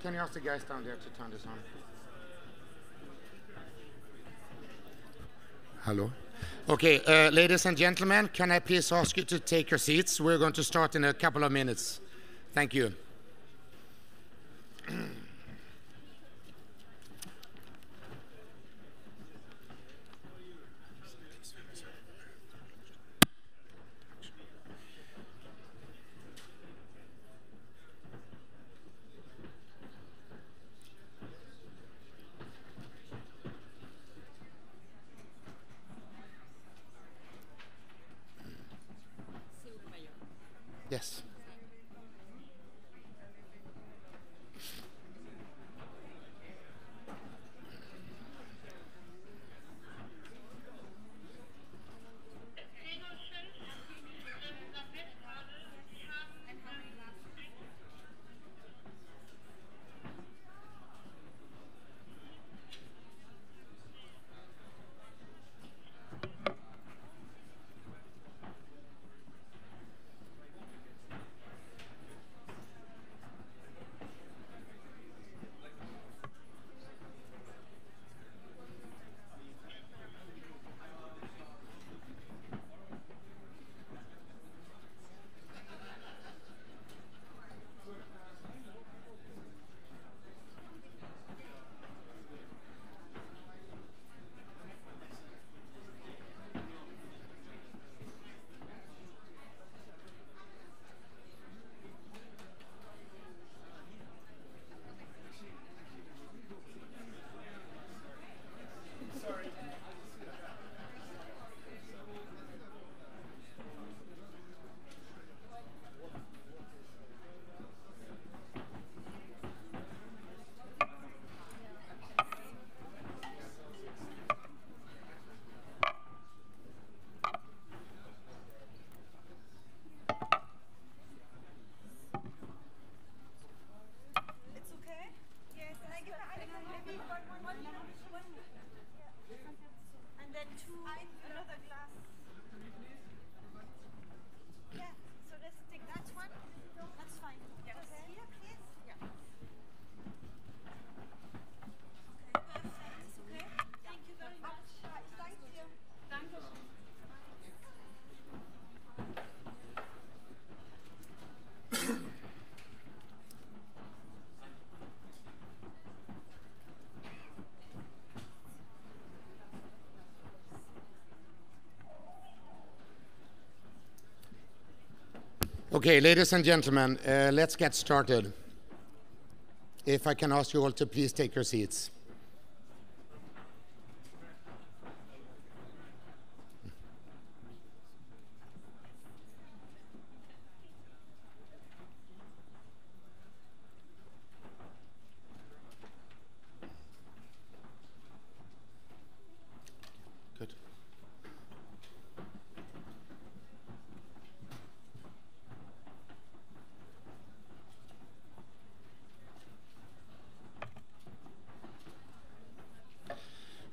Can you ask the guys down there to turn this on? Hello. Okay, ladies and gentlemen, can I please ask you to take your seats? We're going to start in a couple of minutes. Thank you. Yes. Okay, ladies and gentlemen, let's get started. If I can ask you all to please take your seats. Good.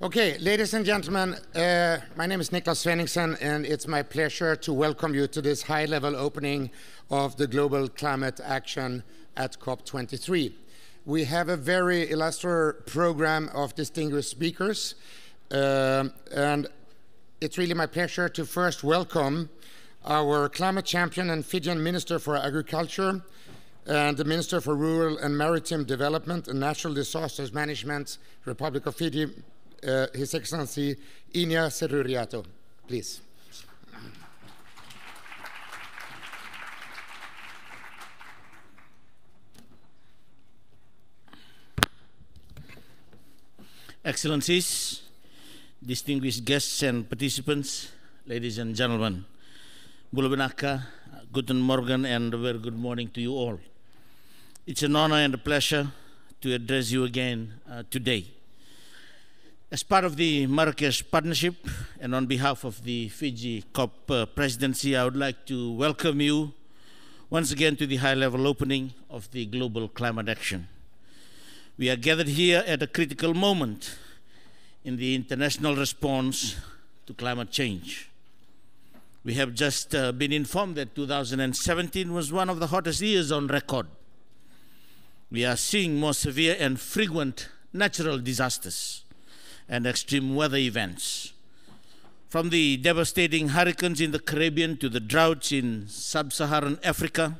Okay, ladies and gentlemen, my name is Niklas Svenningsson, and it's my pleasure to welcome you to this high-level opening of the Global Climate Action at COP23. We have a very illustrious program of distinguished speakers, and it's really my pleasure to first welcome our climate champion and Fijian Minister for Agriculture and the Minister for Rural and Maritime Development and Natural Disasters Management, Republic of Fiji, His Excellency Inia Seruriato, please. Excellencies, distinguished guests and participants, ladies and gentlemen, Bulabanaka, Guten Morgen, and a very good morning to you all. It's an honor and a pleasure to address you again today. As part of the Marrakesh Partnership and on behalf of the Fiji COP presidency, I would like to welcome you once again to the high-level opening of the Global Climate Action. We are gathered here at a critical moment in the international response to climate change. We have just been informed that 2017 was one of the hottest years on record. we are seeing more severe and frequent natural disasters and extreme weather events. From the devastating hurricanes in the Caribbean to the droughts in sub-Saharan Africa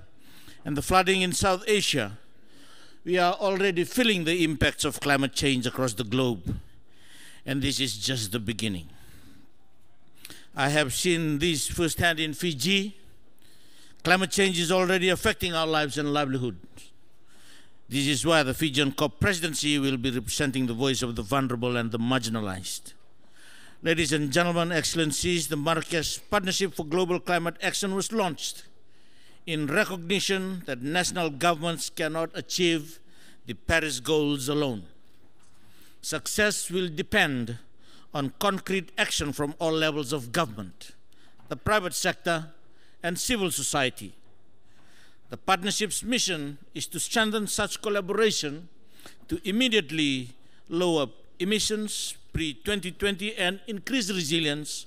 and the flooding in South Asia, we are already feeling the impacts of climate change across the globe. And this is just the beginning. I have seen this firsthand in Fiji. Climate change is already affecting our lives and livelihoods. This is why the Fijian COP presidency will be representing the voice of the vulnerable and the marginalized. Ladies and gentlemen, Excellencies, the Marrakesh Partnership for Global Climate Action was launched in recognition that national governments cannot achieve the Paris goals alone. Success will depend on concrete action from all levels of government, the private sector, and civil society. The partnership's mission is to strengthen such collaboration to immediately lower emissions pre-2020 and increase resilience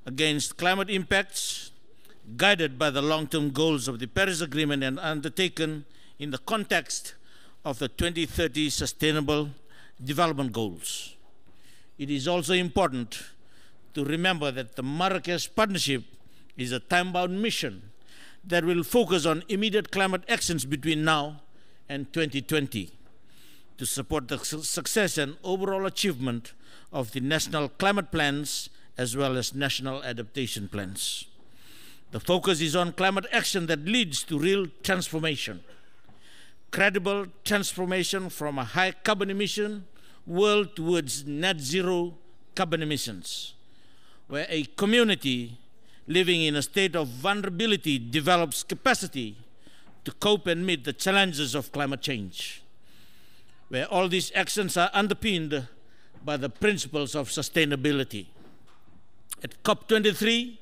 against climate impacts, guided by the long-term goals of the Paris Agreement and undertaken in the context of the 2030 Sustainable Development Goals. It is also important to remember that the Marrakesh Partnership is a time-bound mission that will focus on immediate climate actions between now and 2020 to support the success and overall achievement of the national climate plans as well as national adaptation plans. The focus is on climate action that leads to real transformation, credible transformation from a high carbon emission world towards net zero carbon emissions, where a community living in a state of vulnerability develops capacity to cope and meet the challenges of climate change, where all these actions are underpinned by the principles of sustainability. At COP23,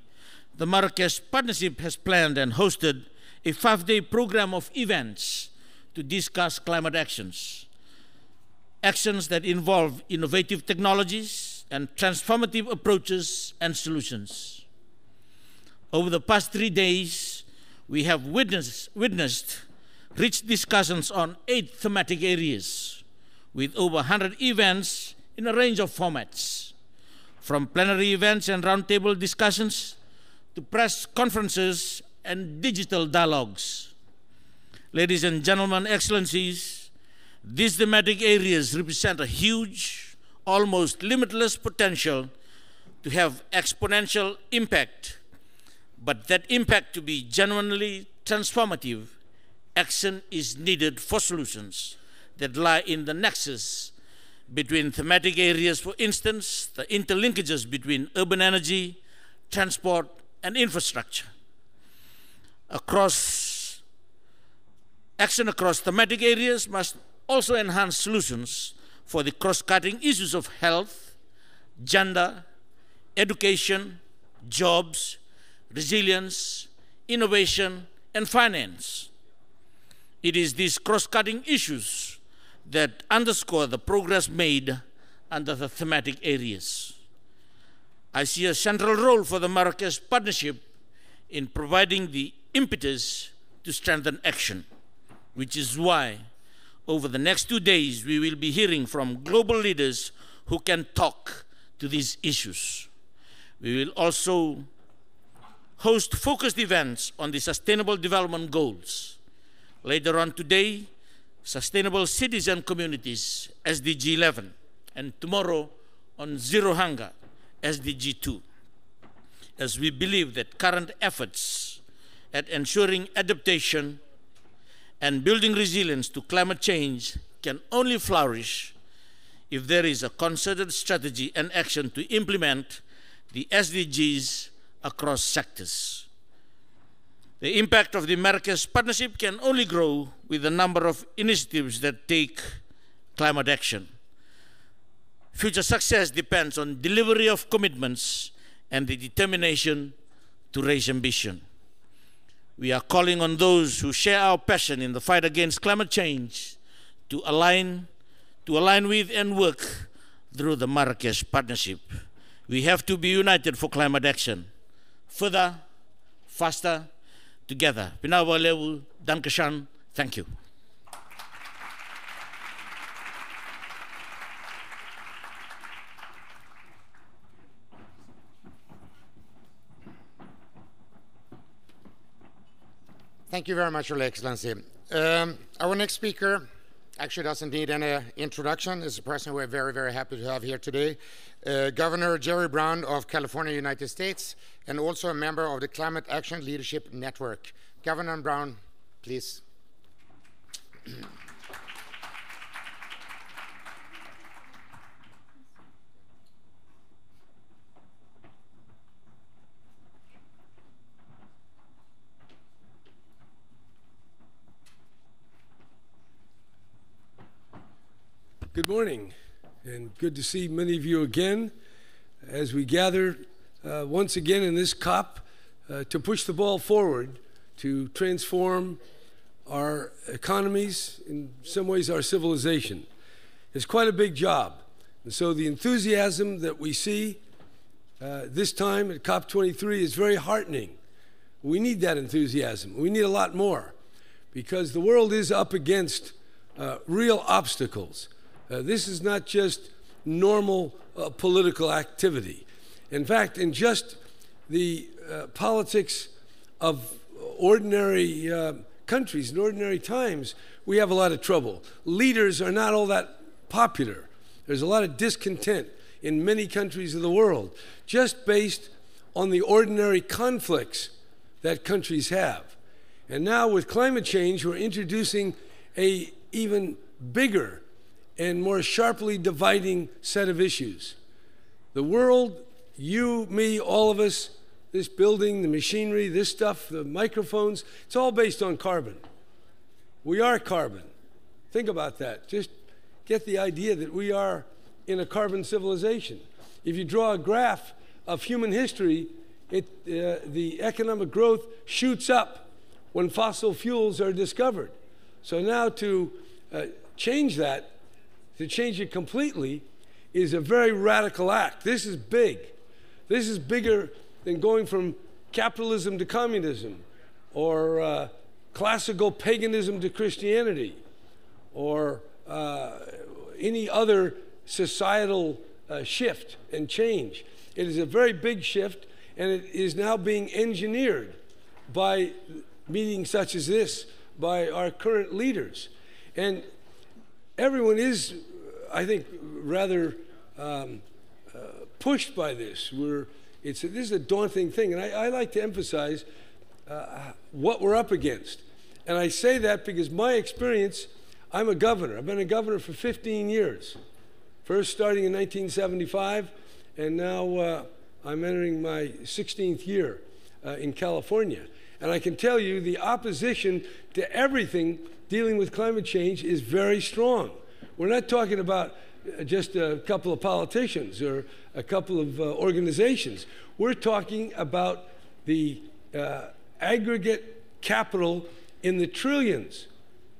the Marrakesh Partnership has planned and hosted a 5-day program of events to discuss climate actions. Actions that involve innovative technologies and transformative approaches and solutions. Over the past 3 days, we have witnessed rich discussions on 8 thematic areas, with over 100 events in a range of formats, from plenary events and roundtable discussions to press conferences and digital dialogues. Ladies and gentlemen, Excellencies, these thematic areas represent a huge, almost limitless potential to have exponential impact. But that impact to be genuinely transformative, action is needed for solutions that lie in the nexus between thematic areas, for instance, the interlinkages between urban energy, transport, and infrastructure. Action across thematic areas must also enhance solutions for the cross-cutting issues of health, gender, education, jobs, resilience, innovation, and finance. It is these cross-cutting issues that underscore the progress made under the thematic areas. I see a central role for the Marrakesh Partnership in providing the impetus to strengthen action, which is why over the next 2 days we will be hearing from global leaders who can talk to these issues. We will also host focused events on the Sustainable Development Goals. Later on today, Sustainable Cities and Communities, SDG 11, and tomorrow on Zero Hunger, SDG 2. As we believe that current efforts at ensuring adaptation and building resilience to climate change can only flourish if there is a concerted strategy and action to implement the SDGs across sectors. The impact of the Marrakesh Partnership can only grow with the number of initiatives that take climate action. Future success depends on delivery of commitments and the determination to raise ambition. We are calling on those who share our passion in the fight against climate change to align with and work through the Marrakesh Partnership. We have to be united for climate action. Further, faster, together. Pinawa Lewu, Dankeschön. Thank you. Thank you very much, Your Excellency. Our next speaker actually doesn't need any introduction. It's a person we're very, very happy to have here today. Governor Jerry Brown of California, United States, and also a member of the Climate Action Leadership Network. Governor Brown, please. Good morning, and good to see many of you again as we gather once again in this COP to push the ball forward to transform our economies, in some ways our civilization. It's quite a big job. And so the enthusiasm that we see this time at COP23 is very heartening. We need that enthusiasm. We need a lot more because the world is up against real obstacles. This is not just normal political activity. In fact, in just the politics of ordinary countries in ordinary times, we have a lot of trouble. Leaders are not all that popular. There's a lot of discontent in many countries of the world, just based on the ordinary conflicts that countries have. And now with climate change, we're introducing an even bigger and more sharply dividing set of issues. The world, you, me, all of us, this building, the machinery, this stuff, the microphones, it's all based on carbon. We are carbon. Think about that. Just get the idea that we are in a carbon civilization. If you draw a graph of human history, the economic growth shoots up when fossil fuels are discovered. So now to change that, to change it completely, is a very radical act. This is big. This is bigger than going from capitalism to communism, or classical paganism to Christianity, or any other societal shift and change. It is a very big shift, and it is now being engineered by meetings such as this, by our current leaders. And everyone is, I think, rather pushed by this. This is a daunting thing, and I like to emphasize what we're up against. And I say that because my experience, I'm a governor. I've been a governor for 15 years, first starting in 1975, and now I'm entering my 16th year in California. And I can tell you the opposition to everything dealing with climate change is very strong. We're not talking about just a couple of politicians or a couple of organizations. We're talking about the aggregate capital in the trillions,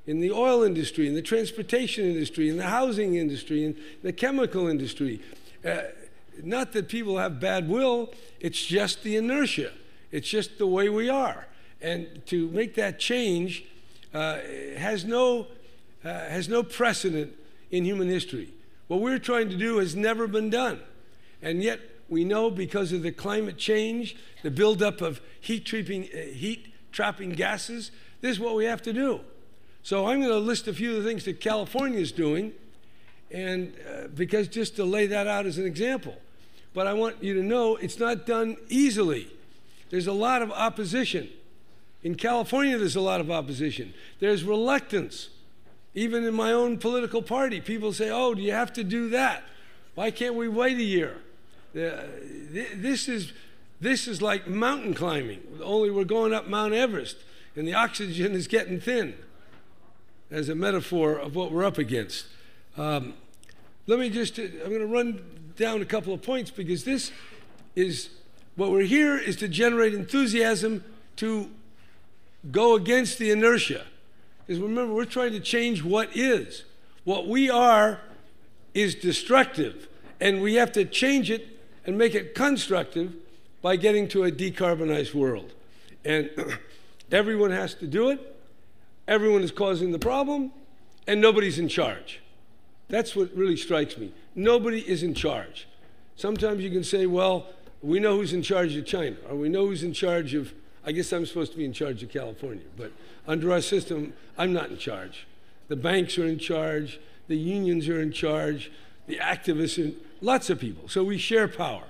in the oil industry, in the transportation industry, in the housing industry, in the chemical industry. Not that people have bad will, it's just the inertia. It's just the way we are. And to make that change has no precedent in human history. What we're trying to do has never been done. And yet we know because of the climate change, the buildup of heat-trapping gases, this is what we have to do. So I'm going to list a few of the things that California is doing, and because just to lay that out as an example. But I want you to know it's not done easily. There's a lot of opposition. In California, there's a lot of opposition. There's reluctance. Even in my own political party, people say, oh, do you have to do that? Why can't we wait a year? This is like mountain climbing, only we're going up Mount Everest, and the oxygen is getting thin, as a metaphor of what we're up against. I'm going to run down a couple of points, because this is, what we're here is to generate enthusiasm to go against the inertia. Because remember, we're trying to change what is. What we are is destructive, and we have to change it and make it constructive by getting to a decarbonized world. And everyone has to do it. Everyone is causing the problem, and nobody's in charge. That's what really strikes me. Nobody is in charge. Sometimes you can say, well, we know who's in charge of China, or we know who's in charge of I guess I'm supposed to be in charge of California, but under our system, I'm not in charge. The banks are in charge, the unions are in charge, the activists, and lots of people. So we share power.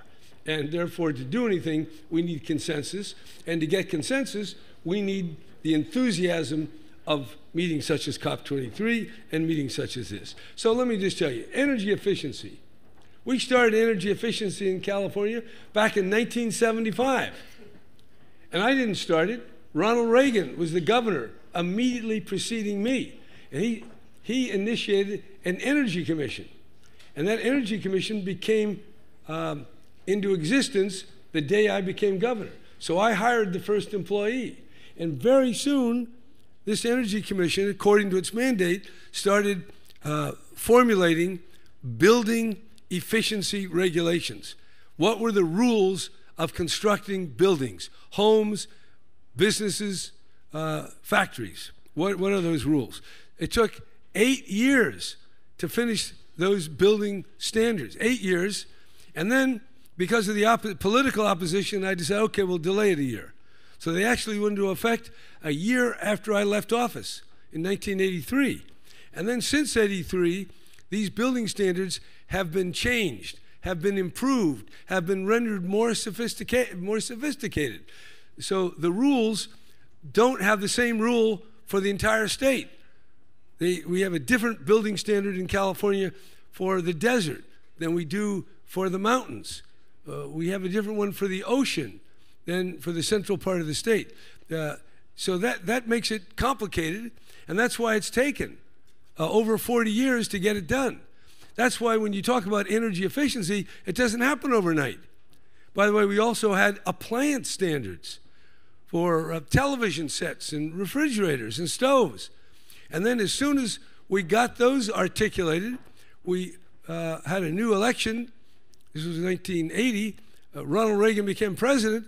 And therefore, to do anything, we need consensus. And to get consensus, we need the enthusiasm of meetings such as COP23 and meetings such as this. So let me just tell you, energy efficiency. We started energy efficiency in California back in 1975. And I didn't start it. Ronald Reagan was the governor immediately preceding me. And he initiated an energy commission. And that energy commission became into existence the day I became governor. So I hired the first employee. And very soon, this energy commission, according to its mandate, started formulating building efficiency regulations. What were the rules of constructing buildings, homes, businesses, factories? What are those rules? It took 8 years to finish those building standards, 8 years. And then, because of the political opposition, I decided, okay, we'll delay it a year. So they actually went into effect a year after I left office in 1983. And then since 83, these building standards have been changed, have been improved, have been rendered more sophisticated. So the rules don't have the same rule for the entire state. We have a different building standard in California for the desert than we do for the mountains. We have a different one for the ocean than for the central part of the state. So that makes it complicated, and that's why it's taken over 40 years to get it done. That's why when you talk about energy efficiency, it doesn't happen overnight. By the way, we also had appliance standards for television sets and refrigerators and stoves. And then as soon as we got those articulated, we had a new election. This was 1980. Ronald Reagan became president,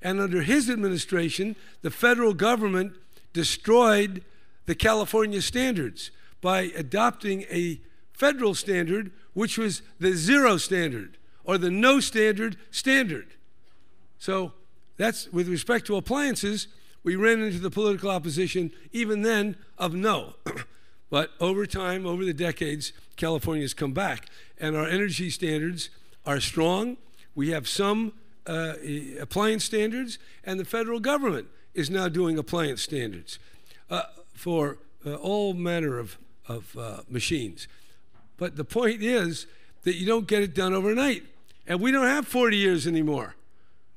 and under his administration, the federal government destroyed the California standards by adopting a federal standard, which was the zero standard, or the no standard standard. So that's, with respect to appliances, we ran into the political opposition, even then, of no. But over time, over the decades, California's come back, and our energy standards are strong. We have some appliance standards, and the federal government is now doing appliance standards for all manner of machines. But the point is that you don't get it done overnight. And we don't have 40 years anymore.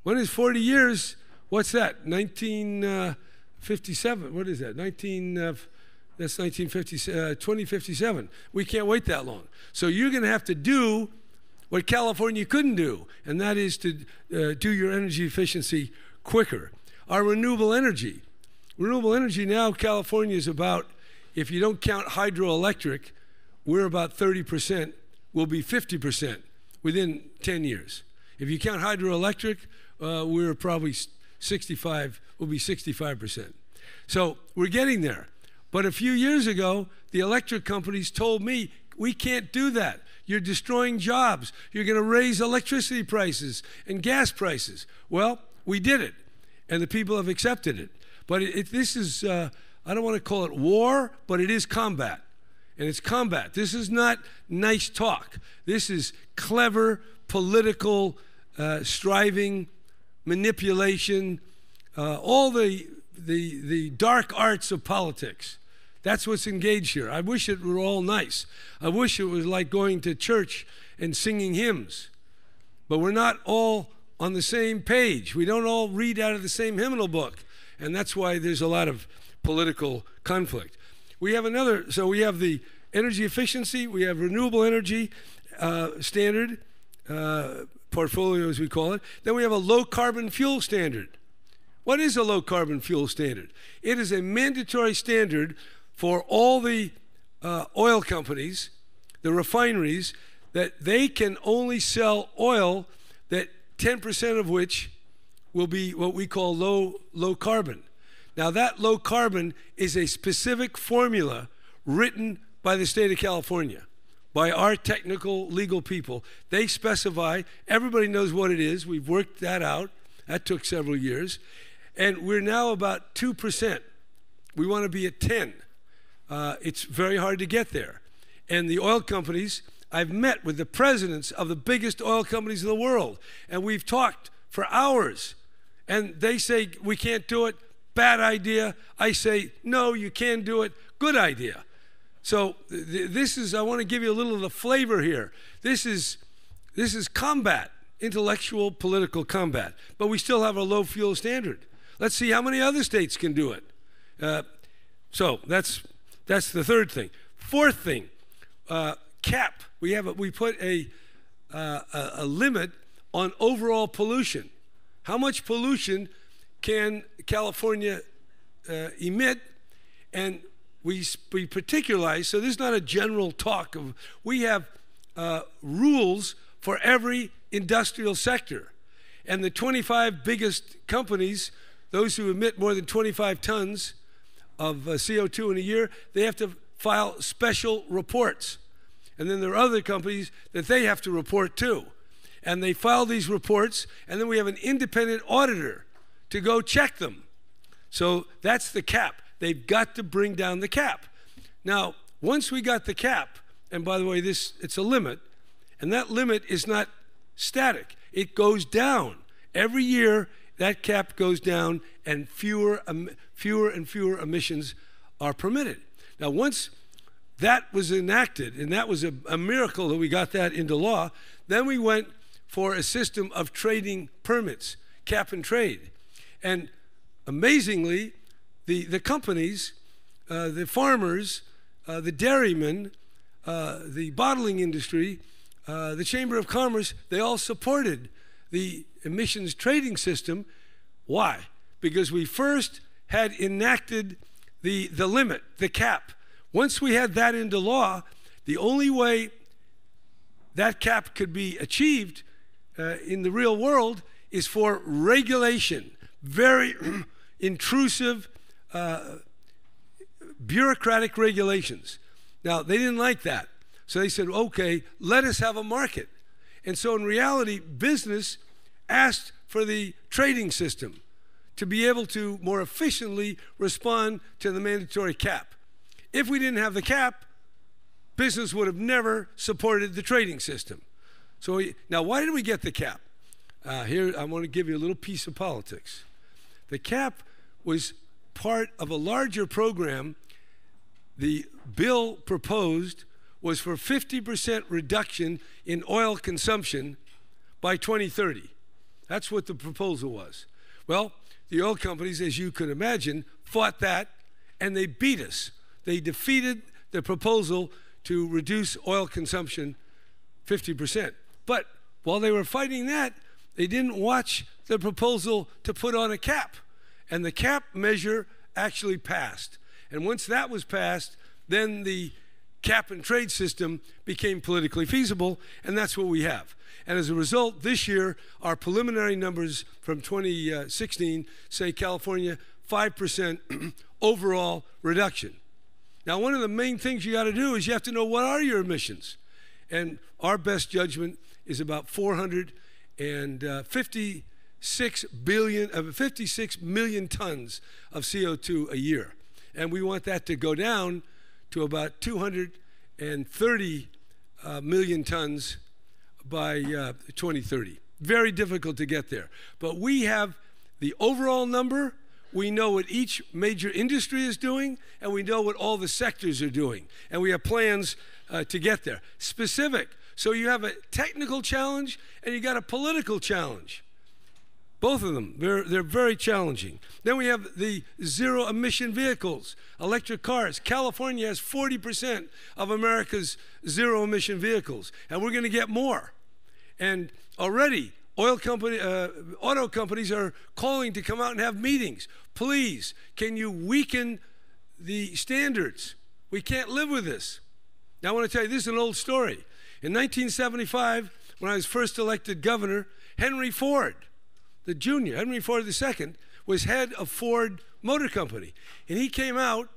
When is 40 years? What's that? 1957. What is that? That's 2057. We can't wait that long. So you're going to have to do what California couldn't do, and that is to do your energy efficiency quicker. Our renewable energy. Renewable energy now, California is about, if you don't count hydroelectric, we're about 30%, we'll be 50% within 10 years. If you count hydroelectric, we're probably 65, we'll be 65%. So we're getting there. But a few years ago, the electric companies told me, we can't do that. You're destroying jobs. You're going to raise electricity prices and gas prices. Well, we did it, and the people have accepted it. But this is, I don't want to call it war, but it is combat. And it's combat. This is not nice talk. This is clever political striving, manipulation, all the dark arts of politics. That's what's engaged here. I wish it were all nice. I wish it was like going to church and singing hymns. But we're not all on the same page. We don't all read out of the same hymnal book. And that's why there's a lot of political conflict. We have another, so we have the energy efficiency, we have renewable energy standard, portfolio as we call it. Then we have a low carbon fuel standard. What is a low carbon fuel standard? It is a mandatory standard for all the oil companies, the refineries, that they can only sell oil that 10% of which will be what we call low carbon. Now that low carbon is a specific formula written by the state of California, by our technical legal people. They specify, everybody knows what it is, we've worked that out, that took several years. And we're now about 2%. We want to be at 10. It's very hard to get there. And the oil companies, I've met with the presidents of the biggest oil companies in the world, and we've talked for hours. And they say, we can't do it, bad idea. I say, no, you can do it, good idea. So this is, I want to give you a little of the flavor here. This is combat, intellectual, political combat. But we still have a low fuel standard. Let's see how many other states can do it. So that's the third thing. Fourth thing, cap. We put a limit on overall pollution. How much pollution can California emit? And we particularize, so this is not a general talk of, we have rules for every industrial sector. And the 25 biggest companies, those who emit more than 25 tons of CO2 in a year, they have to file special reports. And then there are other companies that they have to report too. And they file these reports, and then we have an independent auditor to go check them. So that's the cap. They've got to bring down the cap. Now, once we got the cap, and by the way, it's a limit, and that limit is not static. It goes down. Every year, that cap goes down, and fewer and fewer emissions are permitted. Now, once that was enacted, and that was a miracle that we got that into law, then we went for a system of trading permits, cap and trade. And amazingly, the companies, the farmers, the dairymen, the bottling industry, the Chamber of Commerce, they all supported the emissions trading system. Why? Because we first had enacted the limit, the cap. Once we had that into law, the only way that cap could be achieved in the real world is for regulation, very intrusive, bureaucratic regulations. Now, they didn't like that. So they said, okay, let us have a market. And so in reality, business asked for the trading system to be able to more efficiently respond to the mandatory cap. If we didn't have the cap, business would have never supported the trading system. So now, why did we get the cap? Here, I want to give you a little piece of politics. The cap was part of a larger program. The bill proposed was for 50% reduction in oil consumption by 2030. That's what the proposal was. Well, the oil companies, as you could imagine, fought that, and they beat us. They defeated the proposal to reduce oil consumption 50%. But while they were fighting that, they didn't watch the proposal to put on a cap. And the cap measure actually passed. And once that was passed, then the cap and trade system became politically feasible, and that's what we have. And as a result, this year, our preliminary numbers from 2016 say California 5% overall reduction. Now, one of the main things you got to do is you have to know what are your emissions. And our best judgment is about 456 million tons of CO2 a year. And we want that to go down to about 230 million tons by 2030. Very difficult to get there. But we have the overall number. We know what each major industry is doing, and we know what all the sectors are doing. And we have plans to get there. Specific. So you have a technical challenge, and you got a political challenge. Both of them, they're very challenging. Then we have the zero emission vehicles, electric cars. California has 40% of America's zero emission vehicles, and we're going to get more. And already, auto companies are calling to come out and have meetings. Please, can you weaken the standards? We can't live with this. Now, I want to tell you, this is an old story. In 1975, when I was first elected governor, Henry Ford, the junior, Henry Ford II, was head of Ford Motor Company. And he came out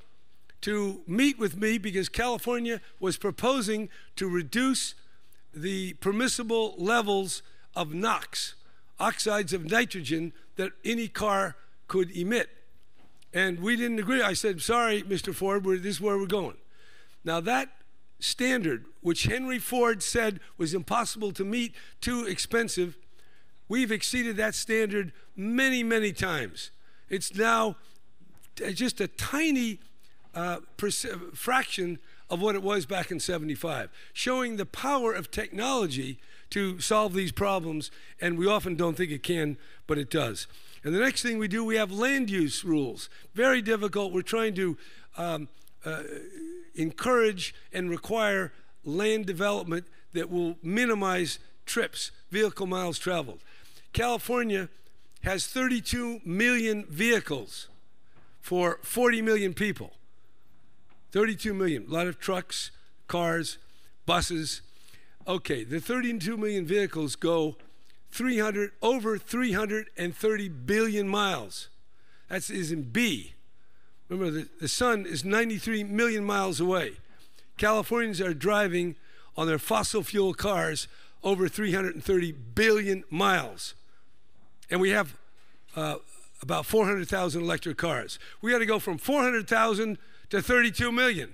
to meet with me because California was proposing to reduce the permissible levels of NOx, oxides of nitrogen, that any car could emit. And we didn't agree. I said, sorry, Mr. Ford, this is where we're going. Now that standard, which Henry Ford said was impossible to meet, too expensive, we've exceeded that standard many, many times. It's now just a tiny fraction of what it was back in '75, showing the power of technology to solve these problems, and we often don't think it can, but it does. And the next thing we do, we have land use rules. Very difficult. We're trying to encourage and require land development that will minimize trips, vehicle miles traveled. California has 32 million vehicles for 40 million people. 32 million, a lot of trucks, cars, buses. Okay, the 32 million vehicles go over 330 billion miles. That is in B. Remember, the sun is 93 million miles away. Californians are driving on their fossil fuel cars over 330 billion miles. And we have about 400,000 electric cars. We got to go from 400,000 to 32 million.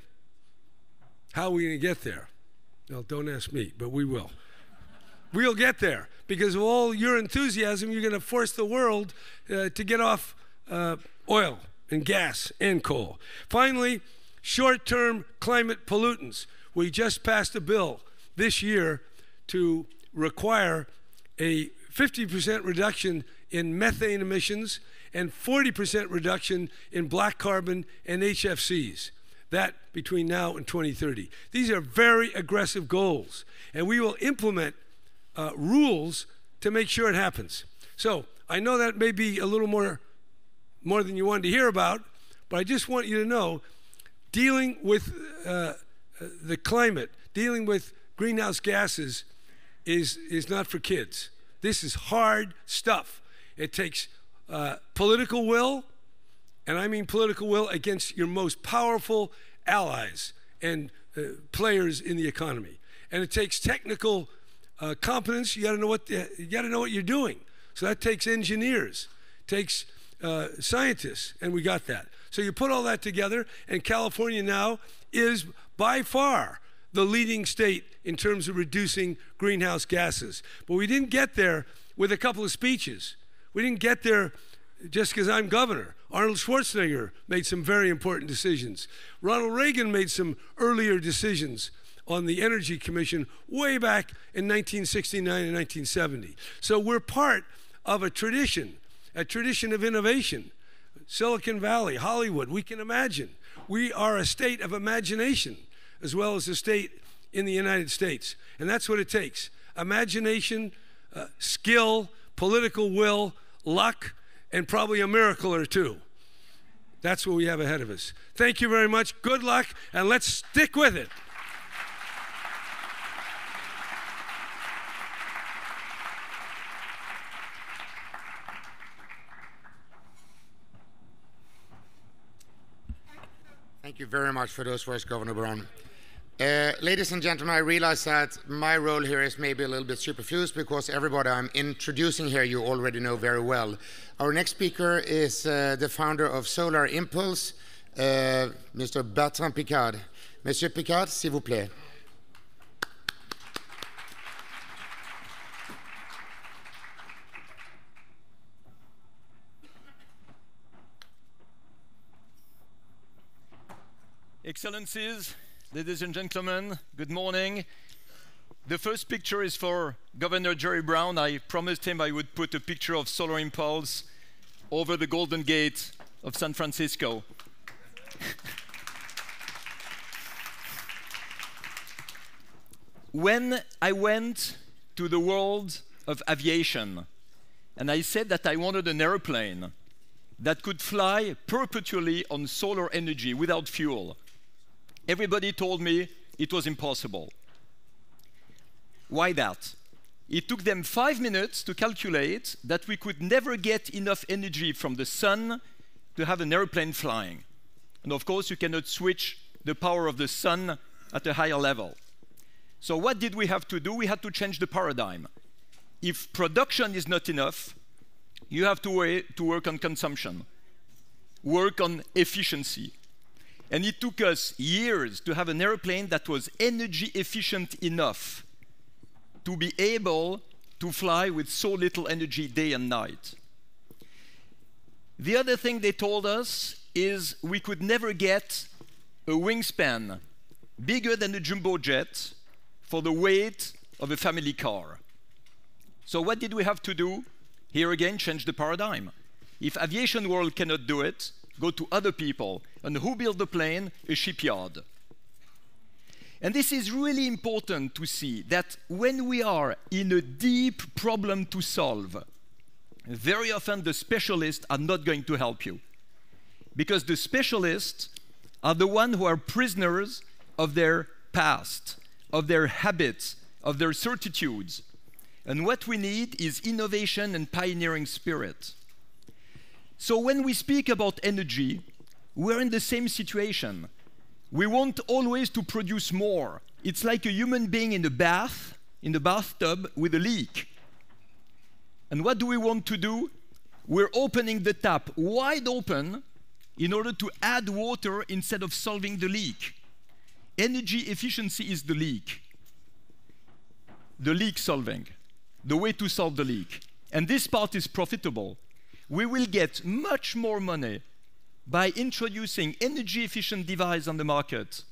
How are we going to get there? Well, don't ask me, but we will. We'll get there because of all your enthusiasm. You're going to force the world to get off oil and gas and coal. Finally, short-term climate pollutants. We just passed a bill this year to require a 50% reduction in methane emissions and 40% reduction in black carbon and HFCs. That between now and 2030. These are very aggressive goals, and we will implement rules to make sure it happens. So I know that may be a little more than you wanted to hear about, but I just want you to know, dealing with the climate, dealing with greenhouse gases is not for kids. This is hard stuff. It takes political will, and I mean political will against your most powerful allies and players in the economy. And it takes technical competence. You got to know what you're doing. So that takes engineers, takes scientists, and we got that. So you put all that together, and California now is by far the leading state in terms of reducing greenhouse gases. But we didn't get there with a couple of speeches. We didn't get there just because I'm governor. Arnold Schwarzenegger made some very important decisions. Ronald Reagan made some earlier decisions on the Energy Commission way back in 1969 and 1970. So we're part of a tradition of innovation. Silicon Valley, Hollywood, we can imagine. We are a state of imagination as well as a state in the United States. And that's what it takes. Imagination, skill, political will, luck, and probably a miracle or two. That's what we have ahead of us. Thank you very much. Good luck, and let's stick with it. Thank you very much for those words, Governor Brown. Ladies and gentlemen, I realize that my role here is maybe a little bit superfluous because everybody I'm introducing here you already know very well. Our next speaker is the founder of Solar Impulse, Mr. Bertrand Piccard. Monsieur Piccard, s'il vous plaît. Excellencies, ladies and gentlemen, good morning. The first picture is for Governor Jerry Brown. I promised him I would put a picture of Solar Impulse over the Golden Gate of San Francisco. When I went to the world of aviation and I said that I wanted an airplane that could fly perpetually on solar energy without fuel, everybody told me it was impossible. Why that? It took them 5 minutes to calculate that we could never get enough energy from the sun to have an airplane flying. And of course, you cannot switch the power of the sun at a higher level. So what did we have to do? We had to change the paradigm. If production is not enough, you have to work on consumption, work on efficiency. And it took us years to have an airplane that was energy efficient enough to be able to fly with so little energy day and night. The other thing they told us is we could never get a wingspan bigger than a jumbo jet for the weight of a family car. So what did we have to do? Here again, change the paradigm. If aviation world cannot do it, go to other people. And who built the plane? A shipyard. And this is really important to see that when we are in a deep problem to solve, very often the specialists are not going to help you. Because the specialists are the ones who are prisoners of their past, of their habits, of their certitudes. And what we need is innovation and pioneering spirit. So when we speak about energy, we're in the same situation. We want always to produce more. It's like a human being in the bathtub with a leak. And what do we want to do? We're opening the tap wide open in order to add water instead of solving the leak. Energy efficiency is the leak solving, the way to solve the leak. And this part is profitable. We will get much more money by introducing energy efficient devices on the market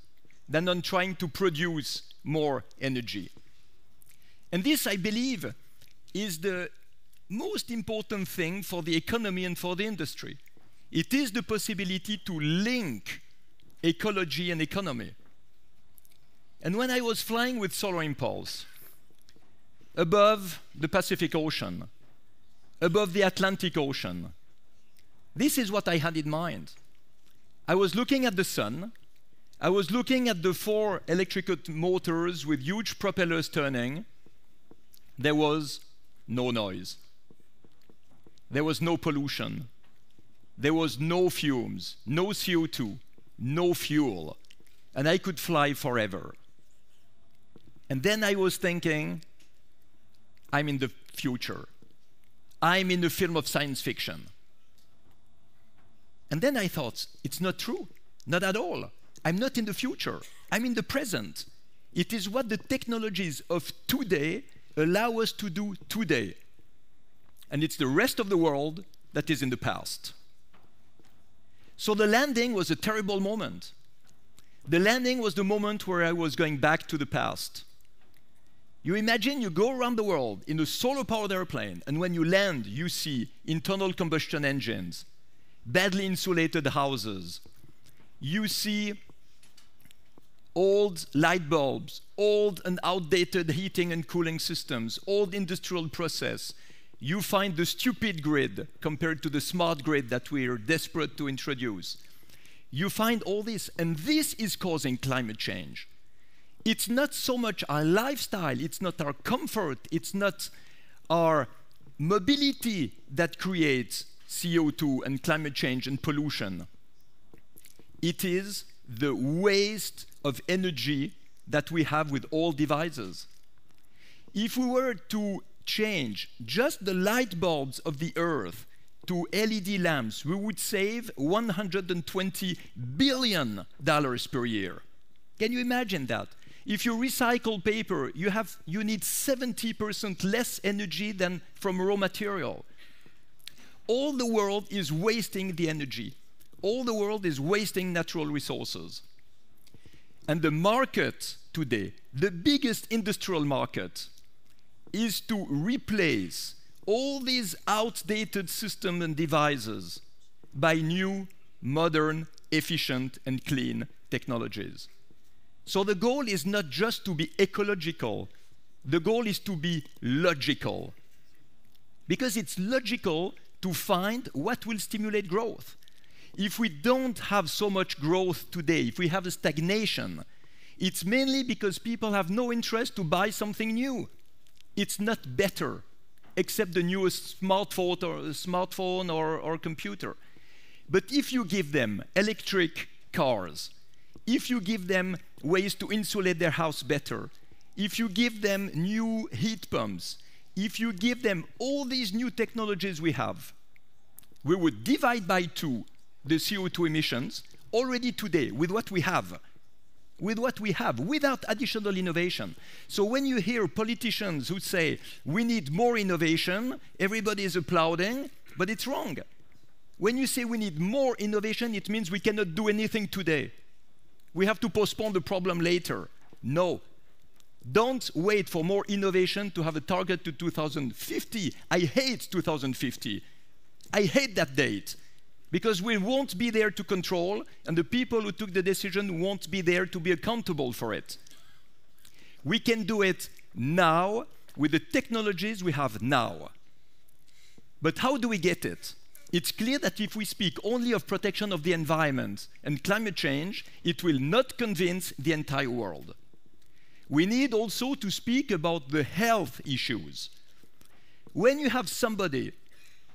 than on trying to produce more energy. And this, I believe, is the most important thing for the economy and for the industry. It is the possibility to link ecology and economy. And when I was flying with Solar Impulse above the Pacific Ocean, above the Atlantic Ocean, this is what I had in mind. I was looking at the sun. I was looking at the 4 electrical motors with huge propellers turning. There was no noise. There was no pollution. There was no fumes, no CO2, no fuel. And I could fly forever. And then I was thinking, I'm in the future. I'm in a film of science fiction. And then I thought, it's not true, not at all. I'm not in the future, I'm in the present. It is what the technologies of today allow us to do today. And it's the rest of the world that is in the past. So the landing was a terrible moment. The landing was the moment where I was going back to the past. You imagine you go around the world in a solar-powered airplane, and when you land, you see internal combustion engines, badly insulated houses. You see old light bulbs, old and outdated heating and cooling systems, old industrial process. You find the stupid grid compared to the smart grid that we're desperate to introduce. You find all this, and this is causing climate change. It's not so much our lifestyle, it's not our comfort, it's not our mobility that creates CO2 and climate change and pollution. It is the waste of energy that we have with all devices. If we were to change just the light bulbs of the Earth to LED lamps, we would save $120 billion per year. Can you imagine that? If you recycle paper, you need 70% less energy than from raw material. All the world is wasting the energy. All the world is wasting natural resources. And the market today, the biggest industrial market, is to replace all these outdated systems and devices by new, modern, efficient, and clean technologies. So the goal is not just to be ecological, the goal is to be logical. Because it's logical to find what will stimulate growth. If we don't have so much growth today, if we have a stagnation, it's mainly because people have no interest to buy something new. It's not better, except the newest smartphone or computer. But if you give them electric cars, if you give them ways to insulate their house better, if you give them new heat pumps, if you give them all these new technologies we have, we would divide by 2 the CO2 emissions already today with what we have. Without additional innovation. So when you hear politicians who say, we need more innovation, everybody is applauding, but it's wrong. When you say we need more innovation, it means we cannot do anything today. We have to postpone the problem later. No. Don't wait for more innovation to have a target to 2050. I hate 2050. I hate that date. Because we won't be there to control, and the people who took the decision won't be there to be accountable for it. We can do it now with the technologies we have now. But how do we get it? It's clear that if we speak only of protection of the environment and climate change, it will not convince the entire world. We need also to speak about the health issues. When you have somebody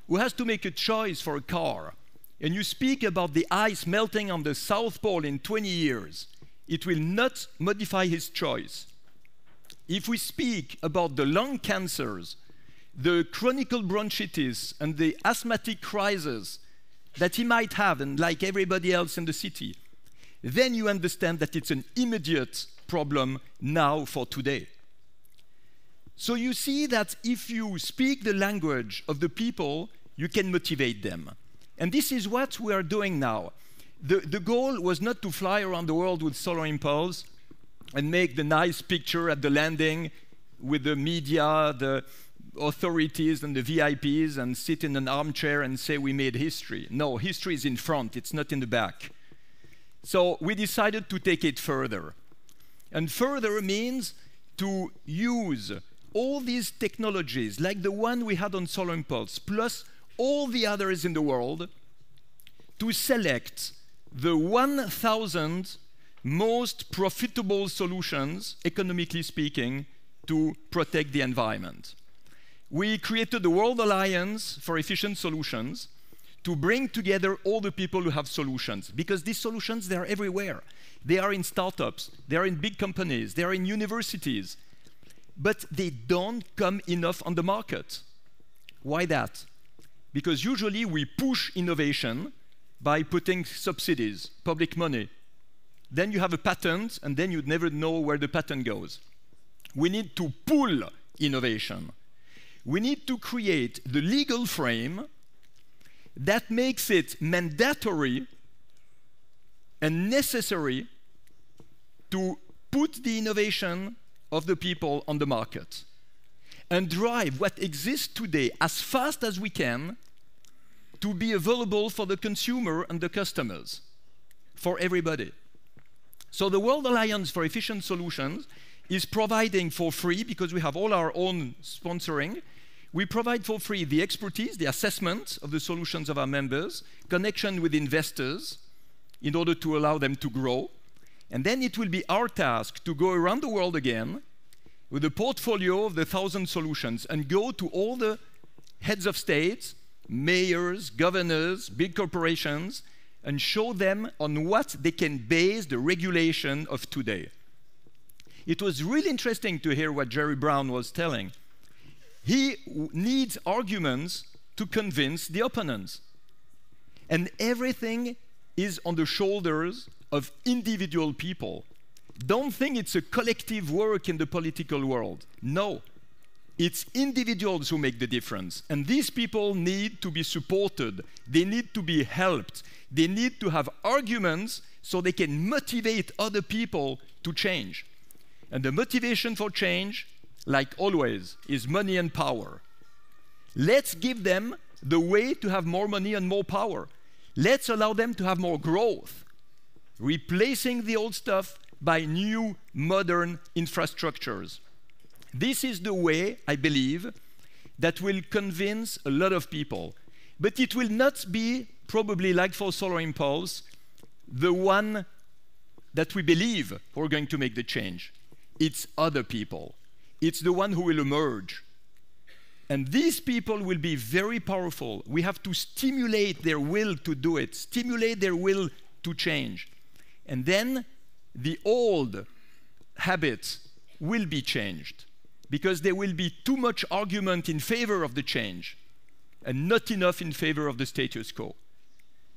who has to make a choice for a car, and you speak about the ice melting on the South Pole in 20 years, it will not modify his choice. If we speak about the lung cancers, the chronic bronchitis, and the asthmatic crisis that he might have, and like everybody else in the city, then you understand that it's an immediate problem now for today. So you see that if you speak the language of the people, you can motivate them. And this is what we are doing now. The goal was not to fly around the world with Solar Impulse and make the nice picture at the landing with the media, the authorities and the VIPs and sit in an armchair and say we made history. No, history is in front, it's not in the back. So we decided to take it further. And further means to use all these technologies, like the one we had on Solar Impulse, plus all the others in the world, to select the 1,000 most profitable solutions, economically speaking, to protect the environment. We created the World Alliance for Efficient Solutions to bring together all the people who have solutions, because these solutions, they are everywhere. They are in startups, they are in big companies, they are in universities, but they don't come enough on the market. Why that? Because usually we push innovation by putting subsidies, public money. Then you have a patent, and then you'd never know where the patent goes. We need to pull innovation. We need to create the legal frame that makes it mandatory and necessary to put the innovation of the people on the market and drive what exists today as fast as we can to be available for the consumer and the customers, for everybody. So the World Alliance for Efficient Solutions is providing for free, because we have all our own sponsoring, we provide for free the expertise, the assessment of the solutions of our members, connection with investors in order to allow them to grow. And then it will be our task to go around the world again with a portfolio of the 1,000 solutions and go to all the heads of states, mayors, governors, big corporations, and show them on what they can base the regulation of today. It was really interesting to hear what Jerry Brown was telling. He needs arguments to convince the opponents. And everything is on the shoulders of individual people. Don't think it's a collective work in the political world. No. It's individuals who make the difference. And these people need to be supported. They need to be helped. They need to have arguments so they can motivate other people to change. And the motivation for change, like always, is money and power. Let's give them the way to have more money and more power. Let's allow them to have more growth, replacing the old stuff by new, modern infrastructures. This is the way, I believe, that will convince a lot of people. But it will not be, probably like for Solar Impulse, the one that we believe who are going to make the change. It's other people. It's the one who will emerge. And these people will be very powerful. We have to stimulate their will to do it, stimulate their will to change. And then the old habits will be changed. because there will be too much argument in favor of the change and not enough in favor of the status quo.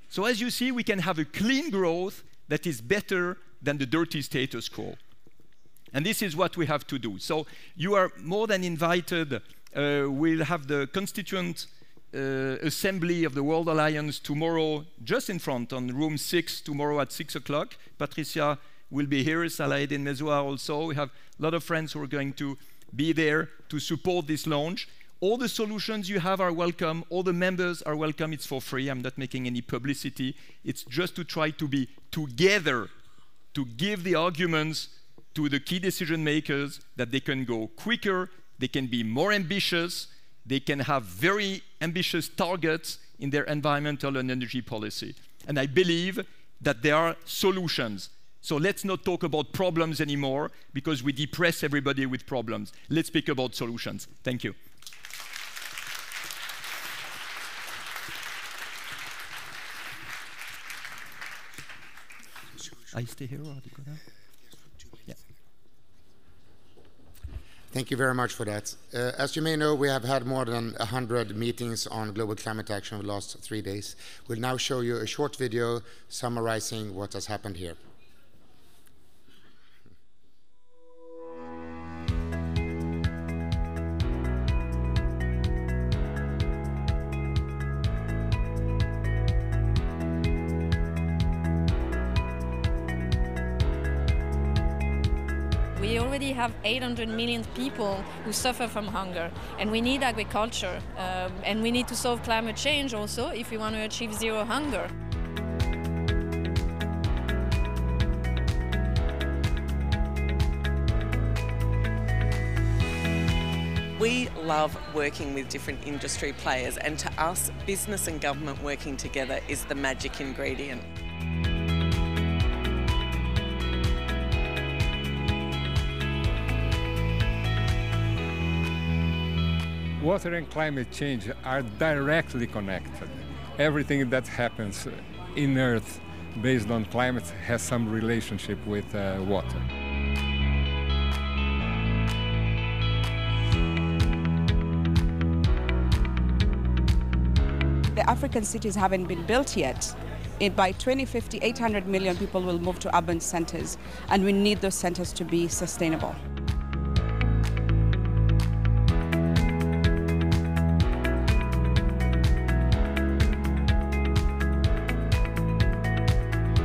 So as you see, we can have a clean growth that is better than the dirty status quo. And this is what we have to do. So you are more than invited. We'll have the constituent assembly of the World Alliance tomorrow, just in front on room 6, tomorrow at 6 o'clock. Patricia will be here, Salah Eddin Mezouar also. We have a lot of friends who are going to be there to support this launch. All the solutions you have are welcome. All the members are welcome. It's for free. I'm not making any publicity. It's just to try to be together, to give the arguments to the key decision makers that they can go quicker, they can be more ambitious, they can have very ambitious targets in their environmental and energy policy. And I believe that there are solutions. So let's not talk about problems anymore, because we depress everybody with problems. Let's speak about solutions. Thank you. I stay here or do you go down? Yeah. Thank you very much for that. As you may know, we have had more than 100 meetings on global climate action over the last 3 days. We'll now show you a short video summarizing what has happened here. We already have 800 million people who suffer from hunger, and we need agriculture, and we need to solve climate change also if we want to achieve zero hunger. We love working with different industry players, and to us, business and government working together is the magic ingredient. Water and climate change are directly connected. Everything that happens in Earth based on climate has some relationship with water. The African cities haven't been built yet. By 2050, 800 million people will move to urban centers, and we need those centers to be sustainable.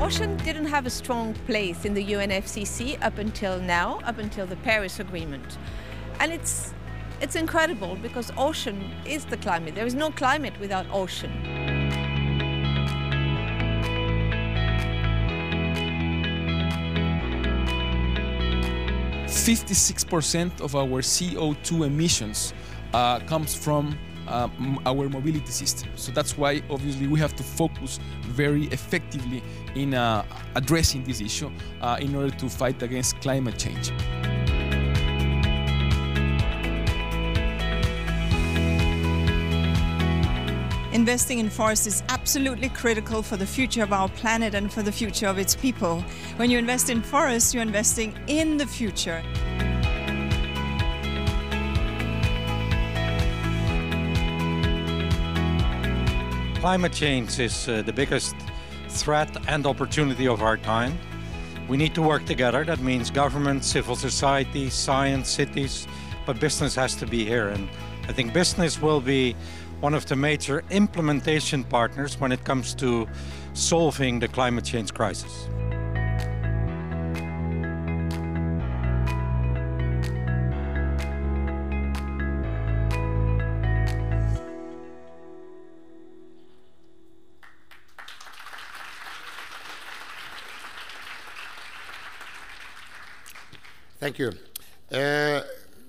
Ocean didn't have a strong place in the UNFCCC up until now, up until the Paris Agreement. And it's incredible, because ocean is the climate. There is no climate without ocean. %56% of our CO2 emissions comes from our mobility system. So that's why obviously we have to focus very effectively in addressing this issue in order to fight against climate change. Investing in forests is absolutely critical for the future of our planet and for the future of its people. When you invest in forests, you're investing in the future. Climate change is the biggest threat and opportunity of our time. We need to work together. That means government, civil society, science, cities, but business has to be here. And I think business will be one of the major implementation partners when it comes to solving the climate change crisis. Thank you.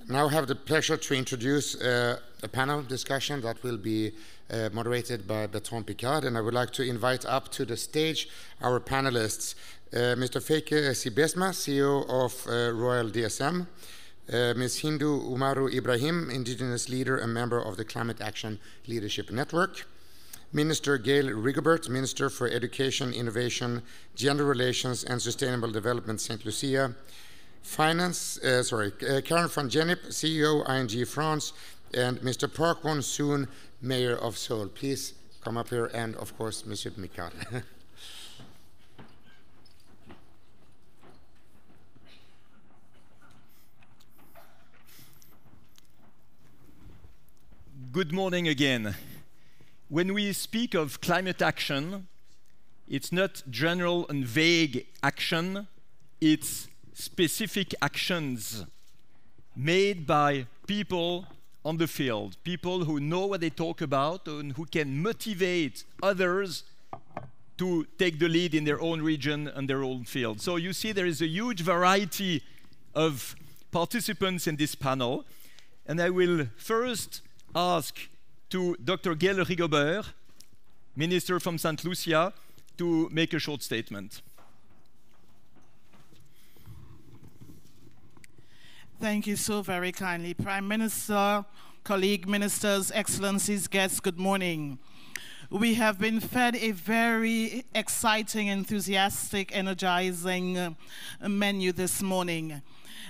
Now I have the pleasure to introduce a panel discussion that will be moderated by Bertrand Piccard, and I would like to invite up to the stage our panelists, Mr. Feike Sibesma, CEO of Royal DSM, Ms. Hindu Umaru Ibrahim, Indigenous leader and member of the Climate Action Leadership Network, Minister Gail Rigobert, Minister for Education, Innovation, Gender Relations and Sustainable Development, St. Lucia, Finance, Karen van Gennep, CEO, ING France, and Mr. Park Won-soon, Mayor of Seoul. Please come up here, and of course, Monsieur Mikal. Good morning again. When we speak of climate action, it's not general and vague action, it's specific actions made by people on the field, people who know what they talk about and who can motivate others to take the lead in their own region and their own field. So you see there is a huge variety of participants in this panel, and I will first ask to Dr. Gail Rigobert, Minister from St. Lucia, to make a short statement. Thank you so very kindly. Prime Minister, colleague ministers, excellencies, guests, good morning. We have been fed a very exciting, enthusiastic, energizing menu this morning.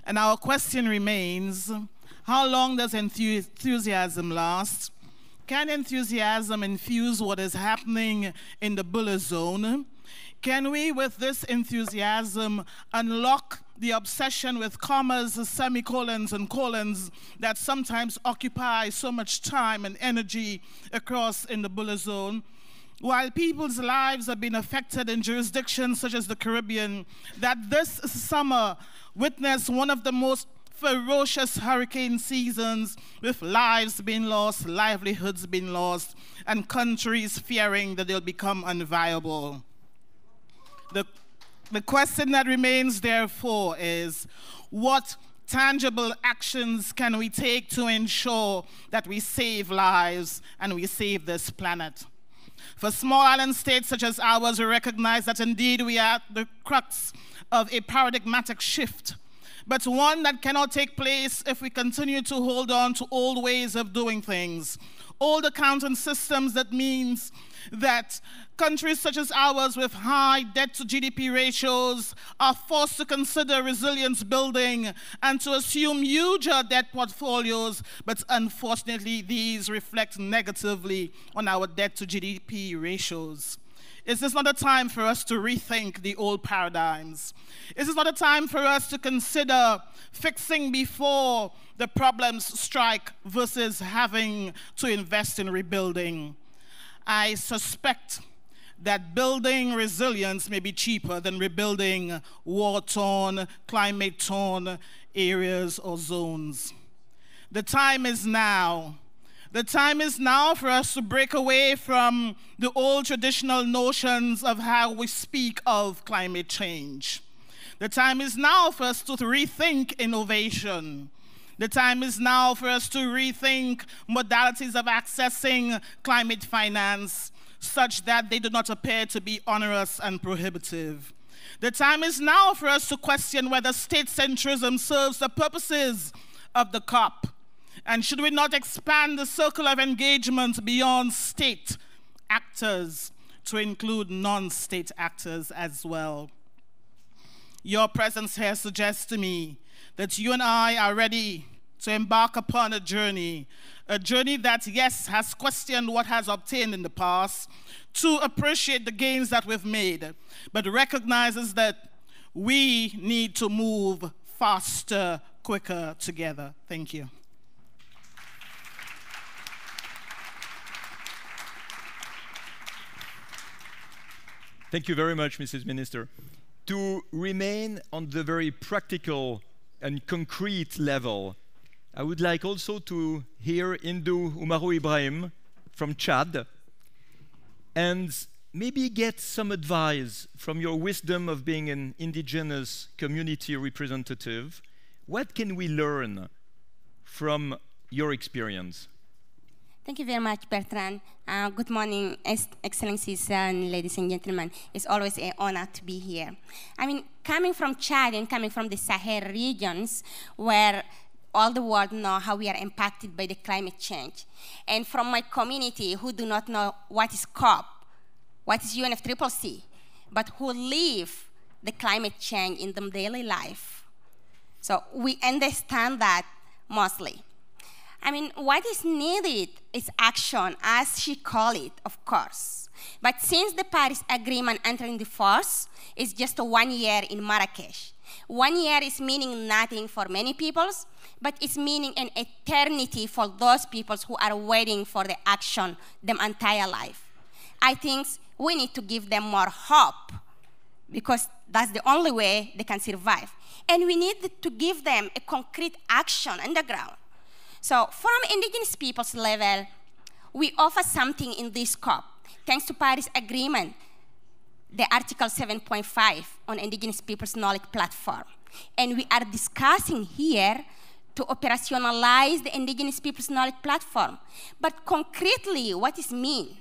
And our question remains, how long does enthusiasm last? Can enthusiasm infuse what is happening in the Buller Zone? Can we, with this enthusiasm, unlock the obsession with commas, semicolons, and colons that sometimes occupy so much time and energy across in the Buller Zone? While people's lives have been affected in jurisdictions such as the Caribbean, that this summer witnessed one of the most ferocious hurricane seasons, with lives being lost, livelihoods being lost, and countries fearing that they'll become unviable. The question that remains, therefore, is what tangible actions can we take to ensure that we save lives and we save this planet? For small island states such as ours, we recognize that indeed we are at the crux of a paradigmatic shift, but one that cannot take place if we continue to hold on to old ways of doing things. Old accounting systems, that means that countries such as ours with high debt to GDP ratios are forced to consider resilience building and to assume huger debt portfolios, but unfortunately these reflect negatively on our debt to GDP ratios. Is this not a time for us to rethink the old paradigms? Is this not a time for us to consider fixing before the problems strike versus having to invest in rebuilding? I suspect that building resilience may be cheaper than rebuilding war-torn, climate-torn areas or zones. The time is now. The time is now for us to break away from the old traditional notions of how we speak of climate change. The time is now for us to rethink innovation. The time is now for us to rethink modalities of accessing climate finance such that they do not appear to be onerous and prohibitive. The time is now for us to question whether state centrism serves the purposes of the COP. And should we not expand the circle of engagement beyond state actors to include non-state actors as well? Your presence here suggests to me that you and I are ready to embark upon a journey that, yes, has questioned what has obtained in the past, to appreciate the gains that we've made, but recognizes that we need to move faster, quicker together. Thank you. Thank you very much, Mrs. Minister. To remain on the very practical and concrete level, I would like also to hear Indu Umaru Ibrahim from Chad and maybe get some advice from your wisdom of being an indigenous community representative. What can we learn from your experience? Thank you very much, Bertrand. Good morning, Excellencies and ladies and gentlemen. It's always an honor to be here. I mean, coming from Chad and coming from the Sahel regions, where all the world know how we are impacted by the climate change. And from my community who do not know what is COP, what is UNFCCC, but who live the climate change in their daily life. So we understand that mostly. I mean, what is needed is action, as she called it, of course. But since the Paris Agreement entered into force, it's just 1 year in Marrakesh. 1 year is meaning nothing for many peoples, but it's meaning an eternity for those peoples who are waiting for the action their entire life. I think we need to give them more hope, because that's the only way they can survive. And we need to give them a concrete action on the ground. So from indigenous peoples level, we offer something in this COP. Thanks to Paris Agreement, the Article 7.5 on Indigenous Peoples Knowledge Platform. And we are discussing here to operationalize the Indigenous Peoples Knowledge Platform. But concretely, what does it mean?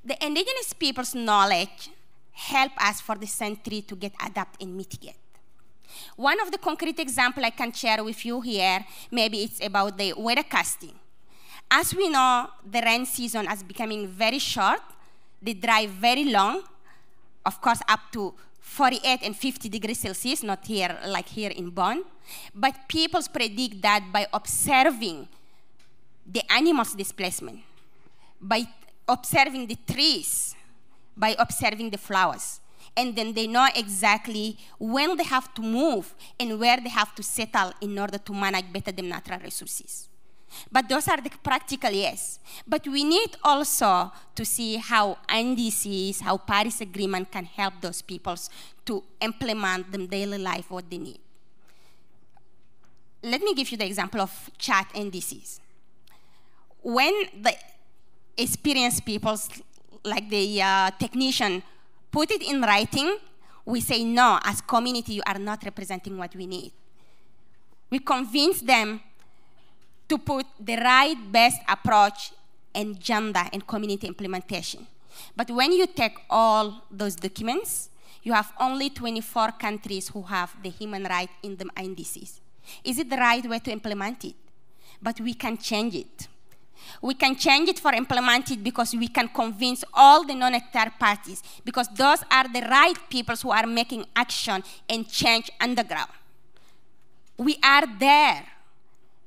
The Indigenous Peoples knowledge help us for the century to get adapt and mitigate. One of the concrete examples I can share with you here, maybe it's about the weathercasting. As we know, the rain season is becoming very short, the dry very long, of course up to 48 and 50 degrees Celsius, not here like here in Bonn. But people predict that by observing the animals' displacement, by observing the trees, by observing the flowers. And then they know exactly when they have to move and where they have to settle in order to manage better the natural resources. But those are the practical, yes. But we need also to see how NDCs, how Paris Agreement can help those peoples to implement in daily life what they need. Let me give you the example of chat NDCs. When the experienced peoples, like the technician, put it in writing, we say, no, as community, you are not representing what we need. We convince them to put the right best approach in gender and community implementation. But when you take all those documents, you have only 24 countries who have the human rights in the indices. Is it the right way to implement it? But we can change it. We can change it for implement it because we can convince all the non-third parties, because those are the right people who are making action and change underground. We are there,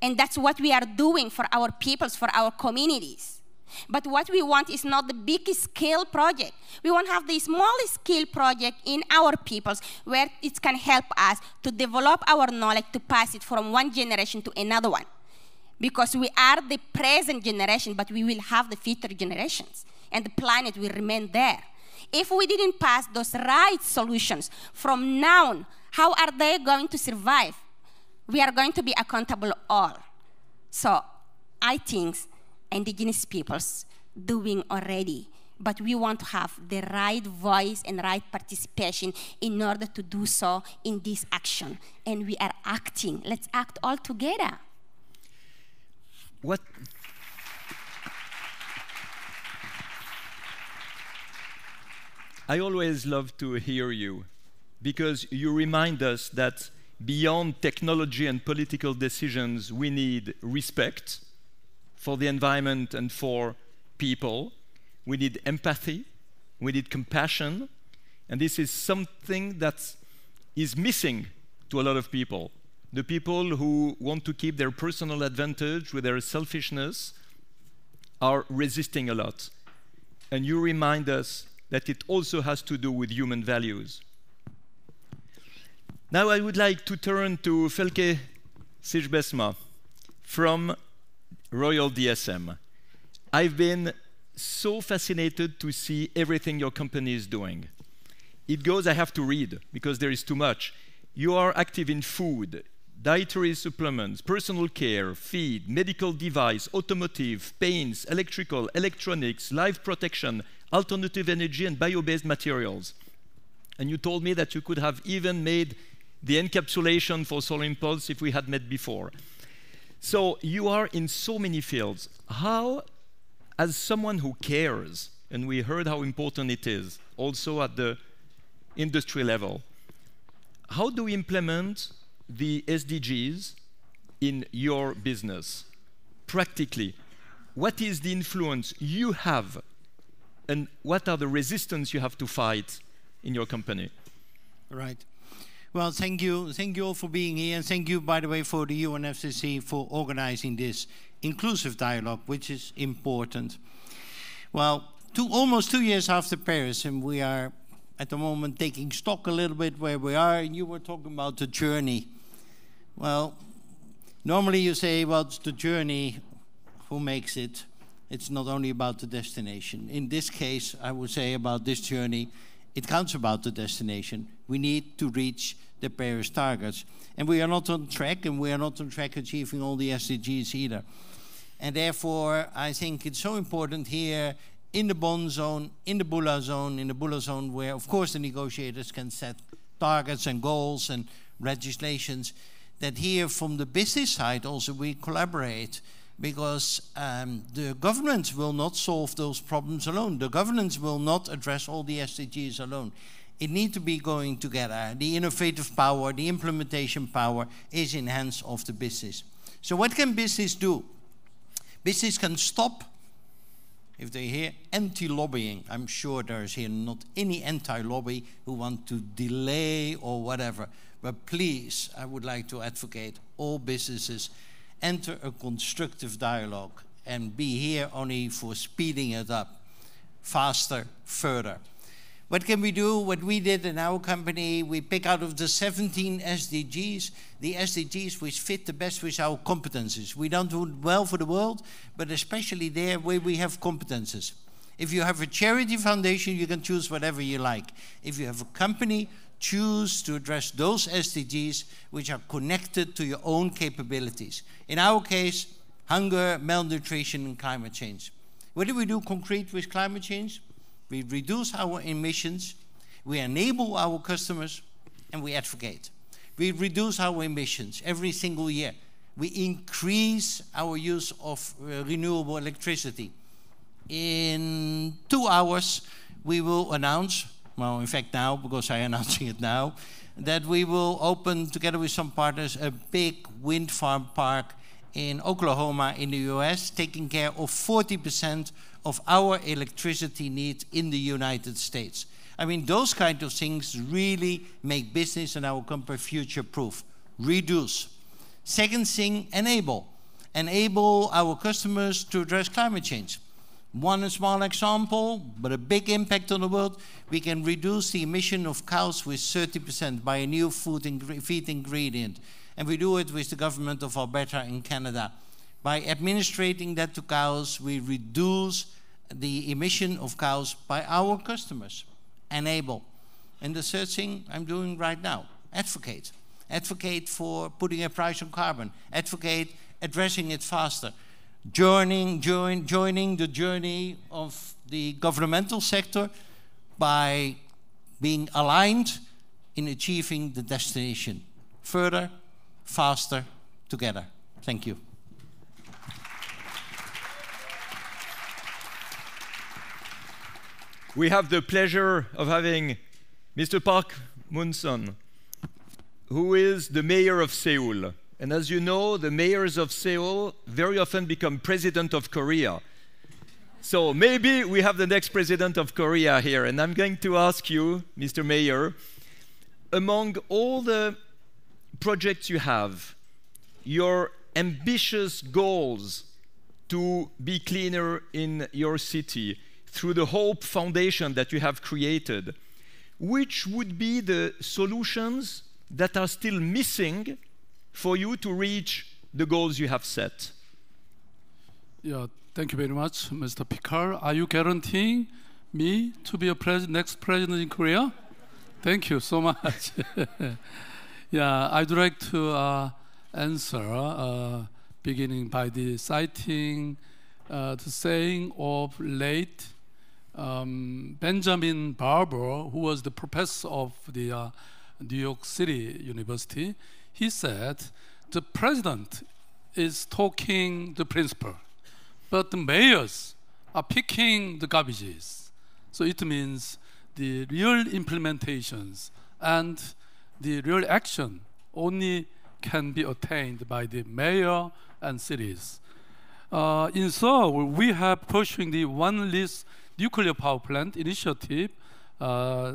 and that's what we are doing for our peoples, for our communities. But what we want is not the big scale project. We want to have the small scale project in our peoples where it can help us to develop our knowledge, to pass it from one generation to another one. Because we are the present generation, but we will have the future generations, and the planet will remain there. If we didn't pass those right solutions from now on, how are they going to survive? We are going to be accountable all. So I think indigenous peoples doing already, but we want to have the right voice and right participation in order to do so in this action. And we are acting. Let's act all together. What? I always love to hear you, because you remind us that beyond technology and political decisions, we need respect for the environment and for people. We need empathy, we need compassion, and this is something that is missing to a lot of people. The people who want to keep their personal advantage with their selfishness are resisting a lot. And you remind us that it also has to do with human values. Now I would like to turn to Felke Sijbesma from Royal DSM. I've been so fascinated to see everything your company is doing. It goes, I have to read because there is too much. You are active in food, dietary supplements, personal care, feed, medical device, automotive, paints, electrical, electronics, life protection, alternative energy, and bio-based materials. And you told me that you could have even made the encapsulation for Solar Impulse if we had met before. So you are in so many fields. How, as someone who cares, and we heard how important it is, also at the industry level, how do we implement the SDGs in your business? Practically, what is the influence you have, and what are the resistance you have to fight in your company? Right. Well, thank you all for being here, and thank you, by the way, for the UNFCCC for organizing this inclusive dialogue, which is important. Well, almost 2 years after Paris, and we are at the moment taking stock a little bit where we are, and you were talking about the journey. Well, normally you say, well, it's the journey, who makes it? It's not only about the destination. In this case, I would say about this journey, it counts about the destination. We need to reach the Paris targets. And we are not on track, and we are not on track achieving all the SDGs either. And therefore, I think it's so important here in the Bonn zone, in the Bula zone, where, of course, the negotiators can set targets and goals and legislations, that here from the business side also we collaborate, because the governments will not solve those problems alone. The governments will not address all the SDGs alone. It needs to be going together. The innovative power, the implementation power is in hands of the business. So what can business do? Business can stop, if they hear anti-lobbying. I'm sure there's here not any anti-lobby who want to delay or whatever. But please, I would like to advocate all businesses enter a constructive dialogue and be here only for speeding it up, faster, further. What can we do? What we did in our company, we pick out of the 17 SDGs, the SDGs which fit the best with our competences. We don't do it well for the world, but especially there where we have competences. If you have a charity foundation, you can choose whatever you like. If you have a company, choose to address those SDGs which are connected to your own capabilities. In our case, hunger, malnutrition, and climate change. What do we do concrete with climate change? We reduce our emissions, we enable our customers, and we advocate. We reduce our emissions every single year. We increase our use of renewable electricity. In 2 hours, we will announce, well, in fact now, because I'm announcing it now, that we will open, together with some partners, a big wind farm park in Oklahoma in the US, taking care of 40% of our electricity needs in the United States. I mean, those kind of things really make business and our company future-proof. Reduce. Second thing, enable. Enable our customers to address climate change. One small example, but a big impact on the world, we can reduce the emission of cows with 30% by a new feed ingredient. And we do it with the government of Alberta in Canada. By administrating that to cows, we reduce the emission of cows by our customers. Enable. And the third thing I'm doing right now, advocate. Advocate for putting a price on carbon. Advocate addressing it faster. Joining the journey of the governmental sector by being aligned in achieving the destination. Further, faster, together. Thank you. We have the pleasure of having Mr. Park Mun-son, who is the mayor of Seoul. And as you know, the mayors of Seoul very often become president of Korea. So maybe we have the next president of Korea here. And I'm going to ask you, Mr. Mayor, among all the projects you have, your ambitious goals to be cleaner in your city through the Hope Foundation that you have created, which would be the solutions that are still missing for you to reach the goals you have set? Yeah, thank you very much, Mr. Picard. Are you guaranteeing me to be a next president in Korea? Thank you so much. Yeah, I'd like to answer, beginning by citing the saying of late Benjamin Barber, who was the professor of the New York City University. He said, the president is talking the principle, but the mayors are picking the garbages. So it means the real implementations and the real action only can be attained by the mayor and cities. In Seoul, we have pursuing the one least nuclear power plant initiative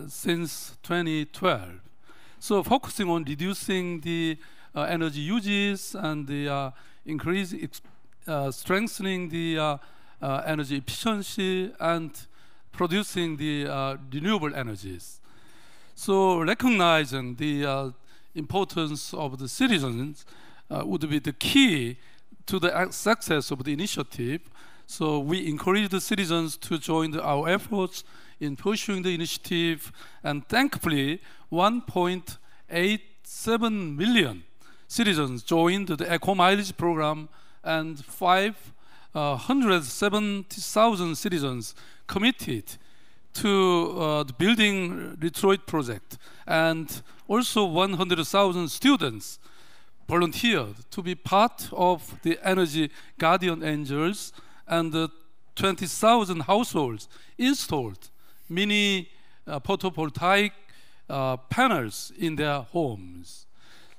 since 2012. So focusing on reducing the energy uses and the strengthening the energy efficiency and producing the renewable energies. So recognizing the importance of the citizens would be the key to the success of the initiative. So we encourage the citizens to join our efforts in pursuing the initiative, and thankfully 1.87 million citizens joined the eco-mileage program, and 570,000 citizens committed to the Building Detroit project, and also 100,000 students volunteered to be part of the Energy Guardian Angels, and 20,000 households installed mini photovoltaic panels in their homes.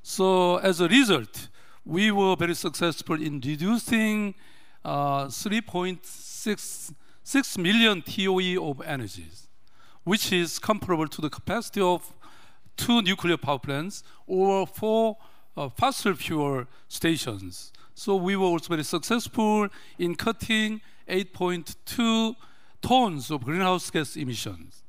So as a result, we were very successful in reducing 3.6 million TOE of energies, which is comparable to the capacity of 2 nuclear power plants or 4 fossil fuel stations. So we were also very successful in cutting 8.2 tons of greenhouse gas emissions.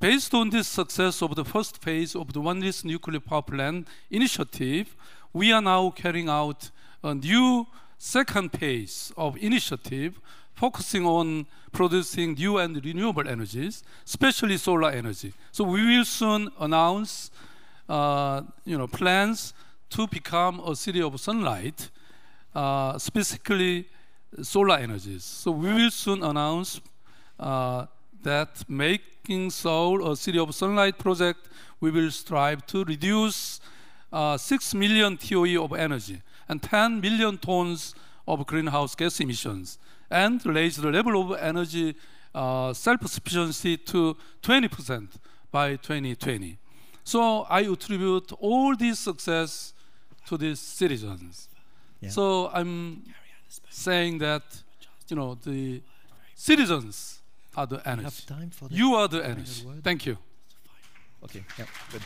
Based on this success of the first phase of the One Risk Nuclear Power Plant initiative, we are now carrying out a new second phase of initiative focusing on producing new and renewable energies, especially solar energy. So we will soon announce plans to become a city of sunlight, specifically solar energies. So we will soon announce that making Seoul a city of sunlight project, we will strive to reduce 6 million TOE of energy and 10 million tons of greenhouse gas emissions, and raise the level of energy self-sufficiency to 20% by 2020. So I attribute all this success to these citizens. Yeah. So I'm saying that, the citizens are the energy. You are the energy. Thank you. Okay, yeah, good.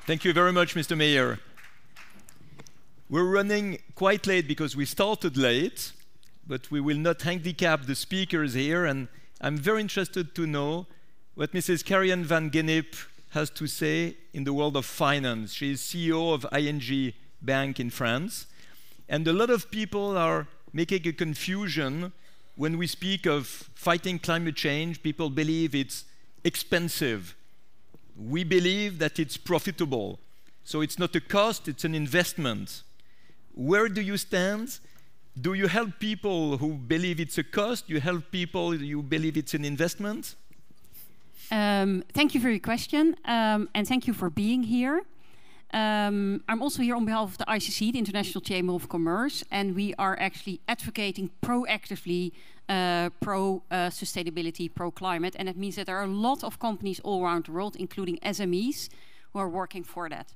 Thank you very much, Mr. Mayor. We're running quite late because we started late, but we will not handicap the speakers here, and I'm very interested to know what Mrs. Karian van Gennep has to say in the world of finance. She is CEO of ING Bank in France, and a lot of people are making a confusion when we speak of fighting climate change. People believe it's expensive. We believe that it's profitable. So it's not a cost, it's an investment. Where do you stand? Do you help people who believe it's a cost? Do you help people who believe it's an investment? Thank you for your question, and thank you for being here. I'm also here on behalf of the ICC, the International Chamber of Commerce, and we are actually advocating proactively pro-sustainability, pro-climate, and that means that there are a lot of companies all around the world, including SMEs, who are working for that.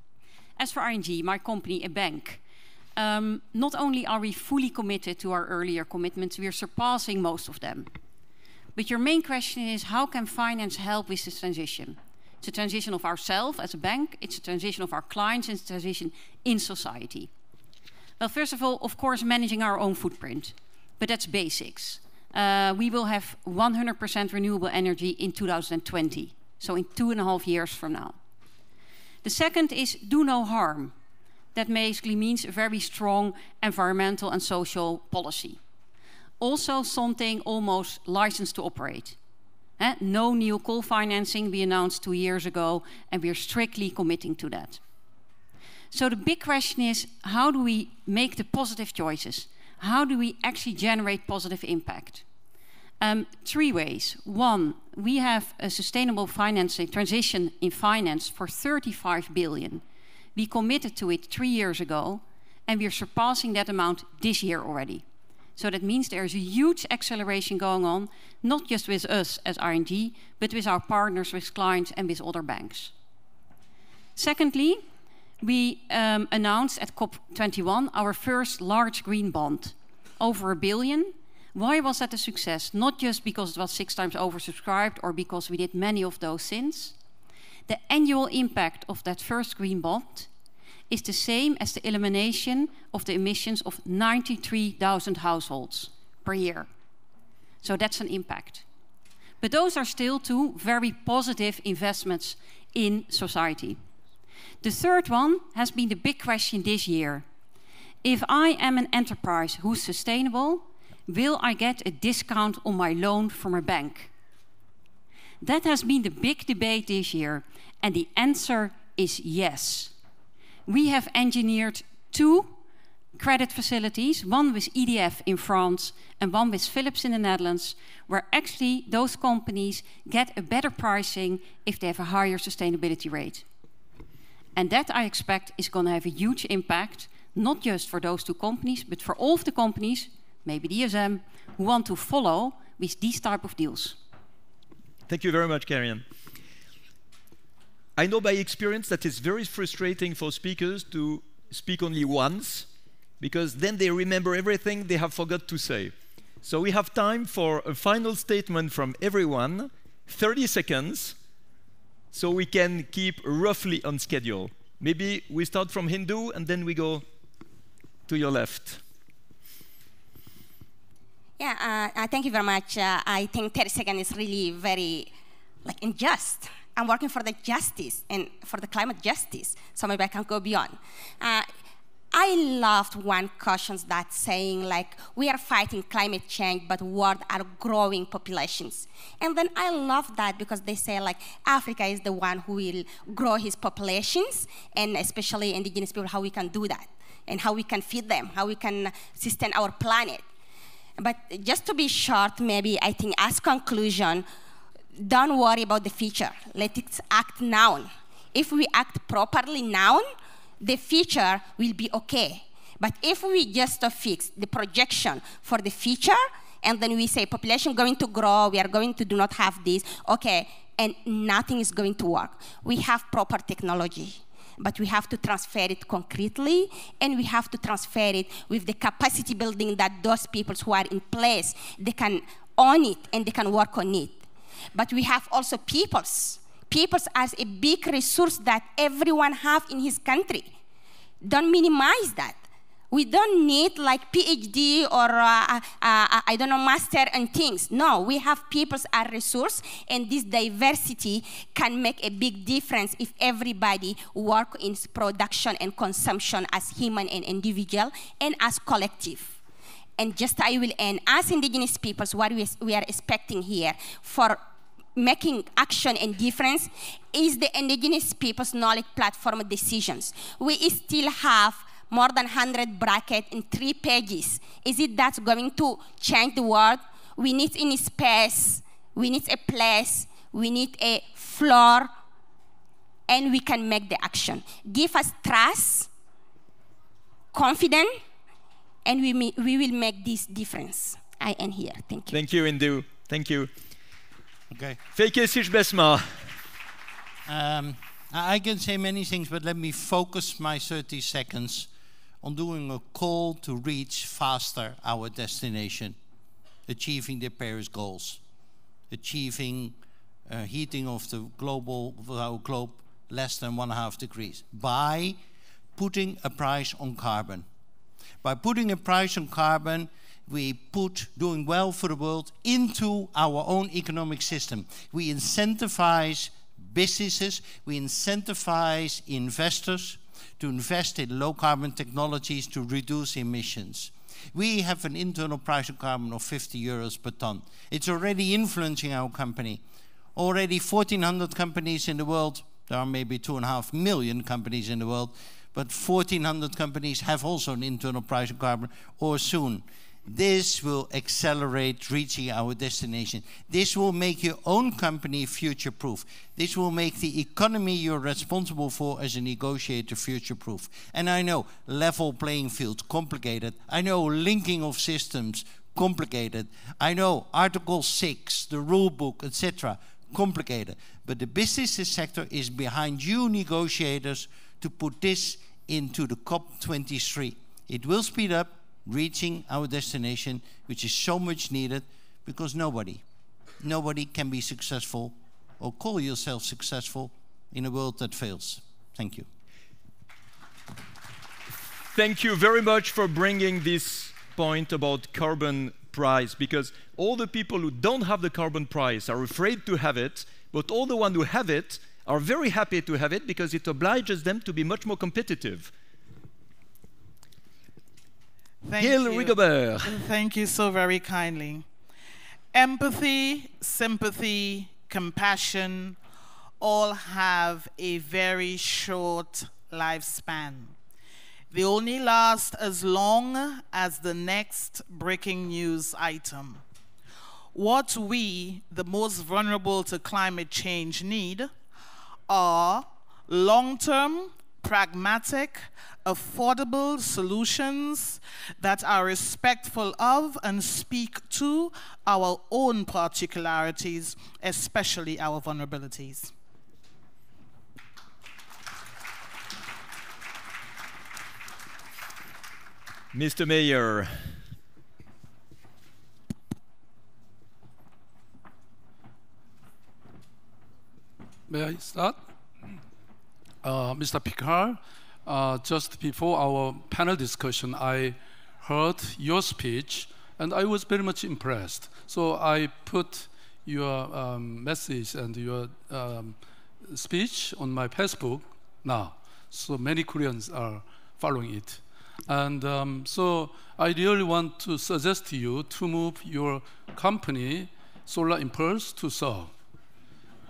As for ING, my company, a bank, not only are we fully committed to our earlier commitments, we are surpassing most of them. But your main question is, how can finance help with this transition? It's a transition of ourselves as a bank, it's a transition of our clients, and it's a transition in society. Well, first of all, of course, managing our own footprint, but that's basics. We will have 100% renewable energy in 2020, so in 2.5 years from now. The second is do no harm. That basically means a very strong environmental and social policy. Also something almost licensed to operate. No new coal financing we announced 2 years ago, and we're strictly committing to that. So the big question is, how do we make the positive choices? How do we actually generate positive impact? 3 ways. 1, we have a sustainable financing transition in finance for 35 billion. We committed to it 3 years ago, and we're surpassing that amount this year already. So that means there's a huge acceleration going on, not just with us as ING, but with our partners, with clients, and with other banks. Secondly, we announced at COP21 our first large green bond, over 1 billion, Why was that a success? Not just because it was 6 times oversubscribed or because we did many of those since. The annual impact of that first green bond is the same as the elimination of the emissions of 93,000 households per year. So that's an impact. But those are still 2 very positive investments in society. The third one has been the big question this year. If I am an enterprise who's sustainable, will I get a discount on my loan from a bank? That has been the big debate this year, and the answer is yes. We have engineered 2 credit facilities, one with EDF in France and one with Philips in the Netherlands, where actually those companies get a better pricing if they have a higher sustainability rate. And that, I expect, is going to have a huge impact, not just for those 2 companies, but for all of the companies, maybe DSM, who want to follow with these type of deals. Thank you very much, Karian. I know by experience that it's very frustrating for speakers to speak only once, because then they remember everything they have forgot to say. So we have time for a final statement from everyone, 30 seconds, so we can keep roughly on schedule. Maybe we start from Hindu and then we go to your left. Yeah, thank you very much. I think 30 seconds is really very unjust. I'm working for the justice and for the climate justice, so maybe I can go beyond. I loved one caution that saying we are fighting climate change, but world are growing populations. And then I love that because they say Africa is the one who will grow his populations, and especially indigenous people, how we can do that, and how we can feed them, how we can sustain our planet. But just to be short, maybe I think as conclusion, don't worry about the future. Let it act now. If we act properly now, the future will be okay. But if we just fix the projection for the future, and then we say population going to grow, we are going to do not have this, okay, and nothing is going to work. We have proper technology, but we have to transfer it concretely, and we have to transfer it with the capacity building that those people who are in place, they can own it and they can work on it. But we have also peoples. Peoples as a big resource that everyone have in his country. Don't minimize that. We don't need PhD or I don't know, master and things. No, we have peoples as resource, and this diversity can make a big difference if everybody work in production and consumption as human and individual and as collective. And just I will end, as indigenous peoples, what we are expecting here for making action and difference is the indigenous people's knowledge platform decisions. We still have more than 100 brackets in 3 pages. Is it that's going to change the world? We need in space, we need a place, we need a floor, and we can make the action. Give us trust, confidence, and we will make this difference. I end here. Thank you. Thank you, Indu. Thank you. Okay. Feike Sijbesma. I can say many things, but let me focus my 30 seconds on doing a call to reach faster our destination, achieving the Paris goals, achieving heating of our globe less than 1.5 degrees by putting a price on carbon. By putting a price on carbon, we put doing well for the world into our own economic system. We incentivize businesses, we incentivize investors to invest in low carbon technologies to reduce emissions. We have an internal price of carbon of 50 euros per ton. It's already influencing our company. Already 1,400 companies in the world, there are maybe 2.5 million companies in the world, but 1,400 companies have also an internal price of carbon, or soon. This will accelerate reaching our destination. This will make your own company future-proof. This will make the economy you're responsible for as a negotiator future-proof. And I know level playing field, complicated. I know linking of systems, complicated. I know Article 6, the rule book, etc., complicated. But the business sector is behind you negotiators to put this into the COP23. It will speed up. reaching our destination, which is so much needed, because nobody can be successful or call yourself successful in a world that fails. Thank you. Thank you very much for bringing this point about carbon price, because all the people who don't have the carbon price are afraid to have it, but all the ones who have it are very happy to have it because it obliges them to be much more competitive. Gil Rigobert. Thank you so very kindly. Empathy, sympathy, compassion all have a very short lifespan. They only last as long as the next breaking news item. What we, the most vulnerable to climate change, need are long-term, pragmatic, affordable solutions that are respectful of and speak to our own particularities, especially our vulnerabilities. Mr. Mayor. May I start? Mr. Picard, just before our panel discussion, I heard your speech and I was very much impressed. So I put your message and your speech on my Facebook now. So many Koreans are following it. And so I really want to suggest to you to move your company, Solar Impulse, to Seoul.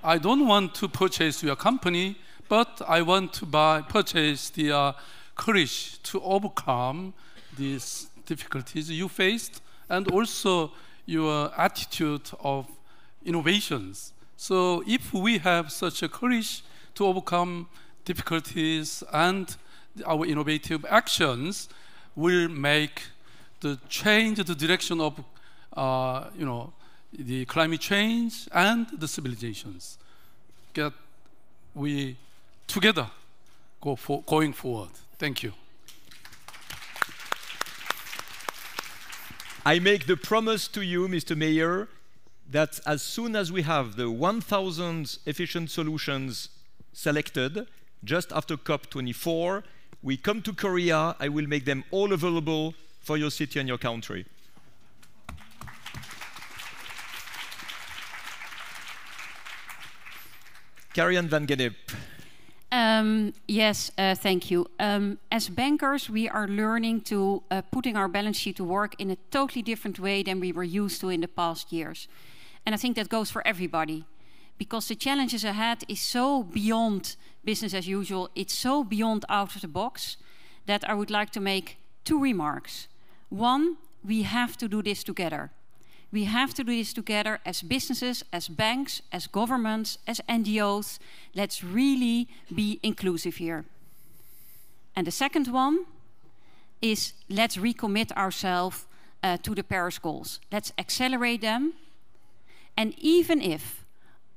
I don't want to purchase your company, but I want to purchase the courage to overcome these difficulties you faced and also your attitude of innovations. So if we have such a courage to overcome difficulties and our innovative actions will make the change the direction of the climate change and the civilizations. We together going forward. Thank you. I make the promise to you, Mr. Mayor, that as soon as we have the 1,000 efficient solutions selected, just after COP24, we come to Korea. I will make them all available for your city and your country. Karian van Gennep. Yes, thank you. As bankers, we are learning to putting our balance sheet to work in a totally different way than we were used to in the past years. And I think that goes for everybody, because the challenges ahead is so beyond business as usual. It's so beyond out of the box that I would like to make two remarks. One, we have to do this together. We have to do this together as businesses, as banks, as governments, as NGOs. Let's really be inclusive here. And the second one is let's recommit ourselves to the Paris goals. Let's accelerate them. And even if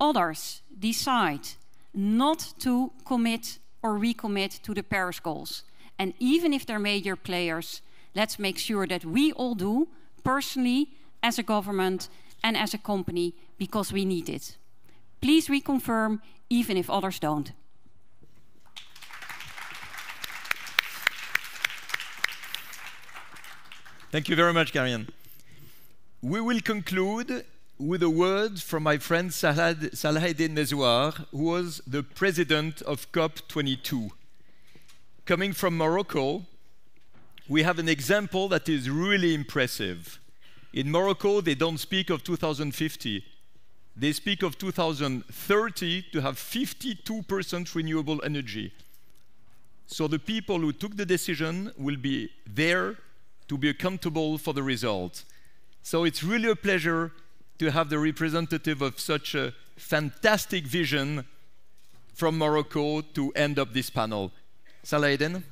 others decide not to commit or recommit to the Paris goals, and even if they're major players, let's make sure that we all do, personally, as a government and as a company, because we need it. Please reconfirm, even if others don't. Thank you very much, Karian. We will conclude with a word from my friend Salaheddine Mezouar, who was the president of COP22. Coming from Morocco, we have an example that is really impressive. In Morocco, they don't speak of 2050. They speak of 2030 to have 52% renewable energy. So the people who took the decision will be there to be accountable for the result. So it's really a pleasure to have the representative of such a fantastic vision from Morocco to end up this panel. Salaheddine.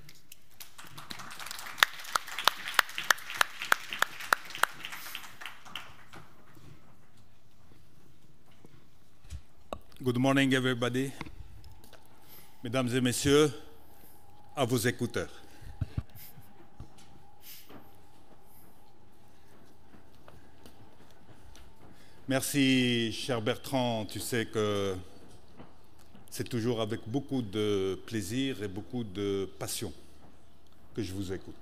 Good morning, everybody. Mesdames et messieurs, à vos écouteurs. Merci, cher Bertrand. Tu sais que c'est toujours avec beaucoup de plaisir et beaucoup de passion que je vous écoute.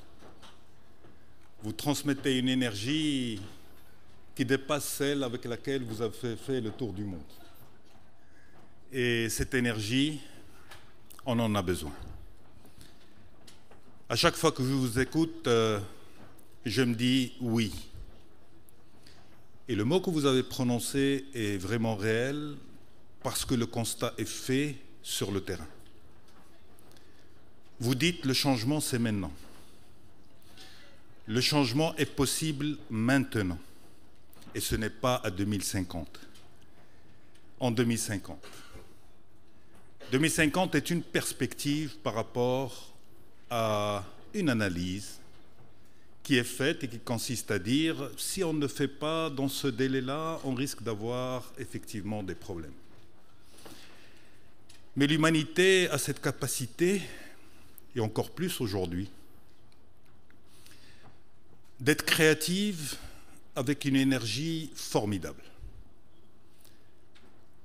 Vous transmettez une énergie qui dépasse celle avec laquelle vous avez fait le tour du monde. Et cette énergie, on en a besoin. À chaque fois que je vous écoute, je me dis oui. Et le mot que vous avez prononcé est vraiment réel parce que le constat est fait sur le terrain. Vous dites le changement, c'est maintenant. Le changement est possible maintenant. Et ce n'est pas à 2050. En 2050. 2050 est une perspective par rapport à une analyse qui est faite et qui consiste à dire si on ne fait pas dans ce délai-là, on risque d'avoir effectivement des problèmes. Mais l'humanité a cette capacité, et encore plus aujourd'hui, d'être créative avec une énergie formidable.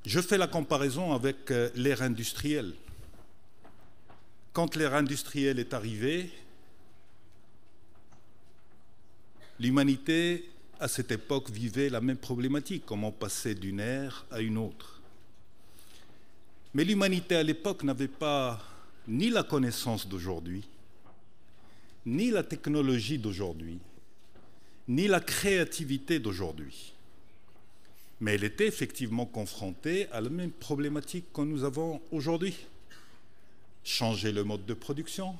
Je fais la comparaison avec l'ère industrielle. Quand l'ère industrielle est arrivée, l'humanité, à cette époque, vivait la même problématique, comment passer d'une ère à une autre. Mais l'humanité, à l'époque, n'avait pas ni la connaissance d'aujourd'hui, ni la technologie d'aujourd'hui, ni la créativité d'aujourd'hui. Mais elle était effectivement confrontée à la même problématique que nous avons aujourd'hui. Changer le mode de production,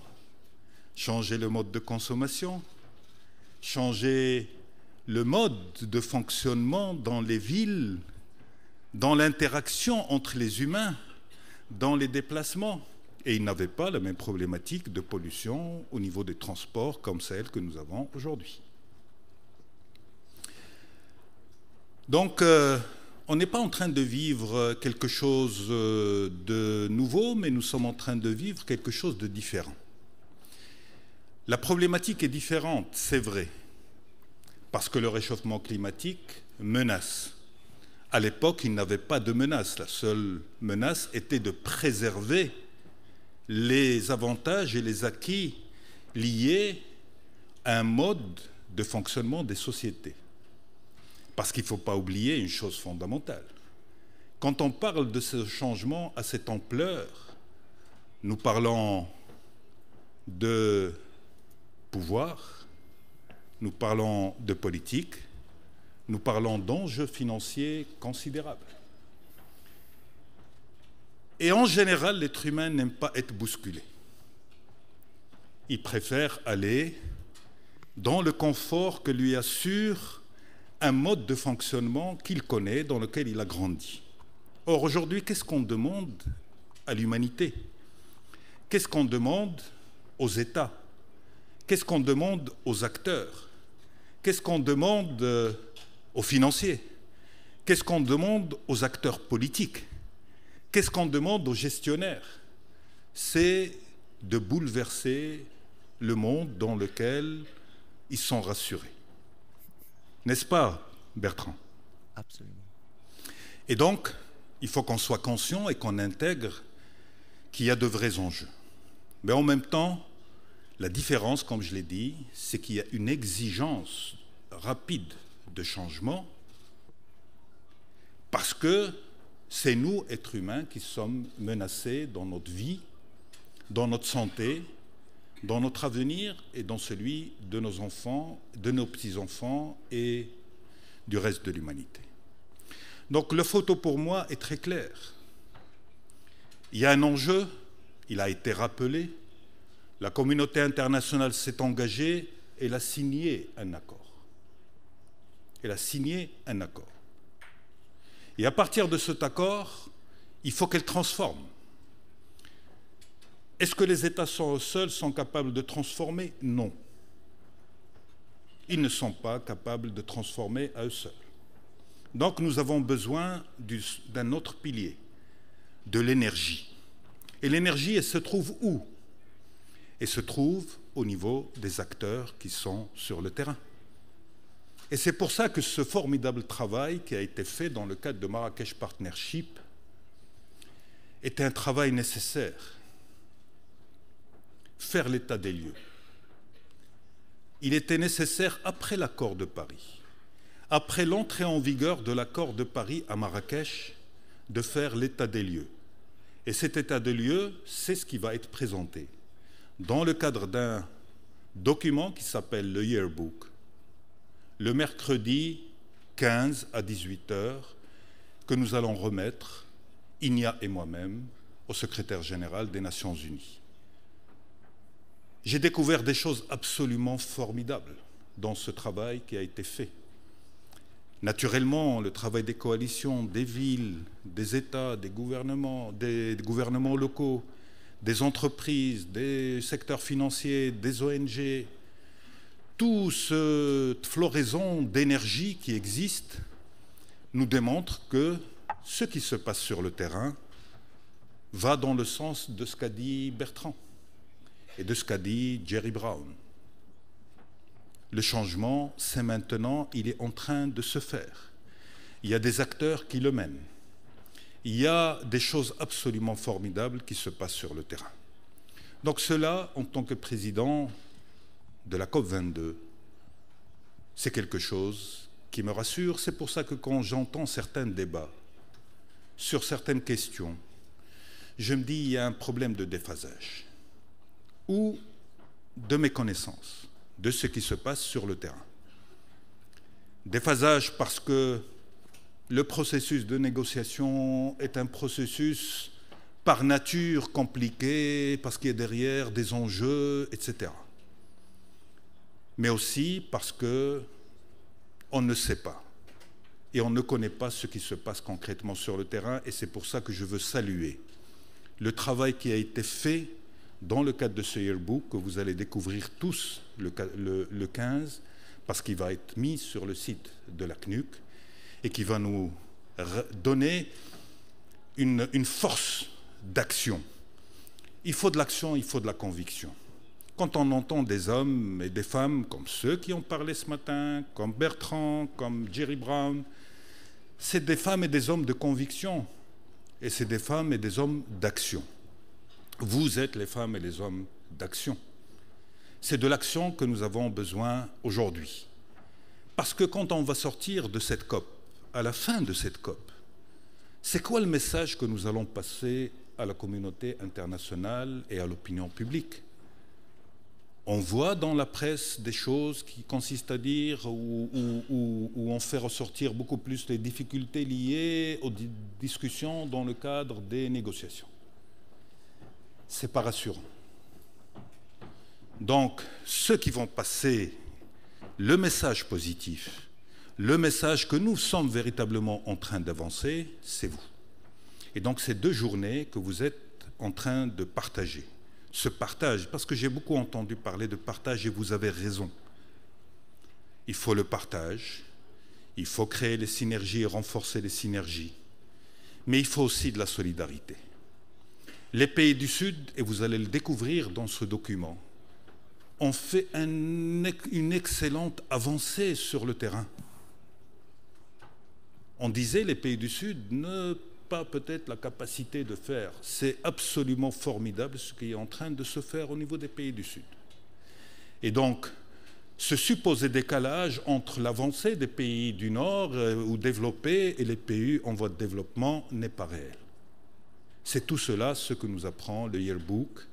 changer le mode de consommation, changer le mode de fonctionnement dans les villes, dans l'interaction entre les humains, dans les déplacements. Et ils n'avaient pas la même problématique de pollution au niveau des transports comme celle que nous avons aujourd'hui. Donc, on n'est pas en train de vivre quelque chose de nouveau, mais nous sommes en train de vivre quelque chose de différent. La problématique est différente, c'est vrai, parce que le réchauffement climatique menace. À l'époque, il n'y avait pas de menace. La seule menace était de préserver les avantages et les acquis liés à un mode de fonctionnement des sociétés. Parce qu'il ne faut pas oublier une chose fondamentale. Quand on parle de ce changement à cette ampleur, nous parlons de pouvoir, nous parlons de politique, nous parlons d'enjeux financiers considérables. Et en général, l'être humain n'aime pas être bousculé. Il préfère aller dans le confort que lui assure un mode de fonctionnement qu'il connaît, dans lequel il a grandi. Or, aujourd'hui, qu'est-ce qu'on demande à l'humanité? Qu'est-ce qu'on demande aux États? Qu'est-ce qu'on demande aux acteurs? Qu'est-ce qu'on demande aux financiers? Qu'est-ce qu'on demande aux acteurs politiques? Qu'est-ce qu'on demande aux gestionnaires? C'est de bouleverser le monde dans lequel ils sont rassurés. N'est-ce pas, Bertrand? Absolument. Et donc, il faut qu'on soit conscient et qu'on intègre qu'il y a de vrais enjeux. Mais en même temps, la différence, comme je l'ai dit, c'est qu'il y a une exigence rapide de changement parce que c'est nous, êtres humains, qui sommes menacés dans notre vie, dans notre santé, dans notre avenir et dans celui de nos enfants, de nos petits-enfants et du reste de l'humanité. Donc le photo pour moi est très clair. Il y a un enjeu, il a été rappelé, la communauté internationale s'est engagée, elle a signé un accord. Elle a signé un accord. Et à partir de cet accord, il faut qu'elle transforme. Est-ce que les États seuls sont capables de transformer? Non. Ils ne sont pas capables de transformer à eux seuls. Donc nous avons besoin d'un autre pilier, de l'énergie. Et l'énergie, elle se trouve où? Elle se trouve au niveau des acteurs qui sont sur le terrain. Et c'est pour ça que ce formidable travail qui a été fait dans le cadre de Marrakech Partnership était un travail nécessaire. Faire l'état des lieux. Il était nécessaire après l'accord de Paris, après l'entrée en vigueur de l'accord de Paris à Marrakech, de faire l'état des lieux. Et cet état des lieux, c'est ce qui va être présenté dans le cadre d'un document qui s'appelle le Yearbook, le mercredi 15 à 18 h, que nous allons remettre, Inia et moi-même, au secrétaire général des Nations Unies. J'ai découvert des choses absolument formidables dans ce travail qui a été fait. Naturellement, le travail des coalitions, des villes, des États, des gouvernements locaux, des entreprises, des secteurs financiers, des ONG, toute cette floraison d'énergie qui existe nous démontre que ce qui se passe sur le terrain va dans le sens de ce qu'a dit Bertrand et de ce qu'a dit Jerry Brown. Le changement, c'est maintenant, il est en train de se faire. Il y a des acteurs qui le mènent. Il y a des choses absolument formidables qui se passent sur le terrain. Donc cela, en tant que président de la COP22, c'est quelque chose qui me rassure. C'est pour ça que quand j'entends certains débats sur certaines questions, je me dis qu'il y a un problème de déphasage ou de méconnaissance de ce qui se passe sur le terrain. Déphasage parce que le processus de négociation est un processus par nature compliqué, parce qu'il y a derrière des enjeux, etc. Mais aussi parce qu'on ne sait pas et on ne connaît pas ce qui se passe concrètement sur le terrain, et c'est pour ça que je veux saluer le travail qui a été fait dans le cadre de ce yearbook que vous allez découvrir tous le 15, parce qu'il va être mis sur le site de la CNUC et qui va nous donner une force d'action. Il faut de l'action, il faut de la conviction. Quand on entend des hommes et des femmes comme ceux qui ont parlé ce matin, comme Bertrand, comme Jerry Brown, c'est des femmes et des hommes de conviction, et c'est des femmes et des hommes d'action. Vous êtes les femmes et les hommes d'action. C'est de l'action que nous avons besoin aujourd'hui. Parce que quand on va sortir de cette COP, à la fin de cette COP, c'est quoi le message que nous allons passer à la communauté internationale et à l'opinion publique? On voit dans la presse des choses qui consistent à dire où on fait ressortir beaucoup plus les difficultés liées aux discussions dans le cadre des négociations. C'est pas rassurant. Donc, ceux qui vont passer le message positif, le message que nous sommes véritablement en train d'avancer, c'est vous. Et donc, ces 2 journées que vous êtes en train de partager, ce partage, parce que j'ai beaucoup entendu parler de partage et vous avez raison. Il faut le partage, il faut créer les synergies et renforcer les synergies, mais il faut aussi de la solidarité. Les pays du Sud, et vous allez le découvrir dans ce document, ont fait une excellente avancée sur le terrain. On disait les pays du Sud n'ont pas peut-être la capacité de faire. C'est absolument formidable ce qui est en train de se faire au niveau des pays du Sud. Et donc, ce supposé décalage entre l'avancée des pays du Nord ou développés et les pays en voie de développement n'est pas réel. C'est tout cela ce que nous apprend le Yearbook,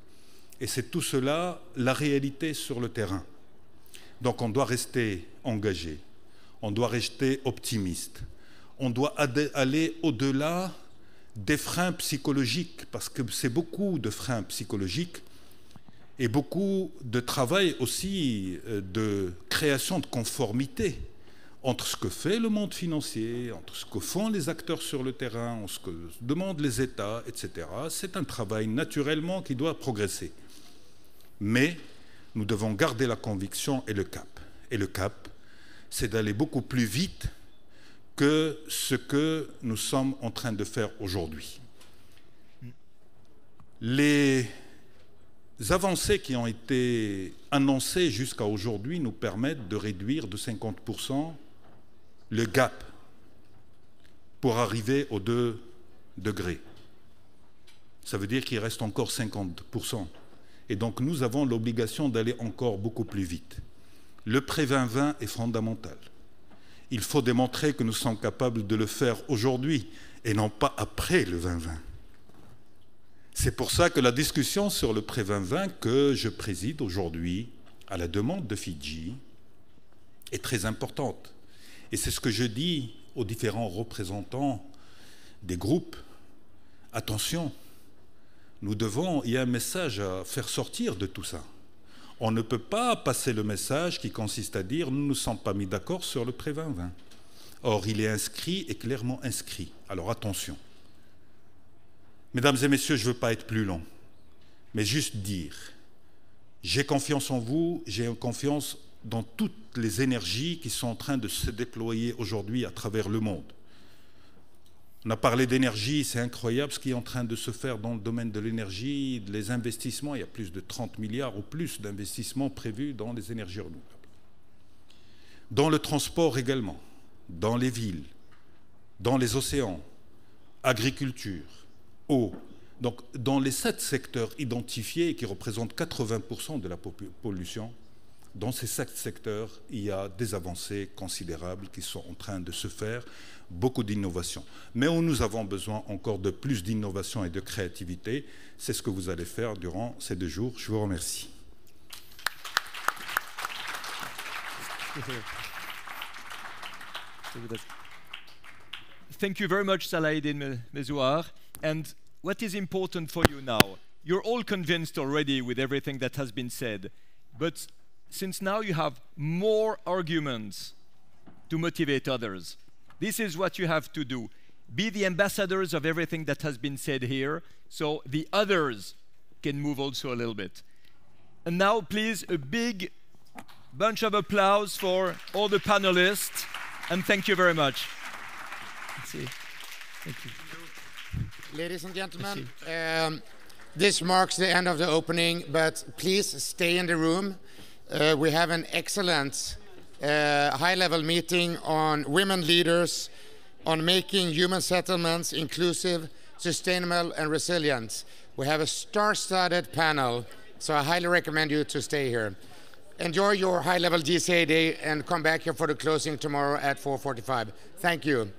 et c'est tout cela la réalité sur le terrain. Donc on doit rester engagé, on doit rester optimiste, on doit aller au-delà des freins psychologiques, parce que c'est beaucoup de freins psychologiques et beaucoup de travail aussi de création de conformité entre ce que fait le monde financier, entre ce que font les acteurs sur le terrain, entre ce que demandent les États, etc. C'est un travail naturellement qui doit progresser. Mais nous devons garder la conviction et le cap. Et le cap, c'est d'aller beaucoup plus vite que ce que nous sommes en train de faire aujourd'hui. Les avancées qui ont été annoncées jusqu'à aujourd'hui nous permettent de réduire de 50% le gap pour arriver aux 2 degrés. Ça veut dire qu'il reste encore 50%. Et donc nous avons l'obligation d'aller encore beaucoup plus vite. Le pré-2020 est fondamental. Il faut démontrer que nous sommes capables de le faire aujourd'hui et non pas après le 2020. C'est pour ça que la discussion sur le pré-2020 que je préside aujourd'hui, à la demande de Fidji, est très importante. Et c'est ce que je dis aux différents représentants des groupes. Attention, il y a un message à faire sortir de tout ça. On ne peut pas passer le message qui consiste à dire « nous ne nous sommes pas mis d'accord sur le pré-2020 ». Or, il est inscrit et clairement inscrit. Alors attention. Mesdames et messieurs, je ne veux pas être plus long, mais juste dire, j'ai confiance en vous, j'ai confiance dans toutes les énergies qui sont en train de se déployer aujourd'hui à travers le monde. On a parlé d'énergie, c'est incroyable ce qui est en train de se faire dans le domaine de l'énergie, les investissements, il y a plus de 30 milliards ou plus d'investissements prévus dans les énergies renouvelables. Dans le transport également, dans les villes, dans les océans, agriculture, eau. Donc dans les 7 secteurs identifiés qui représentent 80% de la pollution, dans ces 7 secteurs, il y a des avancées considérables qui sont en train de se faire, beaucoup d'innovation. Mais nous avons besoin encore de plus d'innovation et de créativité. C'est ce que vous allez faire durant ces 2 jours. Je vous remercie. Thank you very much, Salah-Eddine Mezouar. And what is important for you now? You're all convinced already with everything that has been said, but since now you have more arguments to motivate others, this is what you have to do. Be the ambassadors of everything that has been said here, so the others can move also a little bit. And now, please, a big bunch of applause for all the panelists, and thank you very much. Thank you. Ladies and gentlemen, this marks the end of the opening, but please stay in the room. We have an excellent high-level meeting on women leaders, on making human settlements inclusive, sustainable, and resilient. We have a star-studded panel, so I highly recommend you to stay here. Enjoy your high-level GCA day and come back here for the closing tomorrow at 4:45. Thank you.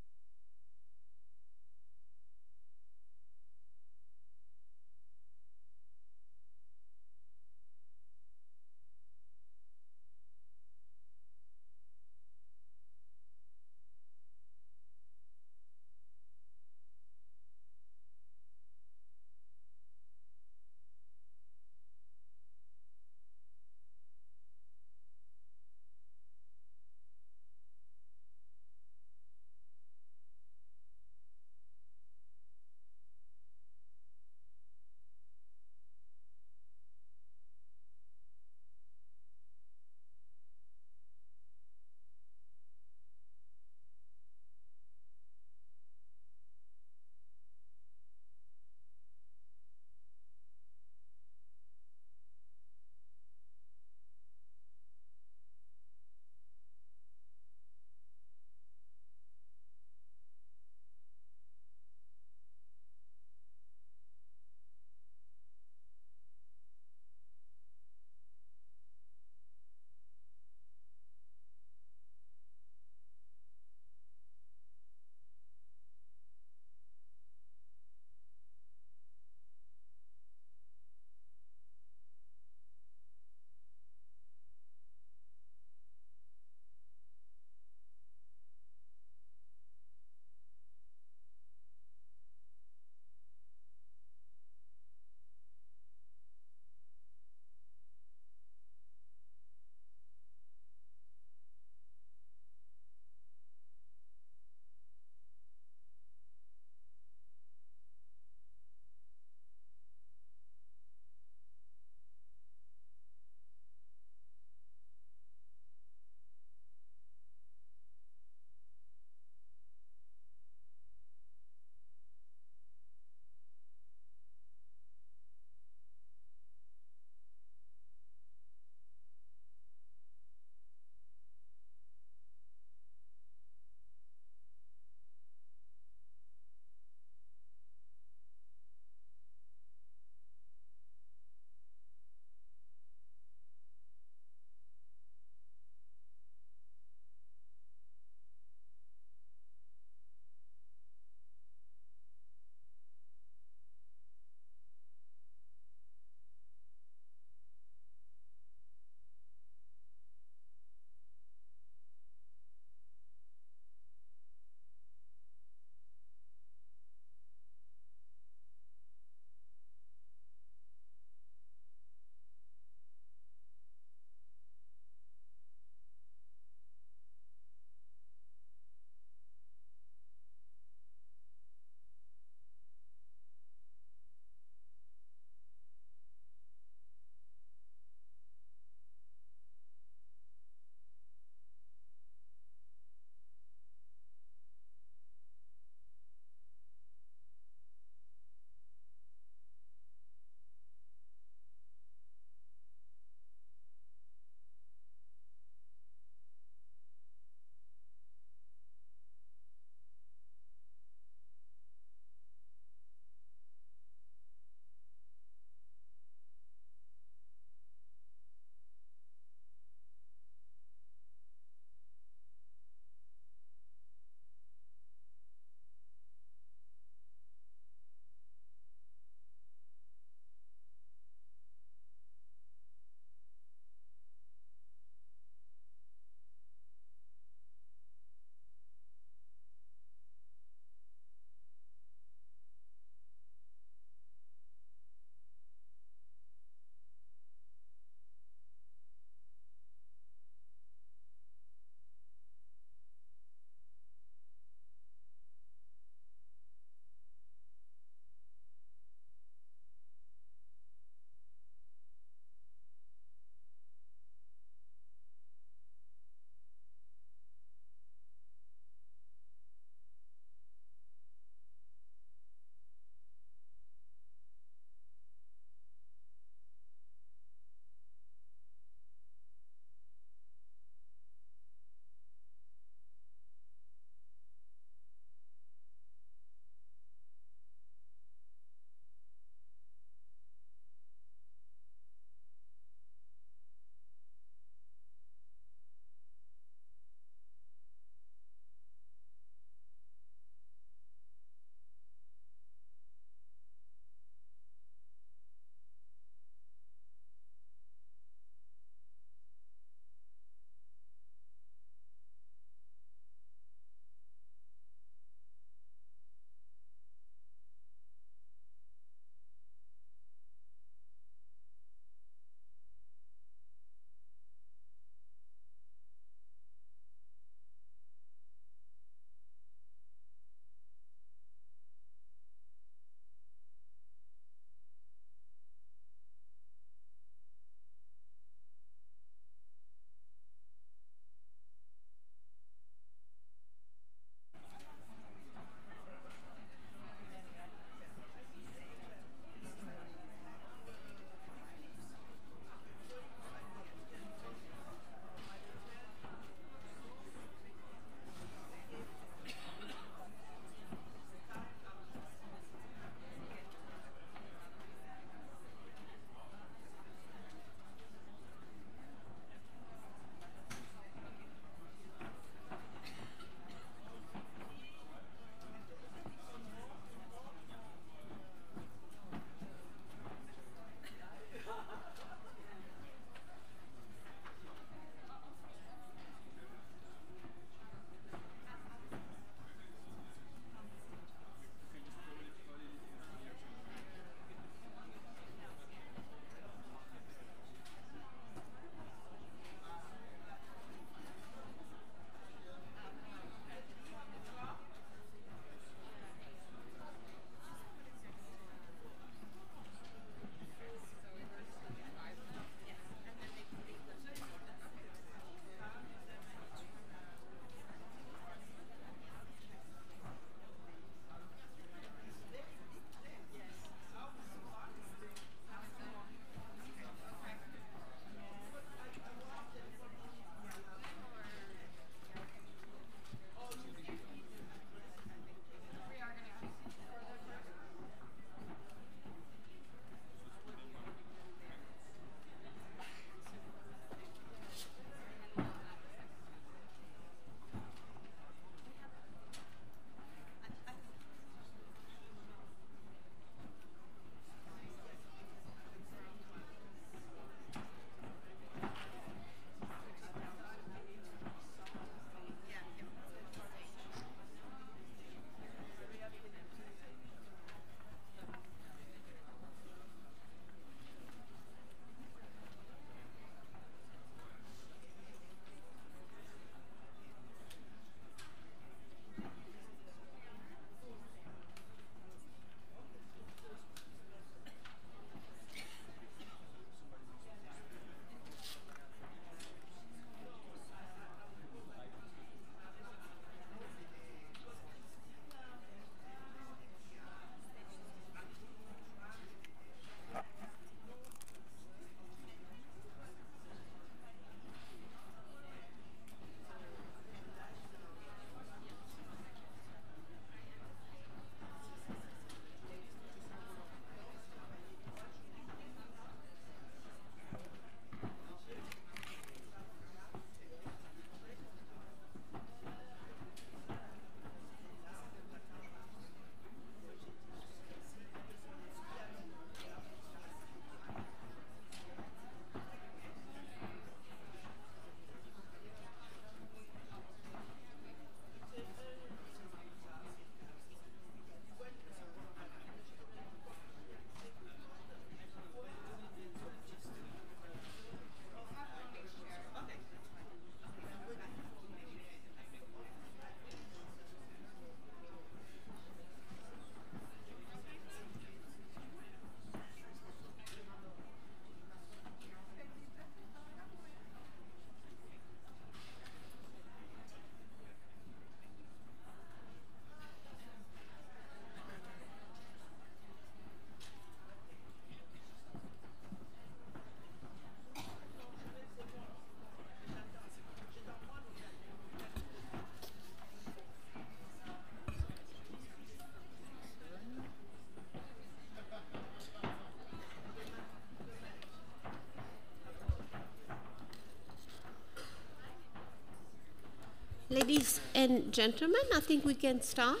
Ladies and gentlemen, I think we can start.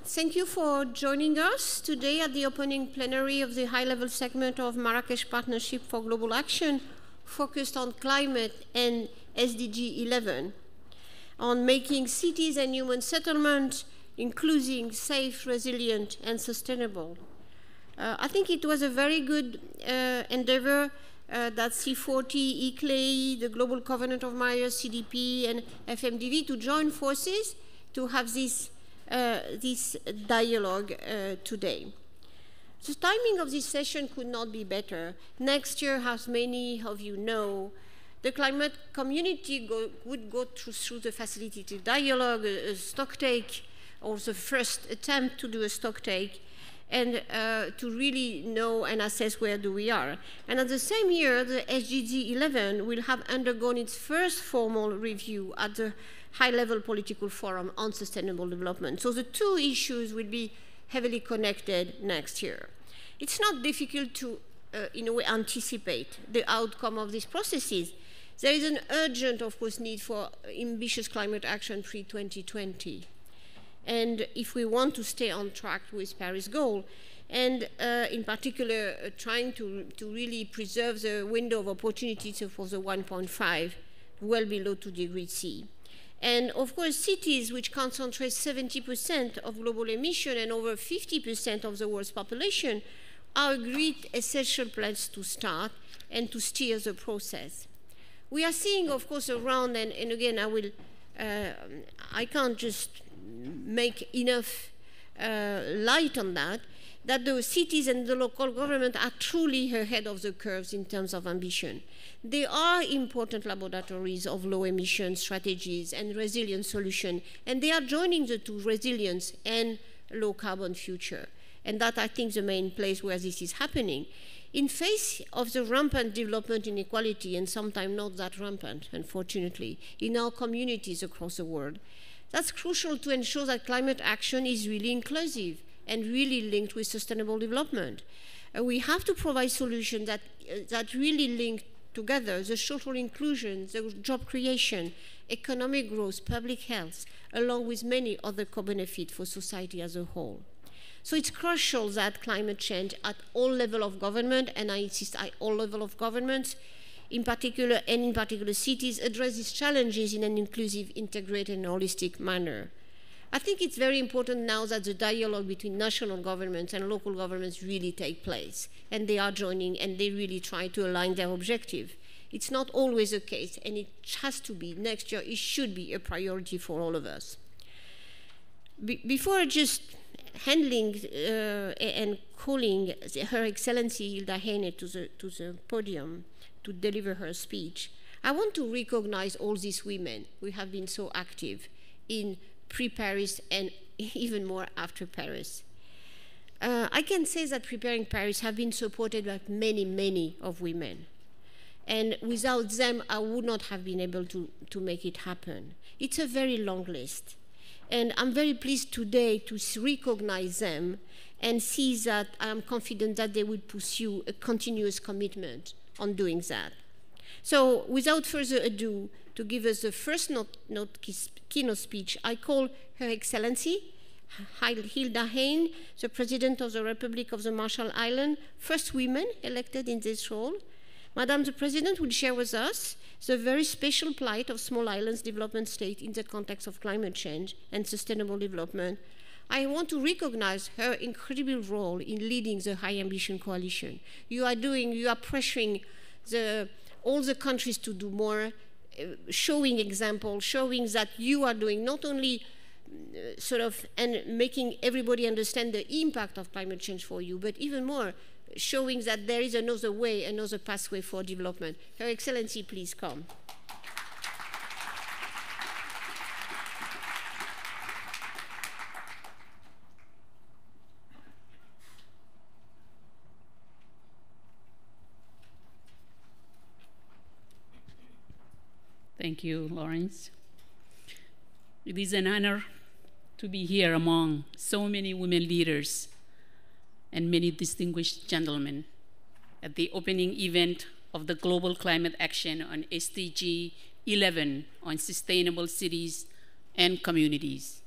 Thank you for joining us today at the opening plenary of the high-level segment of Marrakesh Partnership for Global Action, focused on climate and SDG 11, on making cities and human settlements inclusive, safe, resilient, and sustainable. I think it was a very good endeavor that C40, ICLEI, the Global Covenant of Mayors, CDP, and FMDV to join forces to have this dialogue today. The timing of this session could not be better. Next year, as many of you know, the climate community would go through the facilitated dialogue, a stocktake, or the first attempt to do a stocktake, and to really know and assess where do we are. And at the same year, the SDG 11 will have undergone its first formal review at the high-level political forum on sustainable development. So the two issues will be heavily connected next year. It's not difficult to, in a way, anticipate the outcome of these processes. There is an urgent, of course, need for ambitious climate action pre-2020. And if we want to stay on track with Paris goal, and in particular trying to really preserve the window of opportunity for the 1.5, well below 2 degrees C. And of course, cities which concentrate 70% of global emission and over 50% of the world's population are a great essential place to start and to steer the process. We are seeing, of course, around, and again, I can't just make enough light on that the cities and the local government are truly ahead of the curves in terms of ambition. They are important laboratories of low emission strategies and resilient solutions, and they are joining the two, resilience and low carbon future. And that, I think, is the main place where this is happening. In face of the rampant development inequality, and sometimes not that rampant, unfortunately, in our communities across the world, that's crucial to ensure that climate action is really inclusive and really linked with sustainable development. We have to provide solutions that really link together the social inclusion, the job creation, economic growth, public health, along with many other co-benefits for society as a whole. So it's crucial that climate change at all levels of government, and I insist at all levels of government, in particular cities, address these challenges in an inclusive, integrated, and holistic manner. I think it's very important now that the dialogue between national governments and local governments really take place, and they are joining, and they really try to align their objective. It's not always the case, and it has to be. Next year, it should be a priority for all of us. Before just handling and calling Her Excellency Hilda Heine to the podium to deliver her speech, I want to recognize all these women who have been so active in pre-Paris and even more after Paris. I can say that preparing Paris have been supported by many, many of women. And without them, I would not have been able to make it happen. It's a very long list. And I'm very pleased today to recognize them and see that I'm confident that they will pursue a continuous commitment on doing that. So without further ado, to give us the first keynote speech, I call Her Excellency Hilda Heine, the President of the Republic of the Marshall Islands, first woman elected in this role. Madam the President will share with us the very special plight of small islands development state in the context of climate change and sustainable development. I want to recognize her incredible role in leading the High Ambition Coalition. You are pressuring all the countries to do more, showing example, showing that you are doing not only and making everybody understand the impact of climate change for you, but even more, showing that there is another way, another pathway for development. Her Excellency, please come. Thank you, Lawrence. It is an honor to be here among so many women leaders and many distinguished gentlemen at the opening event of the Global Climate Action on SDG 11 on sustainable cities and communities.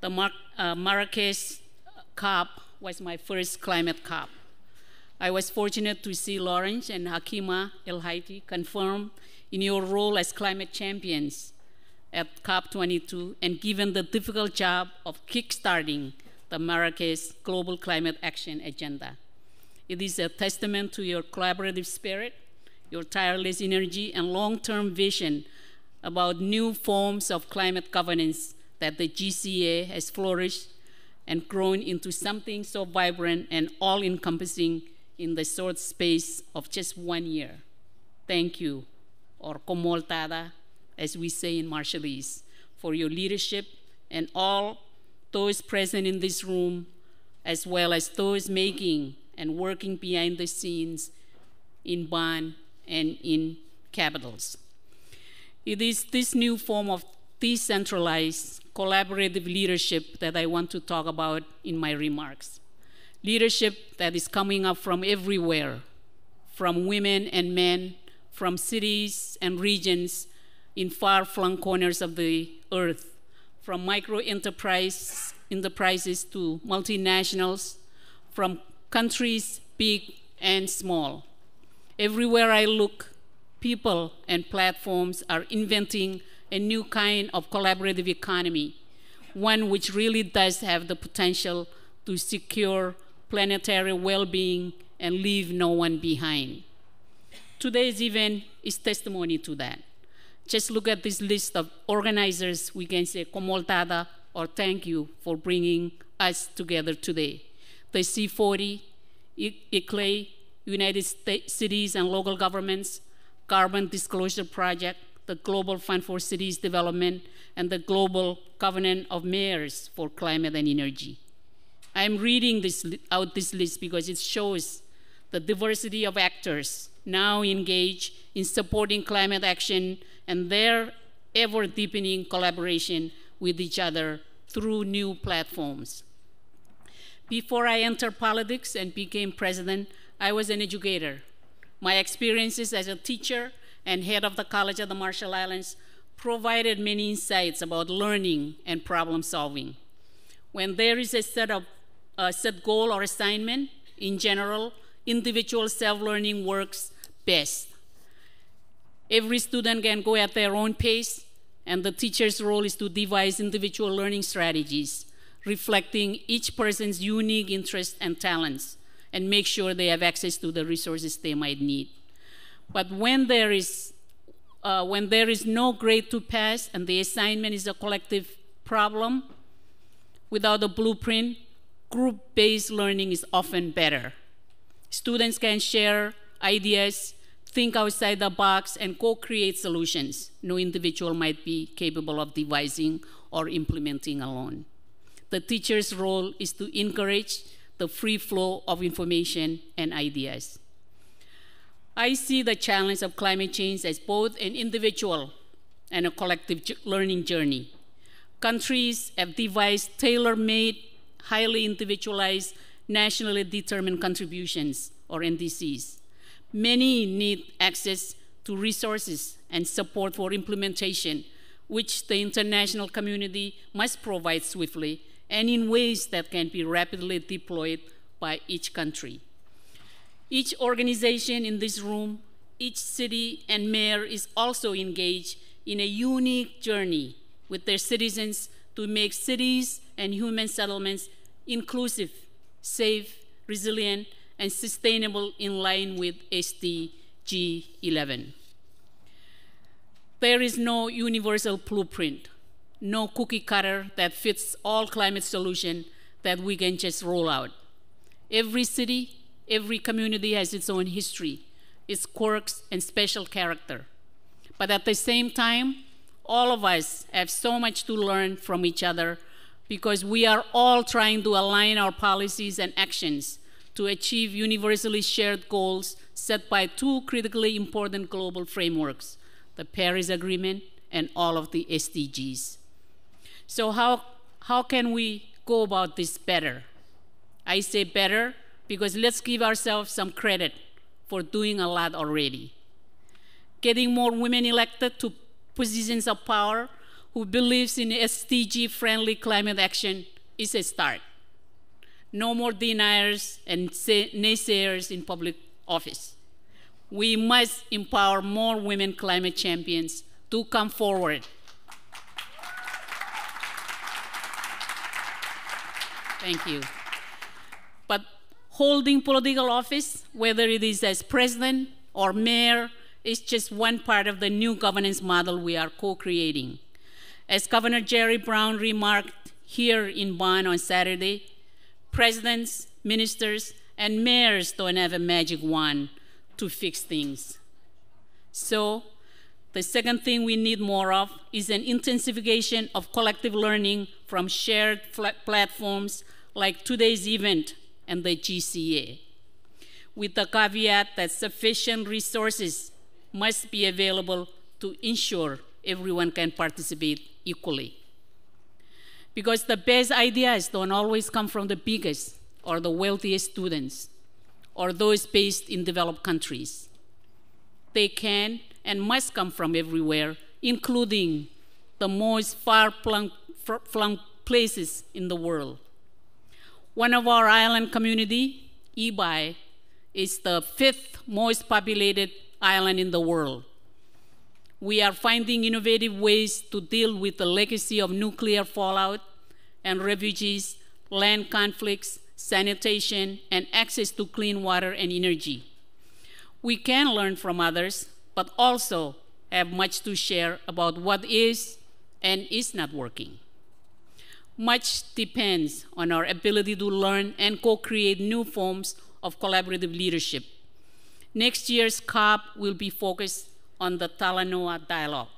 The Marrakesh COP was my first climate COP. I was fortunate to see Lawrence and Hakima El Haiti confirmed in your role as climate champions at COP22 and given the difficult job of kickstarting the Marrakesh Global Climate Action Agenda. It is a testament to your collaborative spirit, your tireless energy, and long-term vision about new forms of climate governance that the GCA has flourished and grown into something so vibrant and all-encompassing in the short space of just 1 year. Thank you, or komoltada, as we say in Marshallese, for your leadership and all those present in this room, as well as those making and working behind the scenes in Bonn and in capitals. It is this new form of decentralized, collaborative leadership that I want to talk about in my remarks. Leadership that is coming up from everywhere, from women and men, from cities and regions in far-flung corners of the earth, from micro-enterprises to multinationals, from countries big and small. Everywhere I look, people and platforms are inventing a new kind of collaborative economy, one which really does have the potential to secure planetary well-being and leave no one behind. Today's event is testimony to that. Just look at this list of organizers. We can say komoltada or thank you for bringing us together today. The C40, ICLEI, United States Cities and Local Governments, Carbon Disclosure Project, the Global Fund for Cities Development, and the Global Covenant of Mayors for Climate and Energy. I'm reading out this list because it shows the diversity of actors now engaged in supporting climate action and their ever-deepening collaboration with each other through new platforms. Before I entered politics and became president, I was an educator. My experiences as a teacher and head of the College of the Marshall Islands provided many insights about learning and problem solving. When there is a set goal or assignment, in general, individual self-learning works best. Every student can go at their own pace, and the teacher's role is to devise individual learning strategies, reflecting each person's unique interests and talents, and make sure they have access to the resources they might need. But when there is no grade to pass and the assignment is a collective problem, without a blueprint, group-based learning is often better. Students can share ideas, think outside the box, and co-create solutions no individual might be capable of devising or implementing alone. The teacher's role is to encourage the free flow of information and ideas. I see the challenge of climate change as both an individual and a collective learning journey. Countries have devised tailor-made, highly individualized, nationally determined contributions, or NDCs. Many need access to resources and support for implementation, which the international community must provide swiftly and in ways that can be rapidly deployed by each country. Each organization in this room, each city and mayor is also engaged in a unique journey with their citizens to make cities and human settlements inclusive, safe, resilient, and sustainable in line with SDG 11. There is no universal blueprint, no cookie cutter that fits all climate solution that we can just roll out. Every city, every community has its own history, its quirks and special character. But at the same time, all of us have so much to learn from each other because we are all trying to align our policies and actions to achieve universally shared goals set by two critically important global frameworks, the Paris Agreement and all of the SDGs. So how can we go about this better? I say better because let's give ourselves some credit for doing a lot already. getting more women elected to positions of power who believes in SDG-friendly climate action is a start. No more deniers and naysayers in public office. We must empower more women climate champions to come forward. Thank you. But holding political office, whether it is as president or mayor, is just one part of the new governance model we are co-creating. As Governor Jerry Brown remarked here in Bonn on Saturday, presidents, ministers, and mayors don't have a magic wand to fix things. So, the second thing we need more of is an intensification of collective learning from shared platforms like today's event and the GCA, with the caveat that sufficient resources must be available to ensure everyone can participate equally. Because the best ideas don't always come from the biggest or the wealthiest students or those based in developed countries. They can and must come from everywhere, including the most far-flung places in the world. One of our island community, Ibai, is the 5th most populated island in the world. We are finding innovative ways to deal with the legacy of nuclear fallout and refugees, land conflicts, sanitation, and access to clean water and energy. We can learn from others, but also have much to share about what is and is not working. Much depends on our ability to learn and co-create new forms of collaborative leadership. Next year's COP will be focused on the Talanoa Dialogue.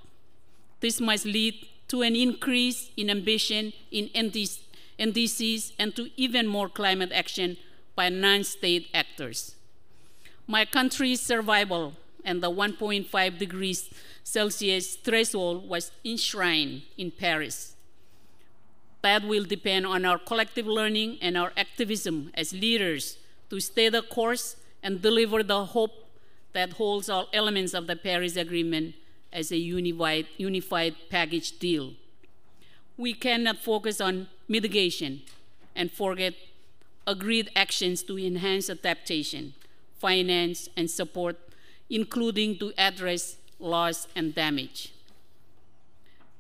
This must lead to an increase in ambition in NDCs and to even more climate action by non-state actors. My country's survival and the 1.5 degrees Celsius threshold was enshrined in Paris. That will depend on our collective learning and our activism as leaders to stay the course and deliver the hope that holds all elements of the Paris Agreement as a unified package deal. We cannot focus on mitigation and forget agreed actions to enhance adaptation, finance, and support, including to address loss and damage.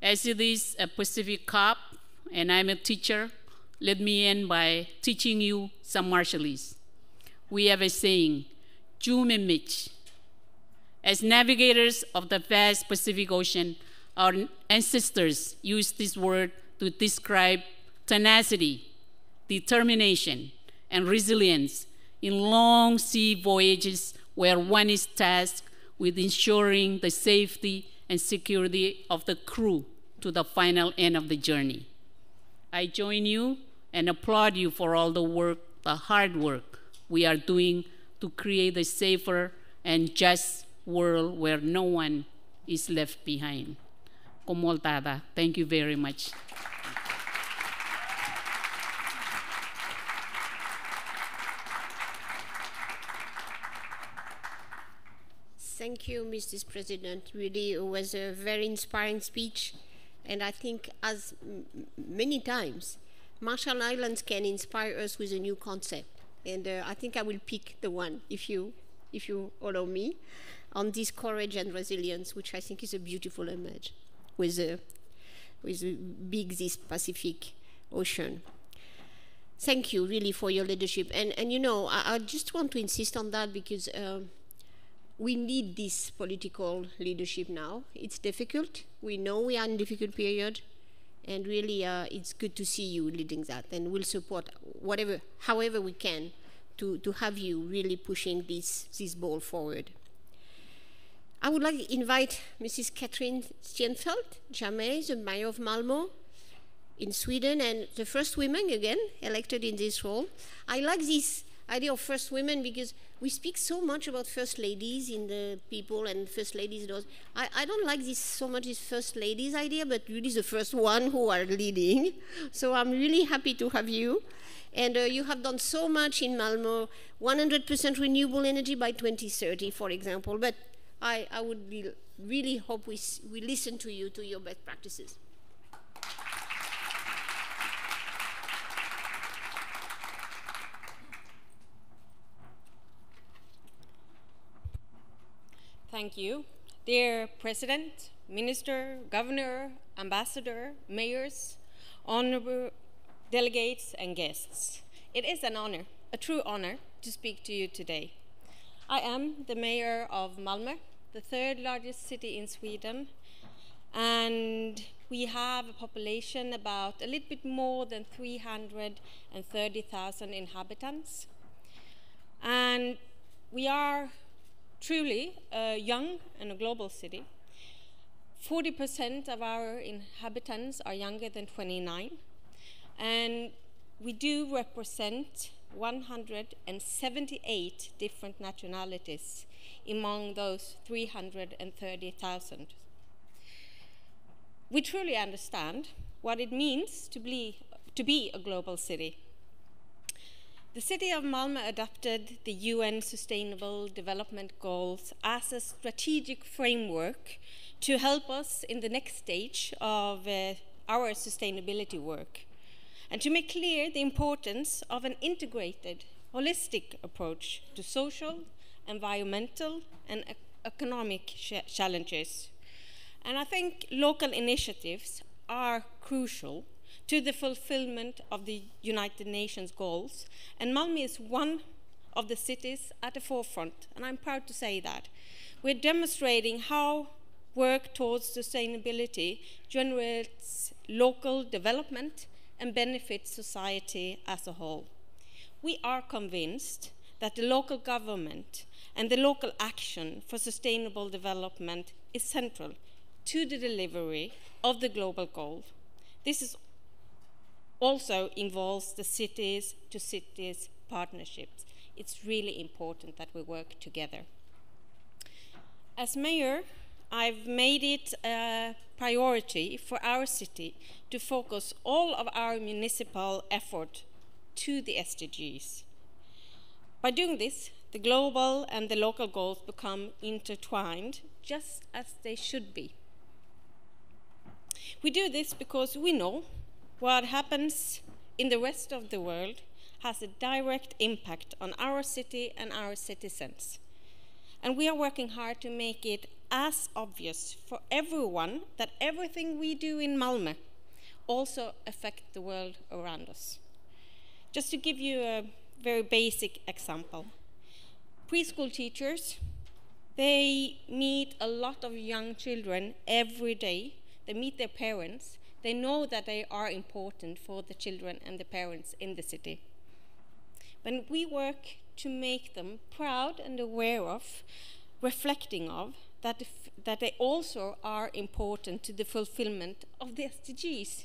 As it is a Pacific COP, and I'm a teacher, let me end by teaching you some Marshallese. We have a saying, Jumemich. As navigators of the vast Pacific Ocean, our ancestors used this word to describe tenacity, determination, and resilience in long sea voyages where one is tasked with ensuring the safety and security of the crew to the final end of the journey. I join you and applaud you for all the work, the hard work we are doing to create a safer and just world where no one is left behind. Komoltada, thank you very much. Thank you, Mrs. President. Really, it was a very inspiring speech. And I think, as many times, Marshall Islands can inspire us with a new concept. And I think I will pick the one, if you allow me, on this courage and resilience, which I think is a beautiful image with a big this Pacific Ocean. Thank you, really, for your leadership. And you know, I just want to insist on that because we need this political leadership now. It's difficult. We know we are in a difficult period, and really it's good to see you leading that, and we'll support however we can to have you really pushing this ball forward. I would like to invite Mrs. Katrin Stjernfeldt Jammeh, the Mayor of Malmö in Sweden, and the first woman again elected in this role. I like this idea of first women because we speak so much about first ladies in the people and first ladies. I don't like so much this first ladies idea, but really the first one who are leading. So I'm really happy to have you. And you have done so much in Malmö, 100% renewable energy by 2030, for example. But I would really hope we listen to you, to your best practices. Thank you. Dear President, Minister, Governor, Ambassador, Mayors, honorable delegates and guests. It is an honor, a true honor, to speak to you today. I am the mayor of Malmö, the third largest city in Sweden, and we have a population about a little bit more than 330,000 inhabitants. And we are truly a young and a global city. 40% of our inhabitants are younger than 29, and we do represent 178 different nationalities among those 330,000. We truly understand what it means to be a global city. The city of Malmö adopted the UN Sustainable Development Goals as a strategic framework to help us in the next stage of our sustainability work, and to make clear the importance of an integrated, holistic approach to social, environmental, and economic challenges. And I think local initiatives are crucial to the fulfillment of the United Nations goals, and Malmö is one of the cities at the forefront, and I'm proud to say that. We're demonstrating how work towards sustainability generates local development and benefits society as a whole. We are convinced that the local government and the local action for sustainable development is central to the delivery of the global goal. This also involves the cities-to-cities partnerships. It's really important that we work together. As mayor, I've made it a priority for our city to focus all of our municipal effort to the SDGs. By doing this, the global and the local goals become intertwined, just as they should be. We do this because we know what happens in the rest of the world has a direct impact on our city and our citizens. And we are working hard to make it as obvious for everyone that everything we do in Malmö also affects the world around us. Just to give you a very basic example. Preschool teachers, they meet a lot of young children every day. They meet their parents. They know that they are important for the children and the parents in the city. When we work to make them proud and aware of, reflecting of, that they also are important to the fulfillment of the SDGs.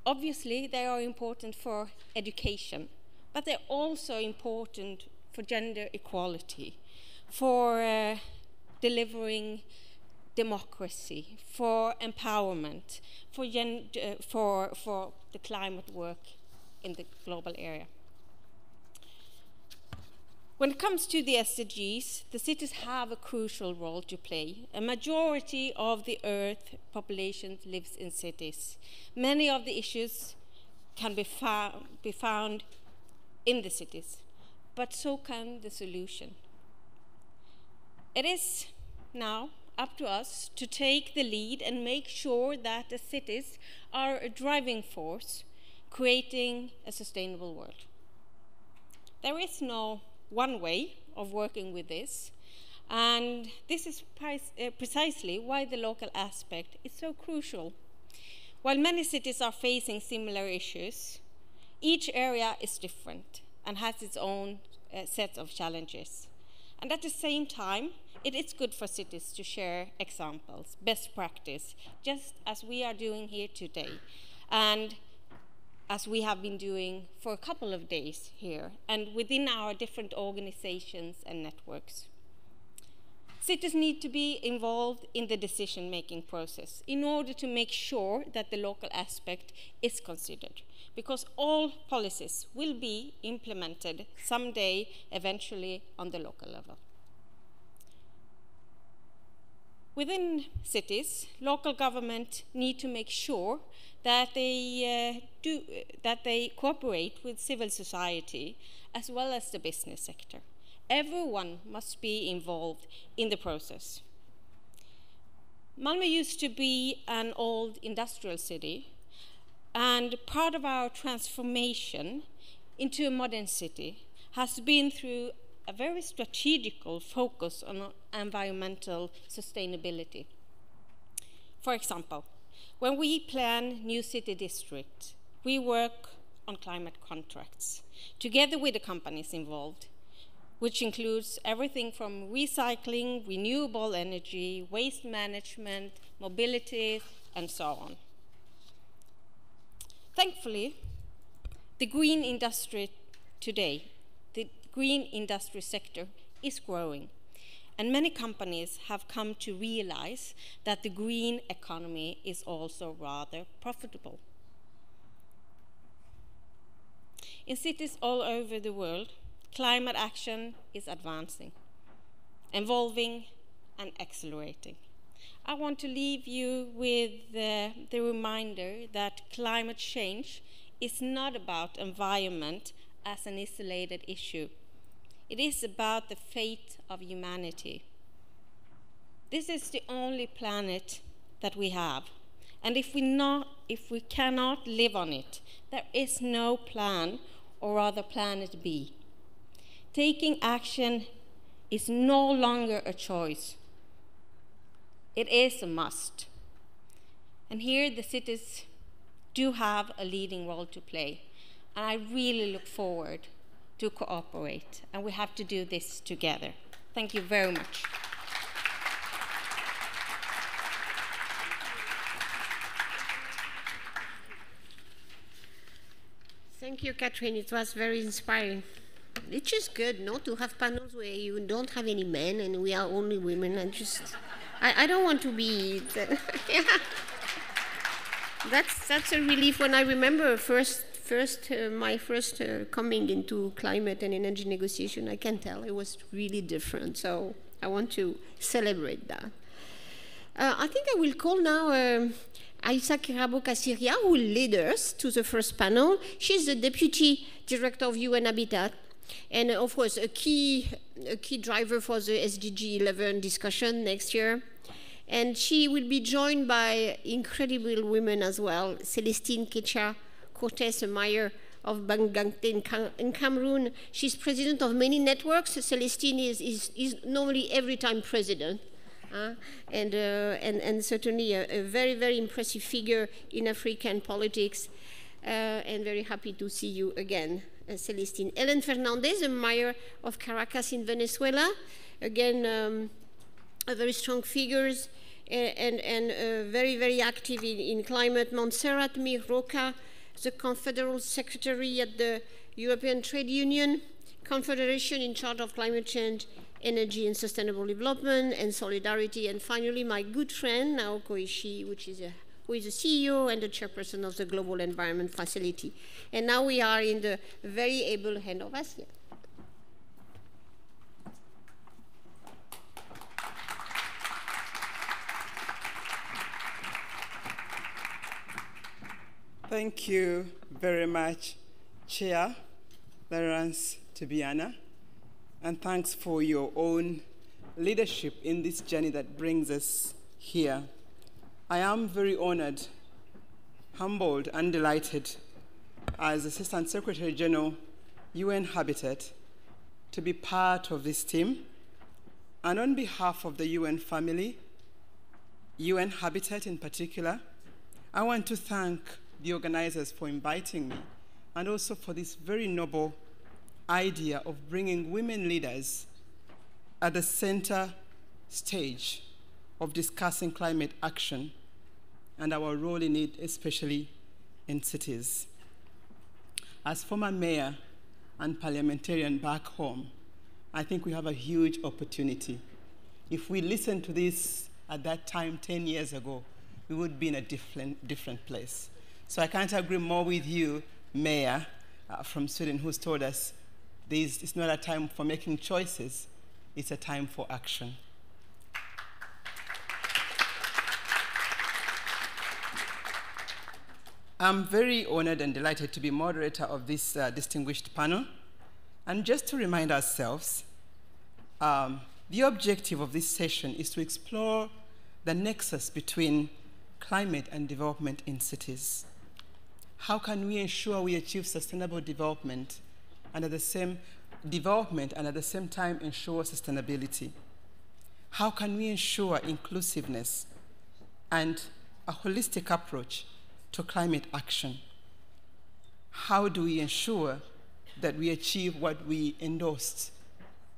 Obviously, they are important for education, but they're also important for gender equality, for delivering democracy, for empowerment, for the climate work in the global area. When it comes to the SDGs, the cities have a crucial role to play. A majority of the Earth population lives in cities. Many of the issues can be found in the cities, but so can the solution. It is now up to us to take the lead and make sure that the cities are a driving force, creating a sustainable world. There is no one way of working with this, and this is precisely why the local aspect is so crucial. While many cities are facing similar issues, each area is different and has its own set of challenges. And at the same time, it is good for cities to share examples, best practice, just as we are doing here today, and as we have been doing for a couple of days here, and within our different organizations and networks. Cities need to be involved in the decision-making process in order to make sure that the local aspect is considered, because all policies will be implemented someday, eventually, on the local level. Within cities, local government need to make sure that they cooperate with civil society as well as the business sector. Everyone must be involved in the process. Malmö used to be an old industrial city, and part of our transformation into a modern city has been through a very strategical focus on environmental sustainability. For example, when we plan new city districts, we work on climate contracts together with the companies involved, which includes everything from recycling, renewable energy, waste management, mobility, and so on. Thankfully, the green industry today, the green industry sector is growing, and many companies have come to realize that the green economy is also rather profitable. In cities all over the world, climate action is advancing, evolving, and accelerating. I want to leave you with the reminder that climate change is not about environment as an isolated issue. It is about the fate of humanity. This is the only planet that we have, and if we cannot live on it, there is no plan or rather planet B. Taking action is no longer a choice. It is a must. And here the cities do have a leading role to play. And I really look forward to cooperate. And we have to do this together. Thank you very much. Thank you, Catherine. It was very inspiring. It's just good, no, to have panels where you don't have any men and we are only women. And I don't want to be. Yeah. That's a relief. When I remember my first coming into climate and energy negotiation, I can tell it was really different. So I want to celebrate that. I think I will call now Aïssa Kirabo-Kassiria, who will lead us to the first panel. She's the Deputy Director of UN Habitat, and of course a key driver for the SDG 11 discussion next year. And she will be joined by incredible women as well, Celestine Kecha Cortez Meyer of Bangangte in Cameroon. She's president of many networks. Celestine is normally every time president. And certainly a very, very impressive figure in African politics, and very happy to see you again, Celestine. Helen Fernandez, the mayor of Caracas in Venezuela, again, a very strong figures and very, very active in climate. Montserrat Mir Roca, the Confederal Secretary at the European Trade Union Confederation in charge of climate change, energy and sustainable development and solidarity. And finally, my good friend, Naoko Ishii, who is the CEO and the chairperson of the Global Environment Facility. And now we are in the very able hand of Asia. Thank you very much, Chair Laurence Tubiana. And thanks for your own leadership in this journey that brings us here. I am very honored, humbled, and delighted as Assistant Secretary General, UN Habitat, to be part of this team. And on behalf of the UN family, UN Habitat in particular, I want to thank the organizers for inviting me, and also for this very noble idea of bringing women leaders at the center stage of discussing climate action and our role in it, especially in cities. As former mayor and parliamentarian back home, I think we have a huge opportunity. If we listened to this at that time 10 years ago, we would be in a different place. So I can't agree more with you, Mayor from Sweden, who's told us it's not a time for making choices, it's a time for action. I'm very honored and delighted to be moderator of this distinguished panel. And just to remind ourselves, the objective of this session is to explore the nexus between climate and development in cities. How can we ensure we achieve sustainable development and at the same time ensure sustainability? How can we ensure inclusiveness and a holistic approach to climate action? How do we ensure that we achieve what we endorsed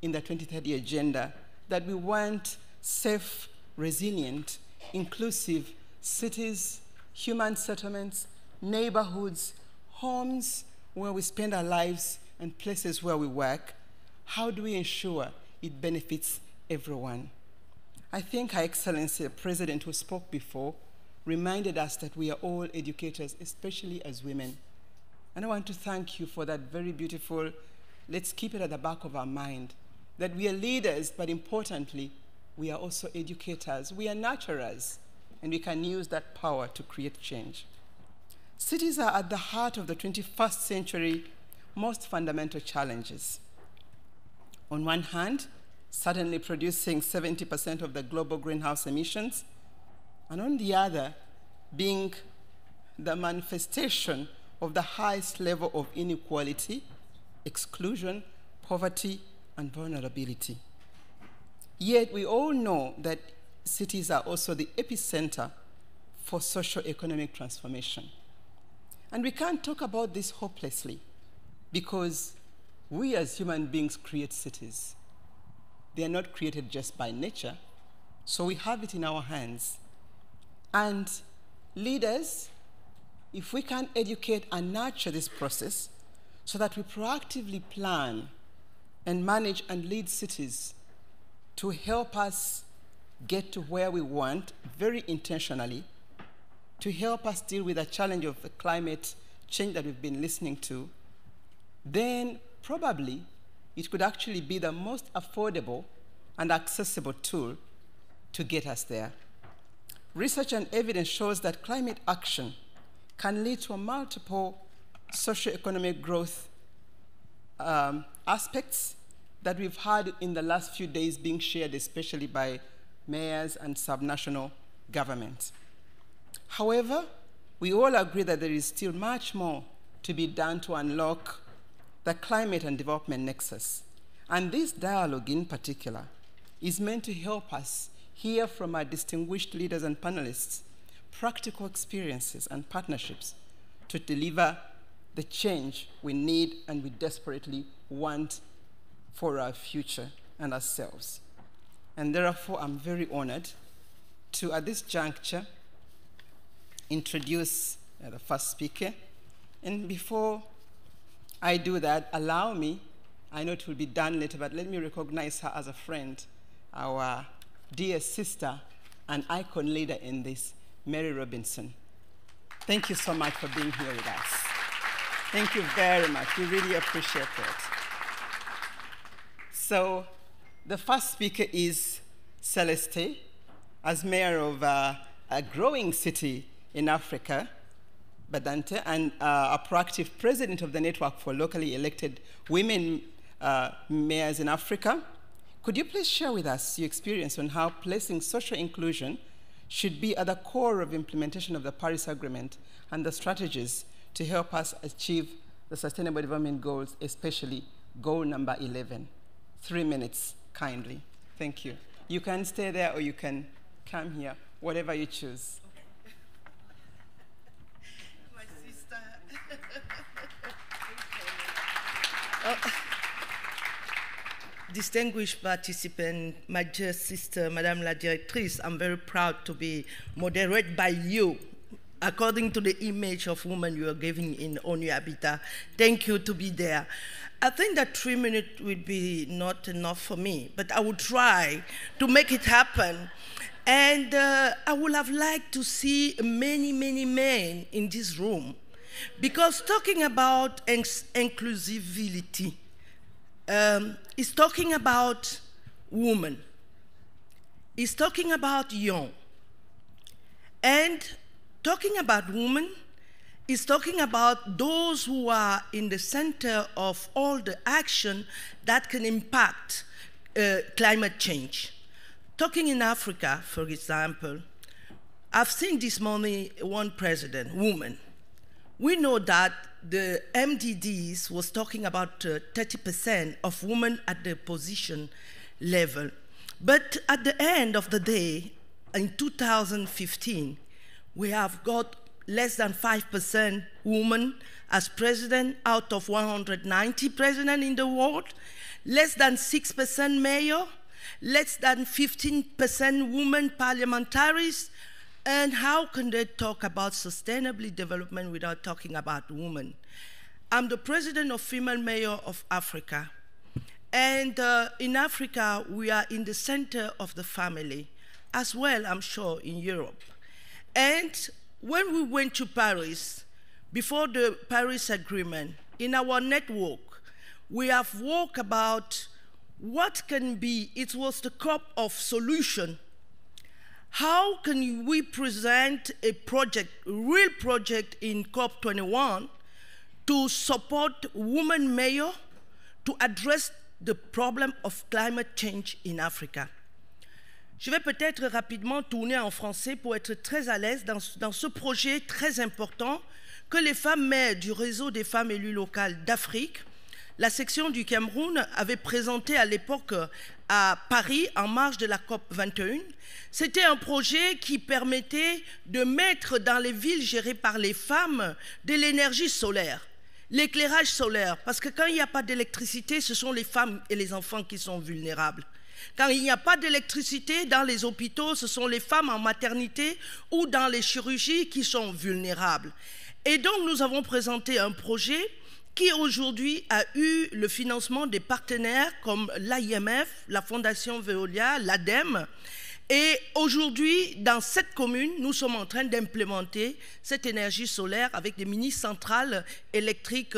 in the 2030 Agenda, that we want safe, resilient, inclusive cities, human settlements, neighborhoods, homes where we spend our lives, and places where we work? How do we ensure it benefits everyone? I think Her Excellency, the President who spoke before, reminded us that we are all educators, especially as women. And I want to thank you for that very beautiful, let's keep it at the back of our mind, that we are leaders, but importantly, we are also educators. We are nurturers, and we can use that power to create change. Cities are at the heart of the 21st century most fundamental challenges. On one hand, certainly producing 70% of the global greenhouse emissions, and on the other, being the manifestation of the highest level of inequality, exclusion, poverty, and vulnerability. Yet we all know that cities are also the epicenter for socio-economic transformation. And we can't talk about this hopelessly, because we as human beings create cities. They are not created just by nature, so we have it in our hands. And leaders, if we can educate and nurture this process so that we proactively plan and manage and lead cities to help us get to where we want very intentionally, to help us deal with the challenge of the climate change that we've been listening to, then probably it could actually be the most affordable and accessible tool to get us there. Research and evidence shows that climate action can lead to multiple socioeconomic growth aspects that we've had in the last few days being shared, especially by mayors and subnational governments. However, we all agree that there is still much more to be done to unlock the climate and development nexus. And this dialogue in particular is meant to help us hear from our distinguished leaders and panelists practical experiences and partnerships to deliver the change we need and we desperately want for our future and ourselves. And therefore, I'm very honored to, at this juncture, introduce the first speaker. And before I do that, allow me, I know it will be done later, but let me recognize her as a friend, our dear sister and icon leader in this, Mary Robinson. Thank you so much for being here with us. Thank you very much. We really appreciate it. So the first speaker is Celeste, as mayor of a growing city in Africa, Badante, and a proactive president of the Network for Locally Elected Women Mayors in Africa. Could you please share with us your experience on how placing social inclusion should be at the core of implementation of the Paris Agreement and the strategies to help us achieve the Sustainable Development Goals, especially goal number 11? 3 minutes, kindly. Thank you. You can stay there or you can come here, whatever you choose. My sister. Distinguished participant, my dear sister, Madame la Directrice, I'm very proud to be moderated by you according to the image of woman you are giving in ONU Habitat. Thank you to be there. I think that 3 minutes would be not enough for me, but I will try to make it happen. And I would have liked to see many, many men in this room, because talking about inclusivity is talking about women, is talking about young, and talking about women is talking about those who are in the center of all the action that can impact climate change. Talking in Africa, for example, I've seen this morning one president, woman. We know that the MDDs was talking about 30% of women at the position level. But at the end of the day, in 2015, we have got less than 5% women as president out of 190 presidents in the world, less than 6% mayor, less than 15% women parliamentaries, and how can they talk about sustainable development without talking about women? I'm the president of Female Mayor of Africa. And in Africa, we are in the center of the family, as well, I'm sure, in Europe. And when we went to Paris, before the Paris Agreement, in our network, we have worked about what can be, it was the COP of solution. How can we present a project, a real project in COP21 to support women mayor to address the problem of climate change in Africa? Je vais peut-être rapidement tourner en français pour être très à l'aise dans ce projet très important que les femmes maires du réseau des femmes élues locales d'Afrique, la section du Cameroun, avait présenté à l'époque à Paris en marge de la COP 21. C'était un projet qui permettait de mettre dans les villes gérées par les femmes de l'énergie solaire, l'éclairage solaire, parce que quand il n'y a pas d'électricité, ce sont les femmes et les enfants qui sont vulnérables. Quand il n'y a pas d'électricité dans les hôpitaux, ce sont les femmes en maternité ou dans les chirurgies qui sont vulnérables. Et donc nous avons présenté un projet qui aujourd'hui a eu le financement des partenaires comme l'IMF, la Fondation Veolia, l'ADEME. Et aujourd'hui, dans cette commune, nous sommes en train d'implémenter cette énergie solaire avec des mini-centrales électriques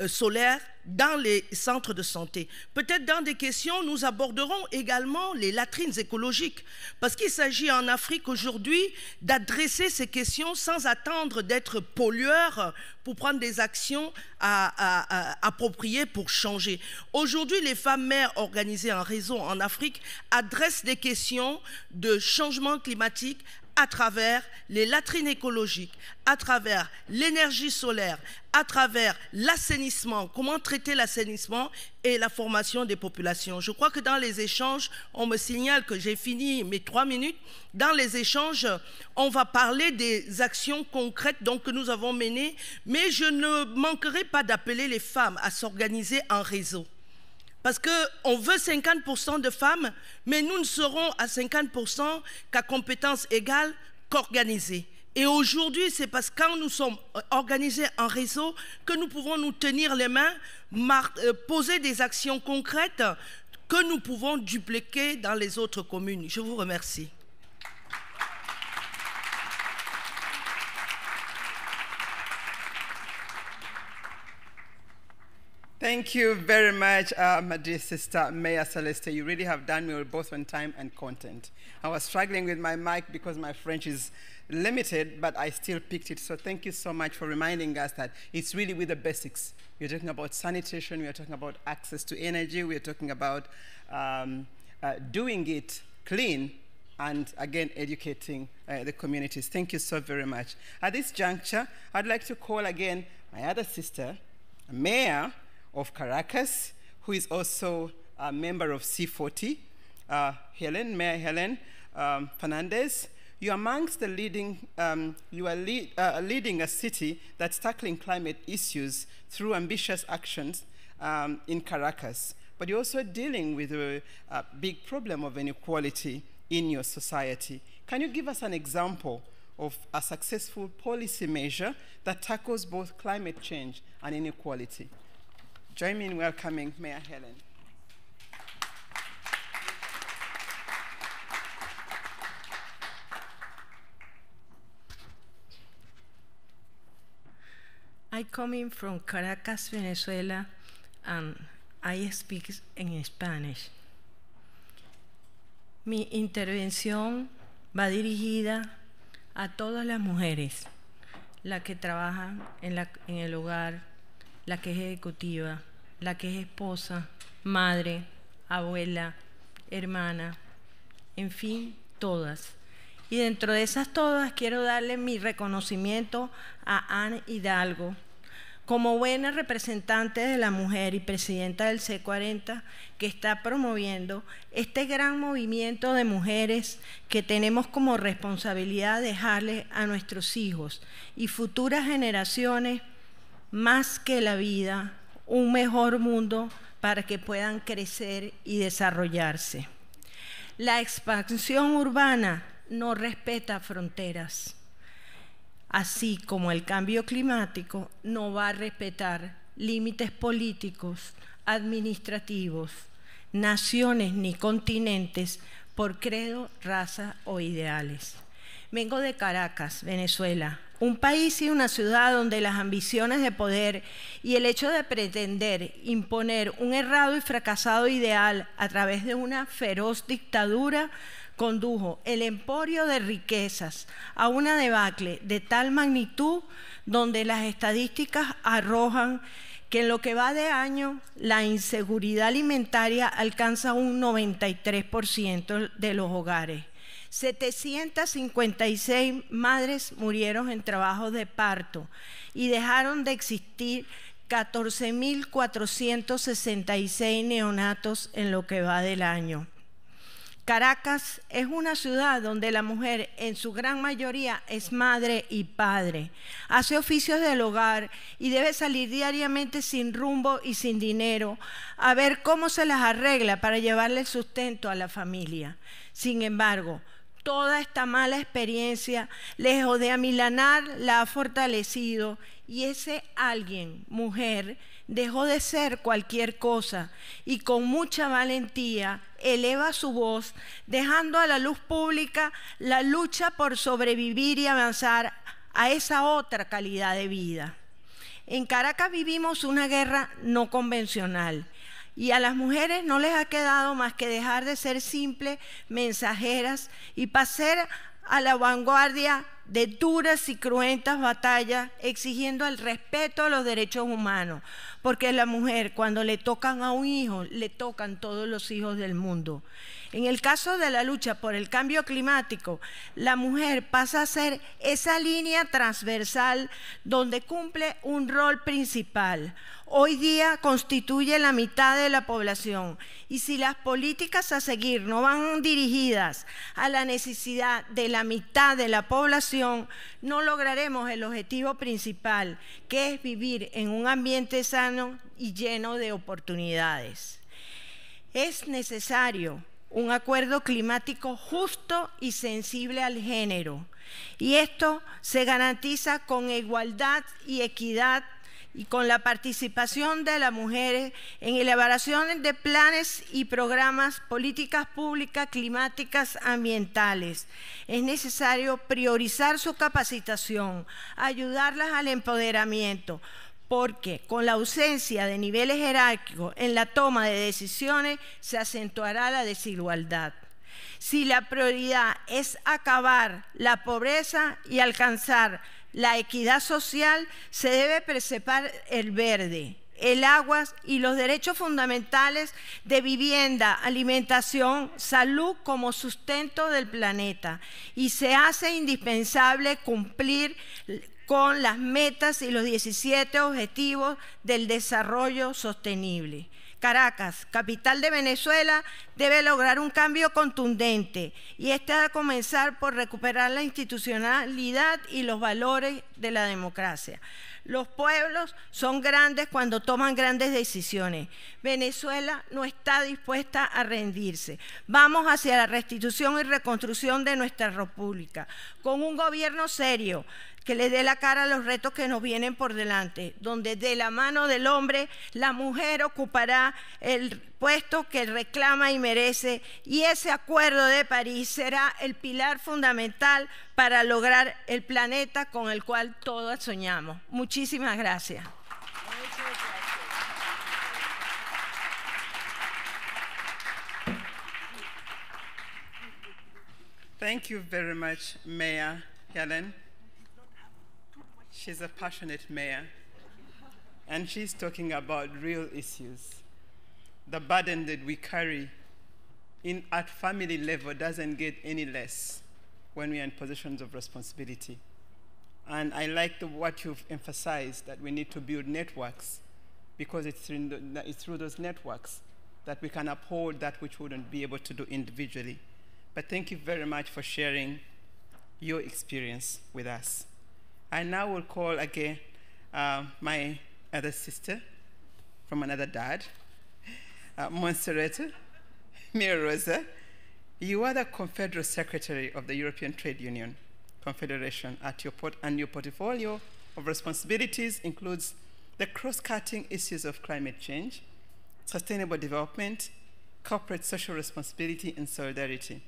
solaires dans les centres de santé. Peut-être dans des questions, nous aborderons également les latrines écologiques, parce qu'il s'agit en Afrique aujourd'hui d'adresser ces questions sans attendre d'être pollueurs pour prendre des actions appropriées pour changer. Aujourd'hui, les femmes maires organisées en réseau en Afrique adressent des questions de changement climatique à travers les latrines écologiques, à travers l'énergie solaire, à travers l'assainissement, comment traiter l'assainissement et la formation des populations. Je crois que dans les échanges, on me signale que j'ai fini mes 3 minutes. Dans les échanges, on va parler des actions concrètes donc, que nous avons menées, mais je ne manquerai pas d'appeler les femmes à s'organiser en réseau. Parce qu'on veut 50% de femmes, mais nous ne serons à 50% qu'à compétences égales qu'organisées. Et aujourd'hui, c'est parce que quand nous sommes organisés en réseau que nous pouvons nous tenir les mains, poser des actions concrètes que nous pouvons dupliquer dans les autres communes. Je vous remercie. Thank you very much, my dear sister, Mayor Celeste. You really have done me both on time and content. I was struggling with my mic because my French is limited, but I still picked it. So thank you so much for reminding us that it's really with the basics. We're talking about sanitation, we are talking about access to energy, we are talking about doing it clean, and again, educating the communities. Thank you so very much. At this juncture, I'd like to call again my other sister, Mayor of Caracas, who is also a member of C40, Mayor Helen Fernandez. You're amongst the leading, you are leading a city that's tackling climate issues through ambitious actions in Caracas. But you're also dealing with a big problem of inequality in your society. Can you give us an example of a successful policy measure that tackles both climate change and inequality? Join me in welcoming Mayor Helen. I come in from Caracas, Venezuela, and I speak in Spanish. Mi intervención va dirigida a todas las mujeres, la que trabaja en el hogar, la que es ejecutiva, la que es esposa, madre, abuela, hermana, en fin, todas. Y dentro de esas todas quiero darle mi reconocimiento a Anne Hidalgo, como buena representante de la mujer y presidenta del C40, que está promoviendo este gran movimiento de mujeres que tenemos como responsabilidad dejarle a nuestros hijos y futuras generaciones, más que la vida, un mejor mundo para que puedan crecer y desarrollarse. La expansión urbana no respeta fronteras, así como el cambio climático no va a respetar límites políticos, administrativos, naciones ni continentes por credo, raza o ideales. Vengo de Caracas, Venezuela, un país y una ciudad donde las ambiciones de poder y el hecho de pretender imponer un errado y fracasado ideal a través de una feroz dictadura condujo el emporio de riquezas a una debacle de tal magnitud donde las estadísticas arrojan que en lo que va de año la inseguridad alimentaria alcanza un 93% de los hogares. 756 madres murieron en trabajos de parto y dejaron de existir 14.466 neonatos en lo que va del año. Caracas es una ciudad donde la mujer en su gran mayoría es madre y padre, hace oficios del hogar y debe salir diariamente sin rumbo y sin dinero a ver cómo se las arregla para llevarle el sustento a la familia. Sin embargo, toda esta mala experiencia, lejos de amilanar, la ha fortalecido y ese alguien, mujer, dejó de ser cualquier cosa y con mucha valentía eleva su voz, dejando a la luz pública la lucha por sobrevivir y avanzar a esa otra calidad de vida. En Caracas vivimos una guerra no convencional y a las mujeres no les ha quedado más que dejar de ser simples mensajeras y pasar a la vanguardia de duras y cruentas batallas exigiendo el respeto a los derechos humanos, porque la mujer cuando le tocan a un hijo, le tocan todos los hijos del mundo. En el caso de la lucha por el cambio climático, la mujer pasa a ser esa línea transversal donde cumple un rol principal. Hoy día constituye la mitad de la población y si las políticas a seguir no van dirigidas a la necesidad de la mitad de la población, no lograremos el objetivo principal, que es vivir en un ambiente sano y lleno de oportunidades. Es necesario un acuerdo climático justo y sensible al género, y esto se garantiza con igualdad y equidad y con la participación de las mujeres en elaboración de planes y programas, políticas públicas, climáticas, ambientales. Es necesario priorizar su capacitación, ayudarlas al empoderamiento, porque con la ausencia de niveles jerárquicos en la toma de decisiones se acentuará la desigualdad. Si la prioridad es acabar la pobreza y alcanzar la equidad social, se debe preservar el verde, el agua y los derechos fundamentales de vivienda, alimentación, salud como sustento del planeta. Y se hace indispensable cumplir con las metas y los 17 objetivos del desarrollo sostenible. Caracas, capital de Venezuela, debe lograr un cambio contundente y este ha de comenzar por recuperar la institucionalidad y los valores de la democracia. Los pueblos son grandes cuando toman grandes decisiones. Venezuela no está dispuesta a rendirse. Vamos hacia la restitución y reconstrucción de nuestra república, con un gobierno serio, que le dé la cara a los retos que nos vienen por delante, donde de la mano del hombre la mujer ocupará el puesto que reclama y merece, y ese acuerdo de París será el pilar fundamental para lograr el planeta con el cual todos soñamos. Muchísimas gracias. Thank you very much, Mayor Helen. She's a passionate mayor, and she's talking about real issues. The burden that we carry at family level doesn't get any less when we are in positions of responsibility. And I like what you've emphasized, that we need to build networks, because it's through those networks that we can uphold that which we wouldn't be able to do individually. But thank you very much for sharing your experience with us. I now will call again my other sister from another dad, Montserrat Rosa. You are the Confederal Secretary of the European Trade Union Confederation, and your portfolio of responsibilities includes the cross-cutting issues of climate change, sustainable development, corporate social responsibility, and solidarity.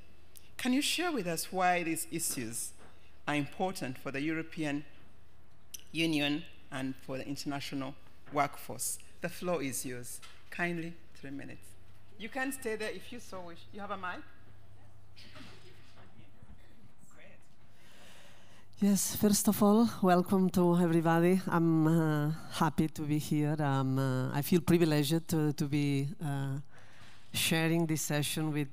Can you share with us why these issues are important for the European Union and for the international workforce? The floor is yours. Kindly, 3 minutes. You can stay there if you so wish. You have a mic? Yes, first of all, welcome to everybody. I'm happy to be here. I feel privileged to be sharing this session with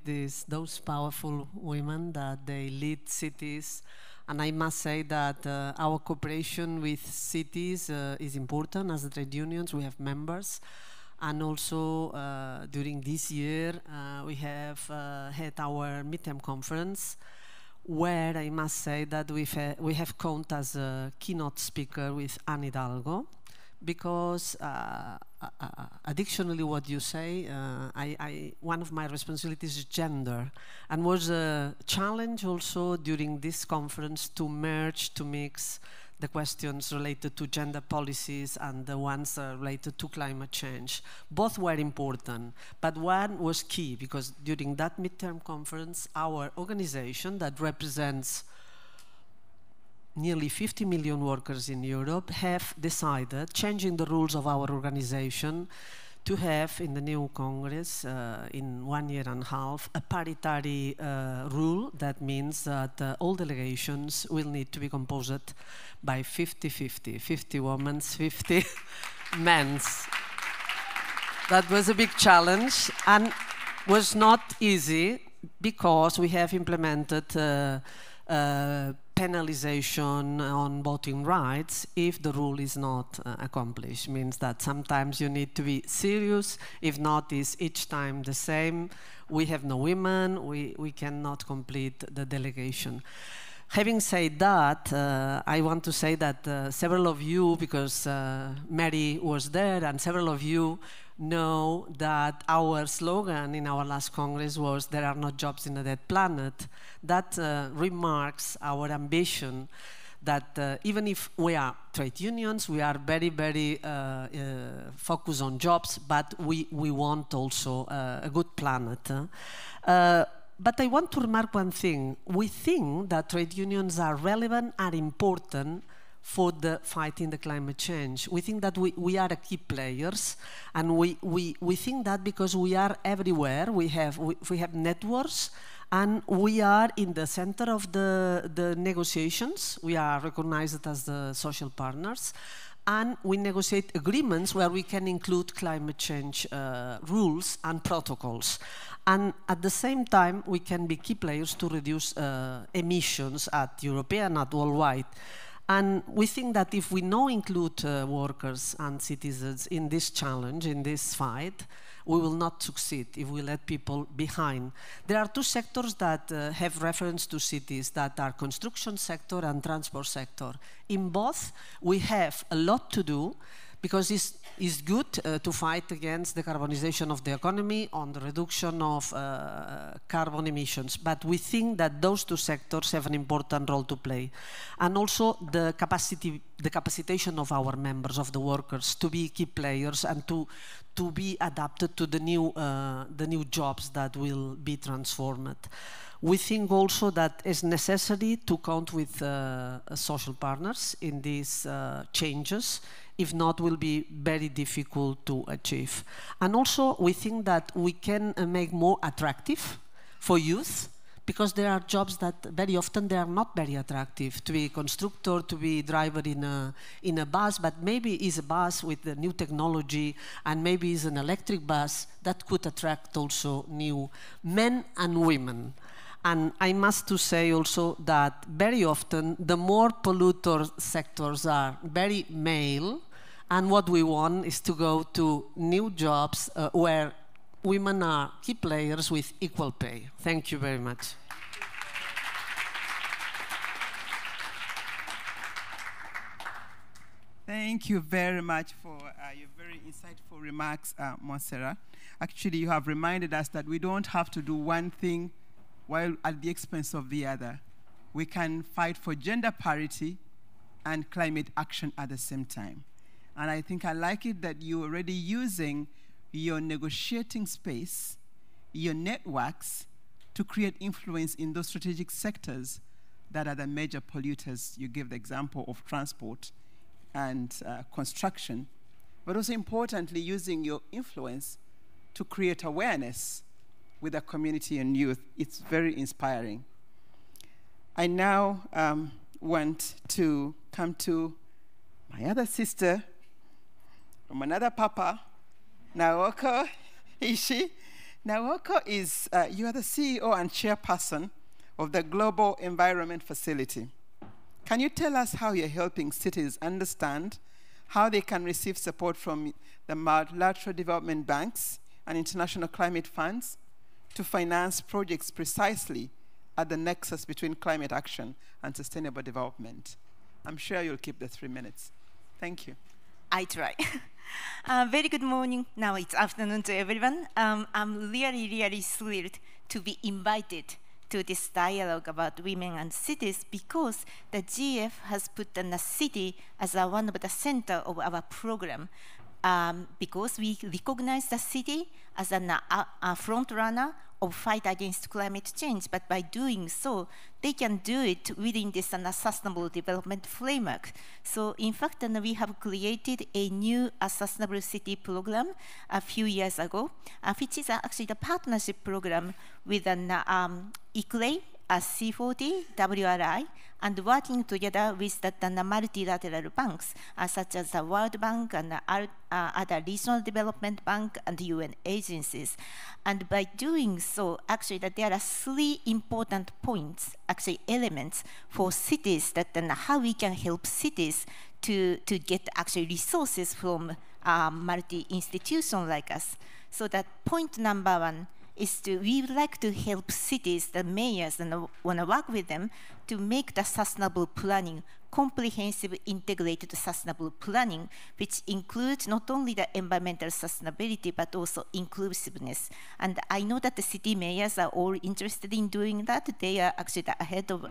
those powerful women that they lead cities. And I must say that our cooperation with cities is important. As the trade unions, we have members. And also, during this year, we have had our midterm conference, where I must say that we have count as a keynote speaker with Anne Hidalgo, because additionally what you say, one of my responsibilities is gender, and was a challenge also during this conference to mix the questions related to gender policies and the ones related to climate change. Both were important, but one was key, because during that midterm conference, our organization that represents nearly 50 million workers in Europe have decided, changing the rules of our organization, to have in the new Congress, in 1.5 years, a parity rule. That means that all delegations will need to be composed by 50-50, 50 women, 50 men. That was a big challenge and was not easy, because we have implemented penalization on voting rights if the rule is not accomplished. Means that sometimes you need to be serious, if not, is each time the same. We have no women, we cannot complete the delegation. Having said that, I want to say that several of you, because Mary was there, and several of you know that our slogan in our last Congress was, "There are no jobs in a dead planet." That remarks our ambition that even if we are trade unions, we are very, very focused on jobs, but we want also a good planet. But I want to remark one thing. We think that trade unions are relevant and important for the fighting the climate change. We think that we are a key players, and we think that because we are everywhere, we have networks, and we are in the center of the negotiations. We are recognized as the social partners, and we negotiate agreements where we can include climate change rules and protocols. And at the same time, we can be key players to reduce emissions at European, at worldwide. And we think that if we now include workers and citizens in this challenge, in this fight, we will not succeed if we let people behind. There are two sectors that have reference to cities, that are construction sector and transport sector. In both, we have a lot to do, because it's good to fight against the carbonization of the economy, on the reduction of carbon emissions. But we think that those two sectors have an important role to play. And also the capacitation of our members, of the workers, to be key players and to be adapted to the new jobs that will be transformed. We think also that it's necessary to count with social partners in these changes. If not, will be very difficult to achieve. And also, we think that we can make more attractive for youth, because there are jobs that very often they are not very attractive. To be a constructor, to be a driver in a bus, but maybe is a bus with the new technology, and maybe is an electric bus that could attract also new men and women. And I must to say also that very often the more polluter sectors are very male, and what we want is to go to new jobs where women are key players with equal pay. Thank you very much. Thank you very much for your very insightful remarks, Montserrat. Actually, you have reminded us that we don't have to do one thing while at the expense of the other. We can fight for gender parity and climate action at the same time. And I think I like it that you're already using your negotiating space, your networks, to create influence in those strategic sectors that are the major polluters. You give the example of transport and construction, but also importantly, using your influence to create awareness with the community and youth. It's very inspiring. I now want to come to my other sister from another papa, Naoko Ishii. Naoko is, you are the CEO and chairperson of the Global Environment Facility. Can you tell us how you're helping cities understand how they can receive support from the multilateral development banks and international climate funds to finance projects precisely at the nexus between climate action and sustainable development? I'm sure you'll keep the 3 minutes. Thank you. I try. Very good morning. Now it's afternoon to everyone. I'm really, really thrilled to be invited to this dialogue about women and cities because the GF has put the city as one of the center of our program. Because we recognize the city as a front runner of fight against climate change, but by doing so, they can do it within this sustainable development framework. So in fact, we have created a new sustainable city program a few years ago, which is actually the partnership program with an ICLEI, C40, WRI, and working together with the multilateral banks, such as the World Bank and other regional development bank and UN agencies. And by doing so, actually, that there are 3 important points, actually elements for cities, that how we can help cities to get actually resources from multi-institution like us. So that point number 1 is we would like to help cities, the mayors, and want to work with them to make the sustainable planning comprehensive, integrated sustainable planning, which includes not only the environmental sustainability, but also inclusiveness. And I know that the city mayors are all interested in doing that. They are actually ahead of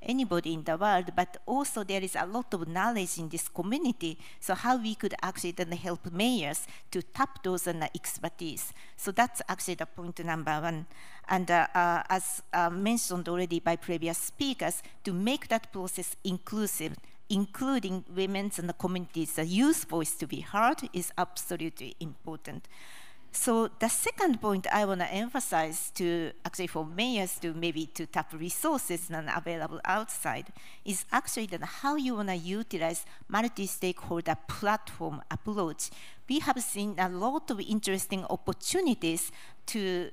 anybody in the world, but also there is a lot of knowledge in this community. So how we could actually then help mayors to tap those expertise. So that's actually the point number 1. And as mentioned already by previous speakers, to make that process inclusive, including women's and the communities, the youth voice to be heard is absolutely important. So the second point I want to emphasize to actually for mayors to maybe to tap resources that are available outside is actually that how you want to utilize multi-stakeholder platform approach. We have seen a lot of interesting opportunities to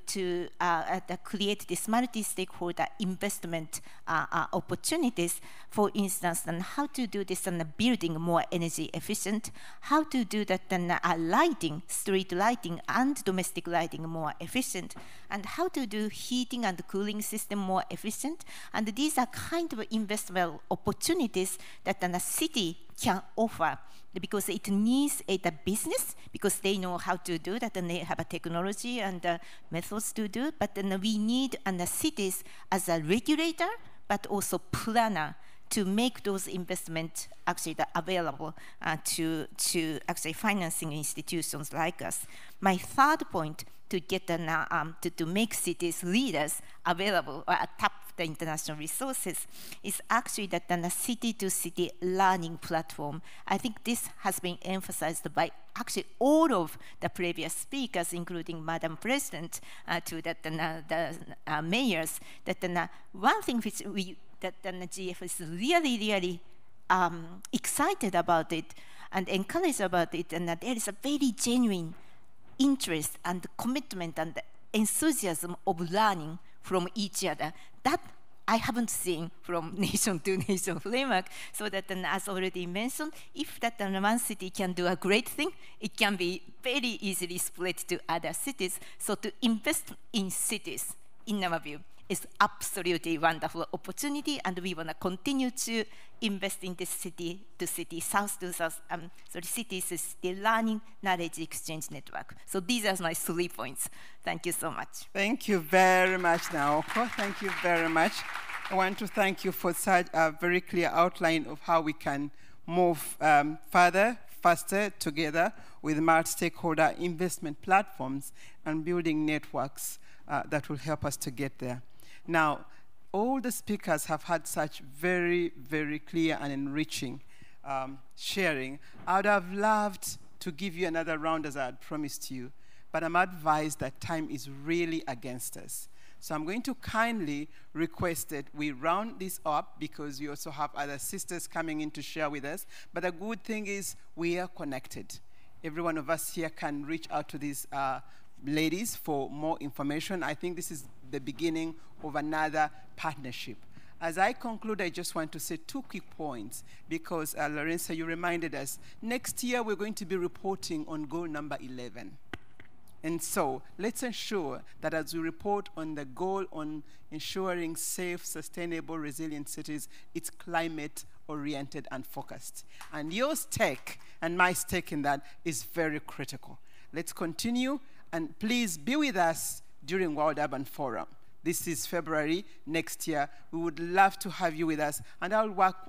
create this multi-stakeholder investment opportunities. For instance, and how to do this and building more energy efficient, how to do that and lighting, street lighting and domestic lighting more efficient, and how to do heating and cooling system more efficient. And these are kind of investment opportunities that a city can offer, because it needs a business, because they know how to do that and they have a technology and methods to do. But then we need the cities as a regulator, but also planner to make those investments actually available to actually financing institutions like us. My third point to get to make cities leaders available or tap the international resources is actually that the city-to-city learning platform. I think this has been emphasized by actually all of the previous speakers, including Madam President, to the mayors, that one thing which that the GF is really excited about it and encouraged about it, and that there is a very genuine interest and commitment and enthusiasm of learning from each other. That I haven't seen from nation to nation framework, so that as already mentioned, if that one city can do a great thing, it can be very easily spread to other cities. So to invest in cities, in our view, is absolutely wonderful opportunity, and we want to continue to invest in this city to city, south to south, cities to city learning knowledge exchange network. So these are my 3 points. Thank you so much. Thank you very much, Naoko. Thank you very much. I want to thank you for such a very clear outline of how we can move further, faster together with multi-stakeholder investment platforms and building networks that will help us to get there. Now, all the speakers have had such very, very clear and enriching sharing. I would have loved to give you another round as I had promised you, but I'm advised that time is really against us. So I'm going to kindly request that we round this up, because we also have other sisters coming in to share with us. But the good thing is we are connected. Every one of us here can reach out to these ladies for more information. I think this is the beginning of another partnership. As I conclude, I just want to say 2 quick points, because Lorenza, you reminded us, next year we're going to be reporting on goal number 11. And so let's ensure that as we report on the goal on ensuring safe, sustainable, resilient cities, it's climate-oriented and focused. And your stake and my stake in that is very critical. Let's continue, and please be with us during World Urban Forum. This is February next year. We would love to have you with us, and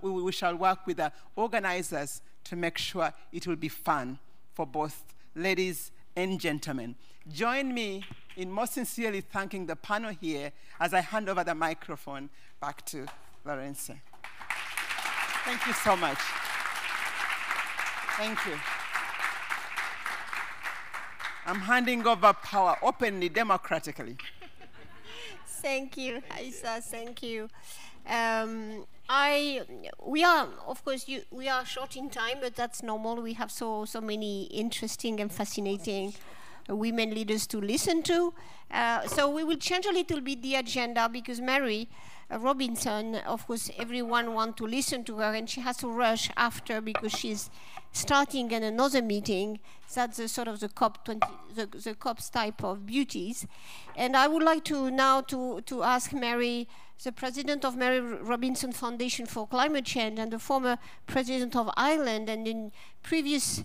we shall work with the organizers to make sure it will be fun for both ladies and gentlemen. Join me in most sincerely thanking the panel here as I hand over the microphone back to Lorenza. Thank you so much. Thank you. I'm handing over power openly, democratically. Thank you, Aisa. Thank you. We are, of course, we are short in time, but that's normal. We have so many interesting and fascinating women leaders to listen to. So we will change a little bit the agenda, because Mary Robinson, of course, everyone wants to listen to her, and she has to rush after because she's starting in another meeting. That's the sort of the COP's type of beauties. And I would like to now to ask Mary, the president of Mary Robinson Foundation for Climate Change and the former president of Ireland and the previous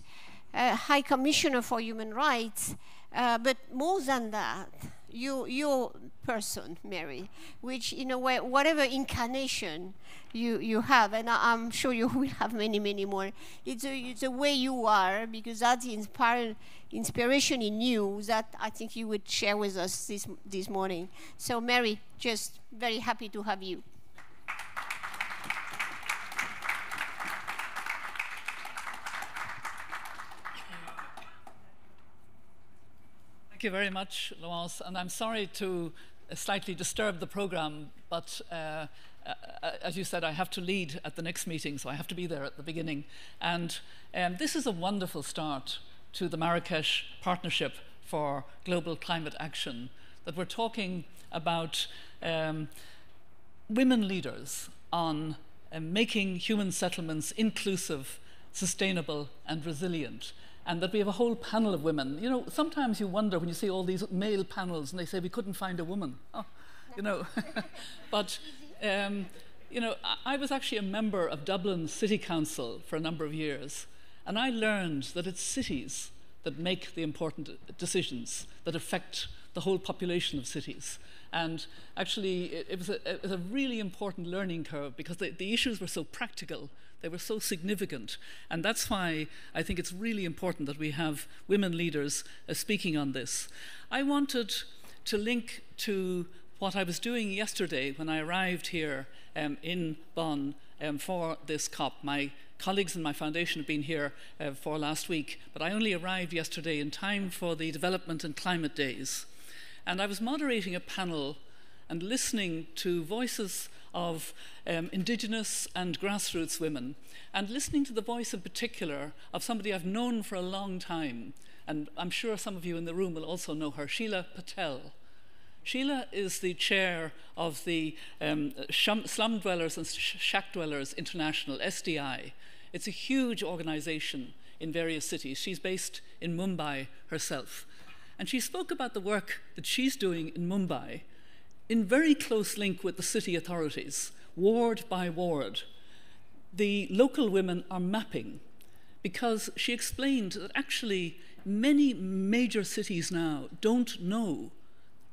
High Commissioner for Human Rights, but more than that, your person, Mary, which in a way, whatever incarnation you have, and I'm sure you will have many more, it's the way you are, because that's the inspiration in you that I think you would share with us this morning. So Mary, just very happy to have you. Thank you very much, Laurence, and I'm sorry to slightly disturb the program, but as you said, I have to lead at the next meeting, so I have to be there at the beginning. And this is a wonderful start to the Marrakesh Partnership for Global Climate Action, that we're talking about women leaders on making human settlements inclusive, sustainable, and resilient. And that we have a whole panel of women. You know, sometimes you wonder when you see all these male panels and they say we couldn't find a woman. Oh, you know, but you know, I was actually a member of Dublin City Council for a number of years, and I learned that it's cities that make the important decisions that affect the whole population of cities. And actually, it was a really important learning curve, because the issues were so practical. They were so significant, and that's why I think it's really important that we have women leaders speaking on this. I wanted to link to what I was doing yesterday when I arrived here in Bonn for this COP. My colleagues in my foundation have been here for last week, but I only arrived yesterday in time for the Development and Climate Days. And I was moderating a panel and listening to voices of indigenous and grassroots women, and listening to the voice in particular of somebody I've known for a long time, and I'm sure some of you in the room will also know her, Sheila Patel. Sheila is the chair of the Slum Dwellers and Shack Dwellers International, SDI. It's a huge organization in various cities. She's based in Mumbai herself. And she spoke about the work that she's doing in Mumbai in very close link with the city authorities, ward by ward. The local women are mapping, because she explained that actually many major cities now don't know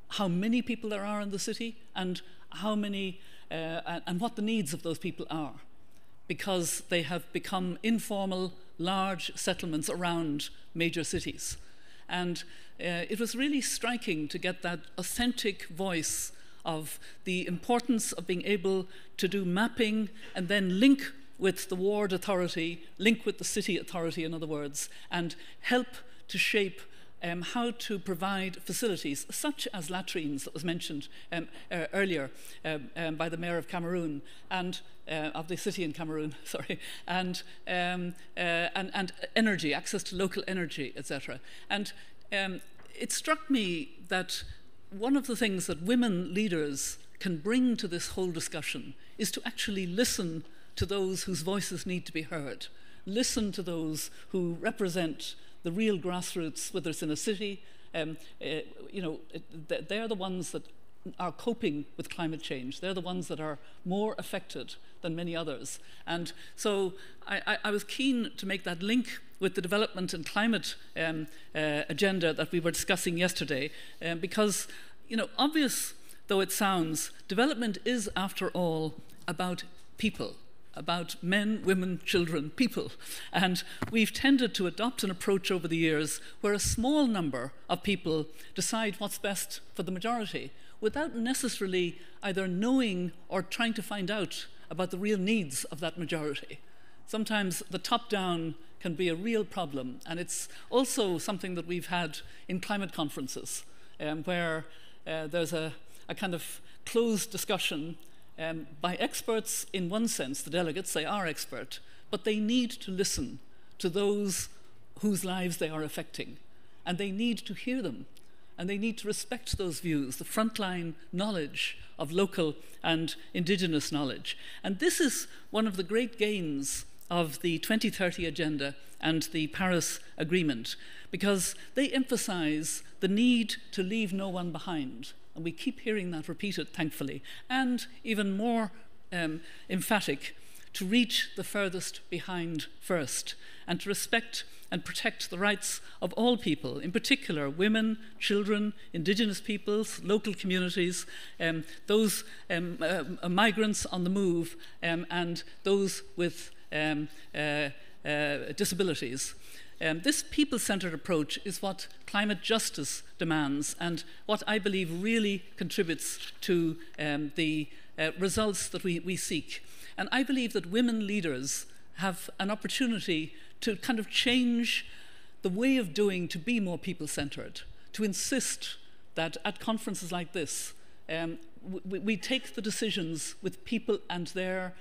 how many people there are in the city and how many and what the needs of those people are, because they have become informal, large settlements around major cities. And it was really striking to get that authentic voice of the importance of being able to do mapping and then link with the ward authority, link with the city authority, in other words, and help to shape how to provide facilities such as latrines that was mentioned earlier by the mayor of Cameroon, and of the city in Cameroon, sorry, and energy, access to local energy, etc. And it struck me that one of the things that women leaders can bring to this whole discussion is to actually listen to those whose voices need to be heard, listen to those who represent the real grassroots, whether it's in a city, you know, they're the ones that are coping with climate change. They're the ones that are more affected than many others. And so I was keen to make that link with the development and climate agenda that we were discussing yesterday, because, you know, obvious though it sounds, development is, after all, about people, about men, women, children, people. And we've tended to adopt an approach over the years where a small number of people decide what's best for the majority, without necessarily either knowing or trying to find out about the real needs of that majority. Sometimes the top-down can be a real problem, and it's also something that we've had in climate conferences, where there's a kind of closed discussion by experts. In one sense, the delegates, they are expert, but they need to listen to those whose lives they are affecting, and they need to hear them, and they need to respect those views, the frontline knowledge of local and indigenous knowledge. And this is one of the great gains of the 2030 Agenda and the Paris Agreement, because they emphasize the need to leave no one behind. And we keep hearing that repeated, thankfully, and even more emphatic, to reach the furthest behind first, and to respect and protect the rights of all people, in particular women, children, indigenous peoples, local communities, those migrants on the move, and those with disabilities. This people-centered approach is what climate justice demands, and what I believe really contributes to the results that we seek. And I believe that women leaders have an opportunity to kind of change the way of doing to be more people-centered, to insist that at conferences like this, we take the decisions with people and their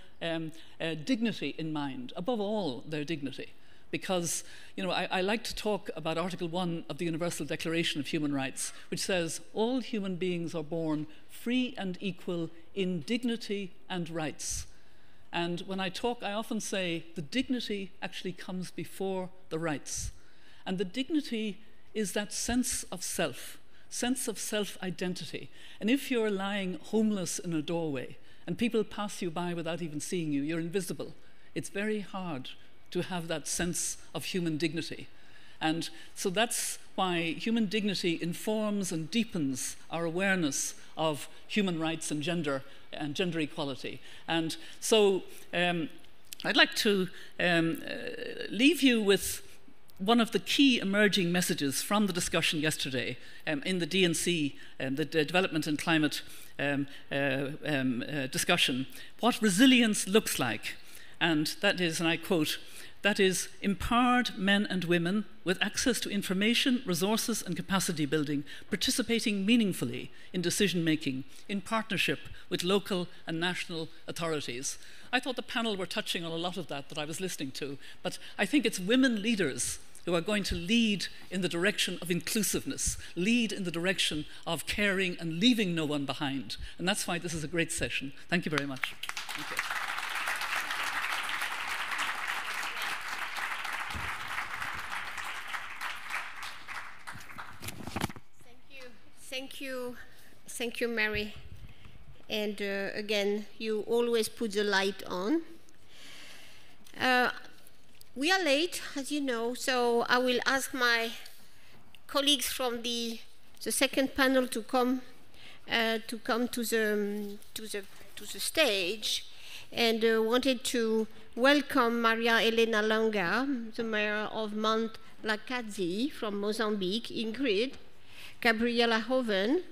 dignity in mind, above all their dignity. Because, you know, I like to talk about Article 1 of the Universal Declaration of Human Rights, which says, all human beings are born free and equal in dignity and rights. And when I talk, I often say the dignity actually comes before the rights. And the dignity is that sense of self-identity. And if you're lying homeless in a doorway and people pass you by without even seeing you, you're invisible. It's very hard to have that sense of human dignity. And so that's why human dignity informs and deepens our awareness of human rights and gender equality. And so I'd like to leave you with one of the key emerging messages from the discussion yesterday in the DNC, the Development and Climate discussion, what resilience looks like. And that is, and I quote, that is empowered men and women with access to information, resources and capacity building, participating meaningfully in decision making in partnership with local and national authorities. I thought the panel were touching on a lot of that I was listening to, but I think it's women leaders who are going to lead in the direction of inclusiveness, lead in the direction of caring and leaving no one behind. And that's why this is a great session. Thank you very much. Thank you. Thank you, Mary. And again, you always put the light on. We are late, as you know, so I will ask my colleagues from the second panel to come to the stage, and wanted to welcome Maria Helena Langa, the mayor of Mount Lakazi from Mozambique, Ingrid, Gabriela Hoven,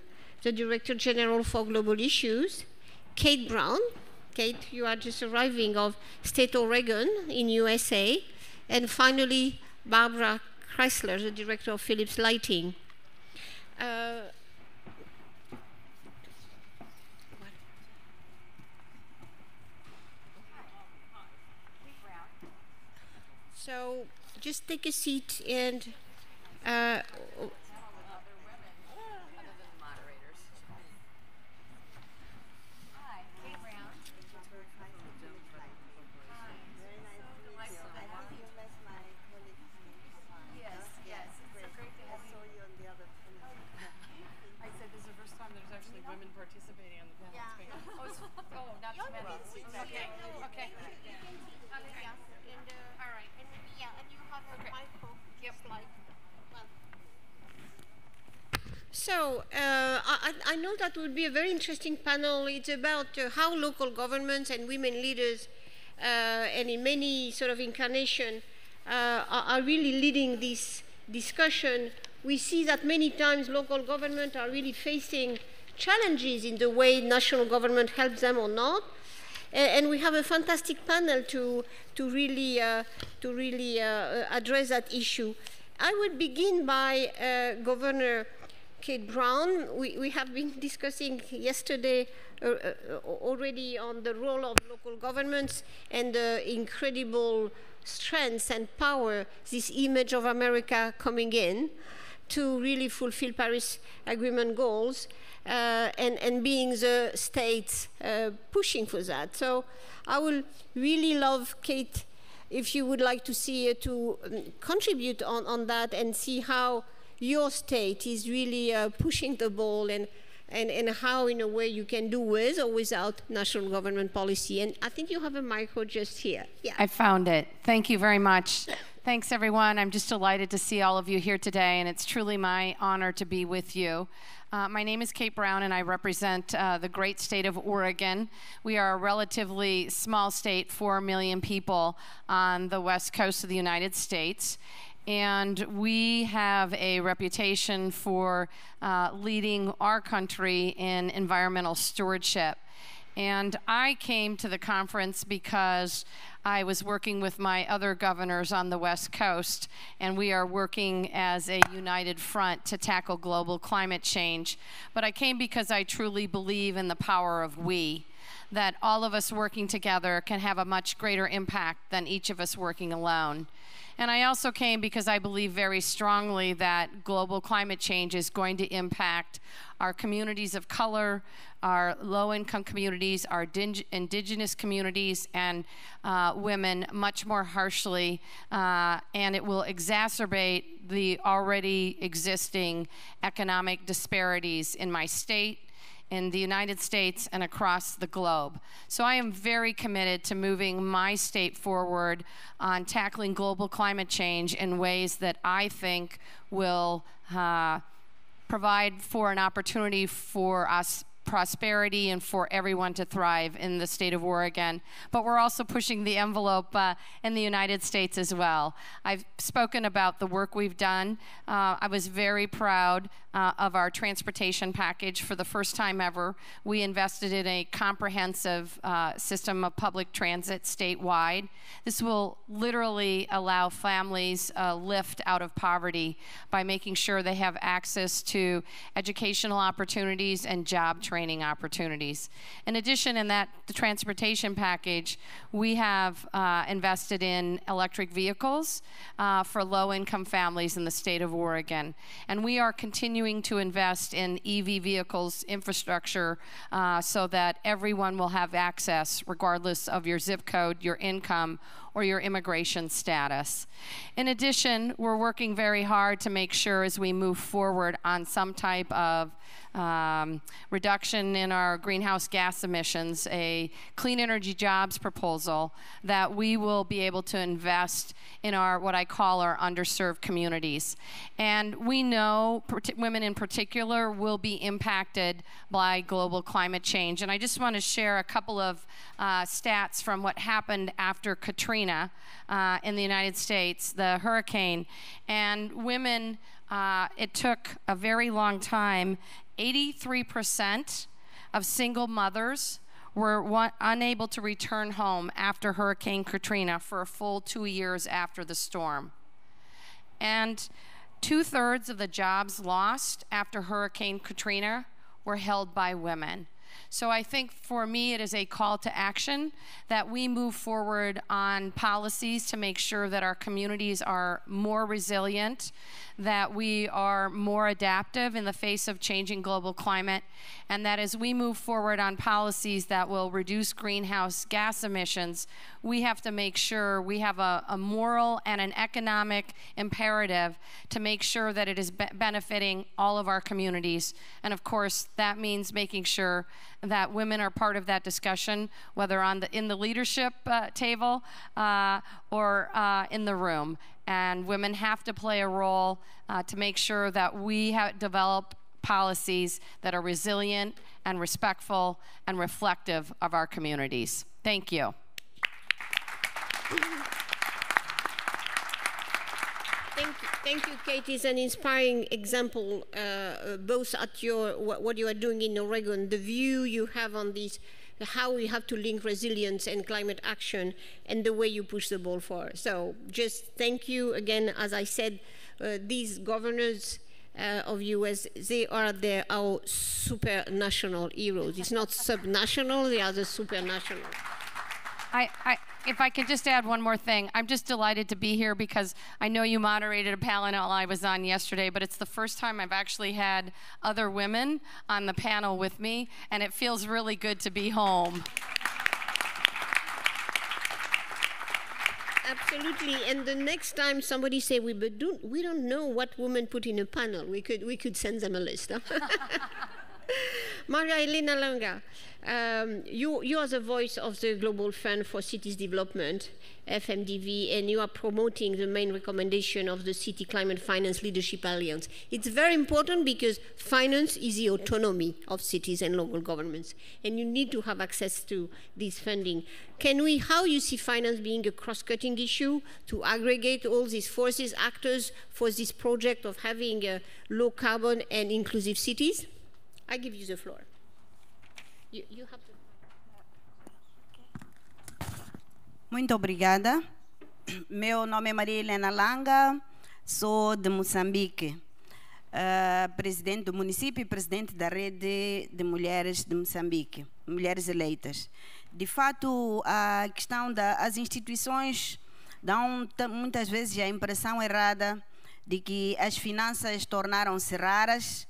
the Director General for Global Issues, Kate Brown. Kate, you are just arriving of State Oregon in USA, and finally Barbara Chrysler, the Director of Philips Lighting. So just take a seat and So I know that would be a very interesting panel. It's about how local governments and women leaders, and in many sort of incarnation, are really leading this discussion. We see that many times local government are really facing challenges in the way national government helps them or not. And we have a fantastic panel to really address that issue. I would begin by Governor Kate Brown. We have been discussing yesterday already on the role of local governments and the incredible strength and power, this image of America coming in to really fulfill Paris Agreement goals, and being the states pushing for that. So I will really love, Kate, if you would like to see to contribute on that and see how your state is really pushing the ball, and how, in a way, you can do with or without national government policy. And I think you have a micro just here. Yeah. I found it. Thank you very much. Thanks, everyone. I'm just delighted to see all of you here today, and it's truly my honor to be with you. My name is Kate Brown, and I represent the great state of Oregon. We are a relatively small state, 4 million people on the west coast of the United States. And we have a reputation for leading our country in environmental stewardship. And I came to the conference because I was working with my other governors on the West Coast, and we are working as a united front to tackle global climate change. But I came because I truly believe in the power of we, that all of us working together can have a much greater impact than each of us working alone. And I also came because I believe very strongly that global climate change is going to impact our communities of color, our low-income communities, our indigenous communities, and women much more harshly, and it will exacerbate the already existing economic disparities in my state, in the United States, and across the globe. So I am very committed to moving my state forward on tackling global climate change in ways that I think will provide for an opportunity for us prosperity and for everyone to thrive in the state of Oregon. But we're also pushing the envelope in the United States as well. I've spoken about the work we've done. I was very proud of our transportation package. For the first time ever, we invested in a comprehensive system of public transit statewide. This will literally allow families a lift out of poverty by making sure they have access to educational opportunities and job training opportunities. In addition, in the transportation package, we have invested in electric vehicles for low-income families in the state of Oregon. And we are continuing to invest in EV vehicles infrastructure so that everyone will have access regardless of your zip code, your income, or your immigration status. In addition, we're working very hard to make sure as we move forward on some type of reduction in our greenhouse gas emissions, a clean energy jobs proposal, that we will be able to invest in our, what I call our underserved communities. And we know women in particular will be impacted by global climate change. And I just want to share a couple of stats from what happened after Katrina in the United States, the hurricane. And women, it took a very long time. 83% of single mothers were unable to return home after Hurricane Katrina for a full 2 years after the storm. And 2/3 of the jobs lost after Hurricane Katrina were held by women. So I think for me it is a call to action that we move forward on policies to make sure that our communities are more resilient, that we are more adaptive in the face of changing global climate, and that as we move forward on policies that will reduce greenhouse gas emissions, we have to make sure we have a moral and an economic imperative to make sure that it is benefiting all of our communities. And of course, that means making sure that women are part of that discussion, whether in the leadership table or in the room. And women have to play a role to make sure that we develop policies that are resilient and respectful and reflective of our communities. Thank you. Thank you, Katie. It's an inspiring example, both at what you are doing in Oregon, the view you have on this, how we have to link resilience and climate action, and the way you push the ball forward. So just thank you again. As I said, these governors of US, they are our supranational heroes. It's not subnational, they are the supranational. If I could just add one more thing, I'm just delighted to be here because I know you moderated a panel I was on yesterday, but it's the first time I've actually had other women on the panel with me, and it feels really good to be home. Absolutely, and the next time somebody say we don't know what women put in a panel, we could send them a list. Huh? Maria Elena Langa, you are the voice of the Global Fund for Cities Development, FMDV, and you are promoting the main recommendation of the City Climate Finance Leadership Alliance. It's very important because finance is the autonomy of cities and local governments, and you need to have access to this funding. How you see finance being a cross-cutting issue to aggregate all these forces, actors for this project of having low carbon and inclusive cities? I give you the floor. You have the... Muito obrigada. Meu nome é Maria Helena Langa, sou de Moçambique, presidente do município e presidente da Rede de Mulheres de Moçambique, Mulheres Eleitas. De fato, a questão das instituições dão muitas vezes a impressão errada de que as finanças tornaram-se raras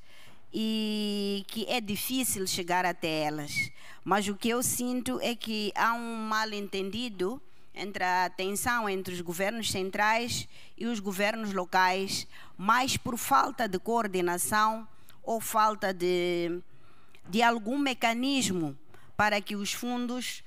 e que é difícil chegar até elas. Mas o que eu sinto é que há um mal-entendido entre a tensão entre os governos centrais e os governos locais, mais por falta de coordenação ou falta de algum mecanismo para que os fundos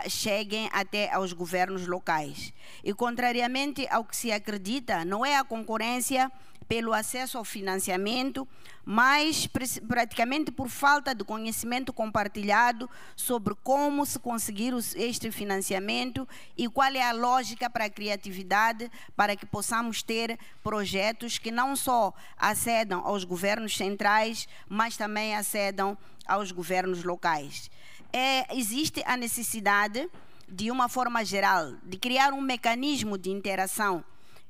cheguem até aos governos locais. E contrariamente ao que se acredita, não é a concorrência pelo acesso ao financiamento, mas praticamente por falta de conhecimento compartilhado sobre como se conseguir este financiamento e qual é a lógica para a criatividade, para que possamos ter projetos que não só acedam aos governos centrais, mas também acedam aos governos locais. Existe a necessidade, de uma forma geral, de criar um mecanismo de interação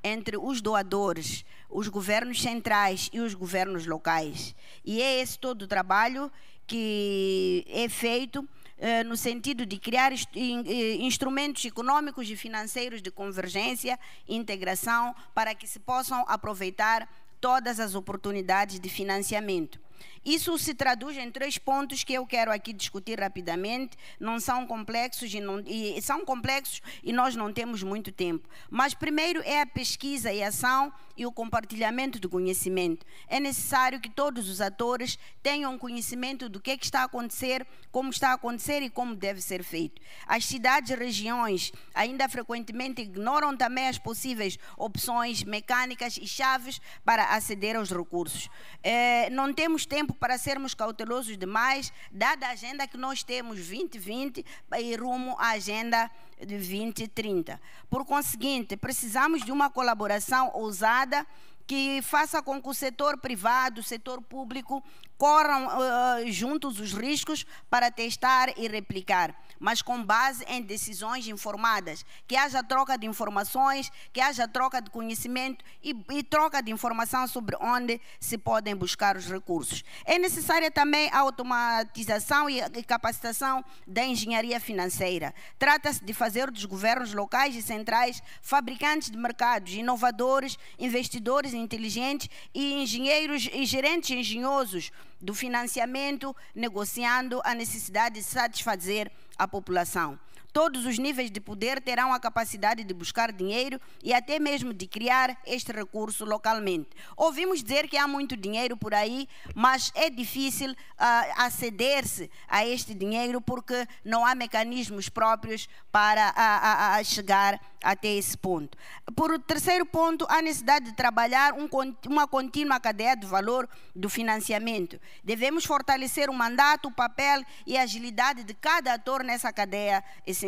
entre os doadores, os governos centrais e os governos locais. E é esse todo o trabalho que é feito no sentido de criar instrumentos econômicos e financeiros de convergência e integração para que se possam aproveitar todas as oportunidades de financiamento. Isso se traduz em 3 pontos que eu quero aqui discutir rapidamente. Não são complexos são complexos e nós não temos muito tempo. Mas primeiro é a pesquisa e ação e o compartilhamento do conhecimento. É necessário que todos os atores tenham conhecimento do que está a acontecer, como está a acontecer e como deve ser feito. As cidades e regiões ainda frequentemente ignoram também as possíveis opções mecânicas e chaves para aceder aos recursos. Não temos tempo para sermos cautelosos demais, dada a agenda que nós temos 2020 e rumo à agenda de 2030. Por conseguinte, precisamos de uma colaboração ousada que faça com que o setor privado, o setor público, corram juntos os riscos para testar e replicar, mas com base em decisões informadas, que haja troca de informações, que haja troca de conhecimento e troca de informação sobre onde se podem buscar os recursos. É necessária também a automatização e capacitação da engenharia financeira. Trata-se de fazer dos governos locais e centrais fabricantes de mercados, inovadores, investidores inteligentes e engenheiros e gerentes engenhosos do financiamento, negociando a necessidade de satisfazer a população. Todos os níveis de poder terão a capacidade de buscar dinheiro e até mesmo de criar este recurso localmente. Ouvimos dizer que há muito dinheiro por aí, mas é difícil aceder-se a este dinheiro porque não há mecanismos próprios para chegar até esse ponto. Por terceiro ponto, há necessidade de trabalhar uma contínua cadeia de valor do financiamento. Devemos fortalecer o mandato, o papel e a agilidade de cada ator nessa cadeia essencial.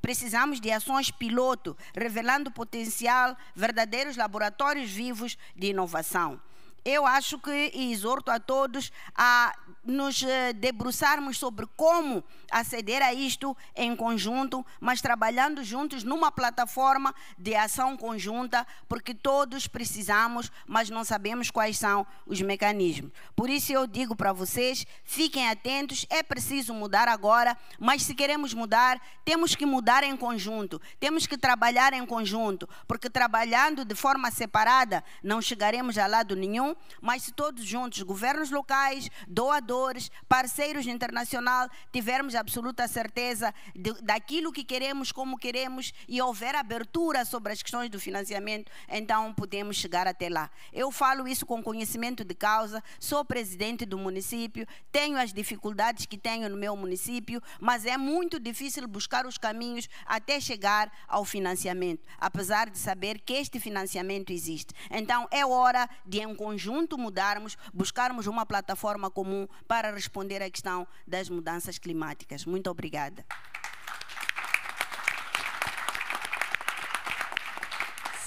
Precisamos de ações piloto, revelando potencial, verdadeiros laboratórios vivos de inovação. Eu acho que exorto a todos a nos debruçarmos sobre como aceder a isto em conjunto, mas trabalhando juntos numa plataforma de ação conjunta, porque todos precisamos, mas não sabemos quais são os mecanismos. Por isso eu digo para vocês, fiquem atentos, é preciso mudar agora, mas se queremos mudar, temos que mudar em conjunto, temos que trabalhar em conjunto, porque trabalhando de forma separada não chegaremos a lado nenhum, mas se todos juntos, governos locais, doadores, parceiros internacionais, tivermos absoluta certeza daquilo que queremos, como queremos, e houver abertura sobre as questões do financiamento, então podemos chegar até lá. Eu falo isso com conhecimento de causa, sou presidente do município, tenho as dificuldades que tenho no meu município, mas é muito difícil buscar os caminhos até chegar ao financiamento, apesar de saber que este financiamento existe. Então é hora de, em conjunto, mudarmos, buscarmos uma plataforma comum para responder à questão das mudanças climáticas. Muito obrigada.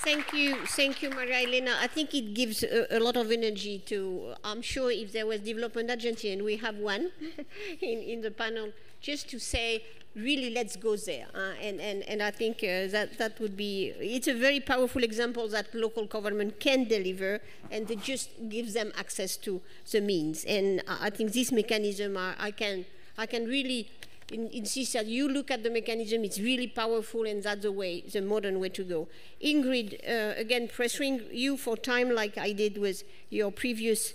Thank you, Maria Helena. I think it gives a lot of energy to, I'm sure if there was development agency, and we have one in the panel, just to say, really, let's go there. And I think that would be, it's a very powerful example that local government can deliver, and it just gives them access to the means. And I think this mechanism, I can really insist that you look at the mechanism, it's really powerful, and that's the way, the modern way to go. Ingrid, again, pressuring you for time like I did with your previous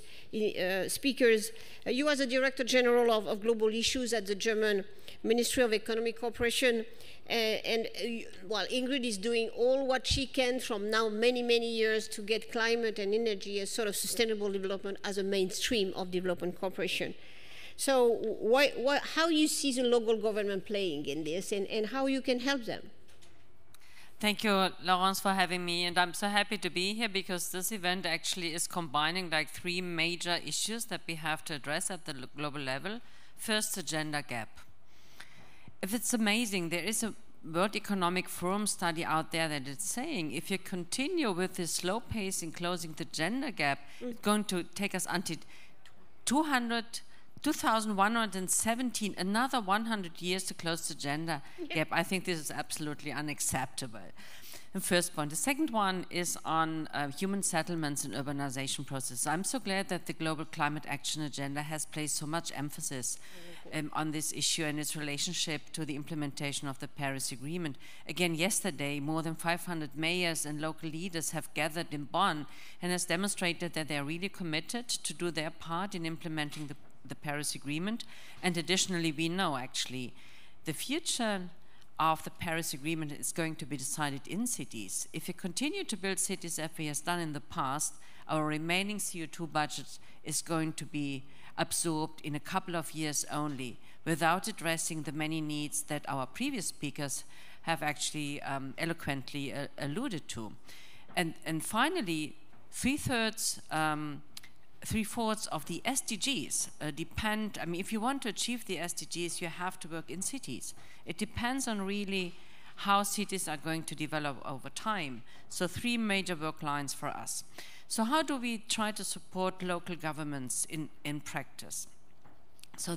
speakers. You are the Director General of Global Issues at the German Ministry of Economic Cooperation, well, Ingrid is doing all what she can from now many, many years to get climate and energy as sort of sustainable development as a mainstream of development cooperation. So how you see the local government playing in this, and how you can help them? Thank you, Laurence, for having me, and I'm so happy to be here because this event actually is combining like 3 major issues that we have to address at the global level. First, the gender gap. If it's amazing, there is a World Economic Forum study out there that it's saying if you continue with this slow pace in closing the gender gap, it's going to take us until 2117, another 100 years to close the gender gap. I think this is absolutely unacceptable. The first point. The second one is on human settlements and urbanization process. I'm so glad that the Global Climate Action Agenda has placed so much emphasis on this issue and its relationship to the implementation of the Paris Agreement. Again, yesterday, more than 500 mayors and local leaders have gathered in Bonn and has demonstrated that they are really committed to do their part in implementing the Paris Agreement. And additionally, we know actually the future of the Paris Agreement is going to be decided in cities. If we continue to build cities as we have done in the past, our remaining CO2 budget is going to be absorbed in a couple of years only, without addressing the many needs that our previous speakers have actually eloquently alluded to. And finally, three-fourths of the SDGs depend, I mean, if you want to achieve the SDGs, you have to work in cities. It depends on really how cities are going to develop over time. So 3 major work lines for us. So how do we try to support local governments in practice? So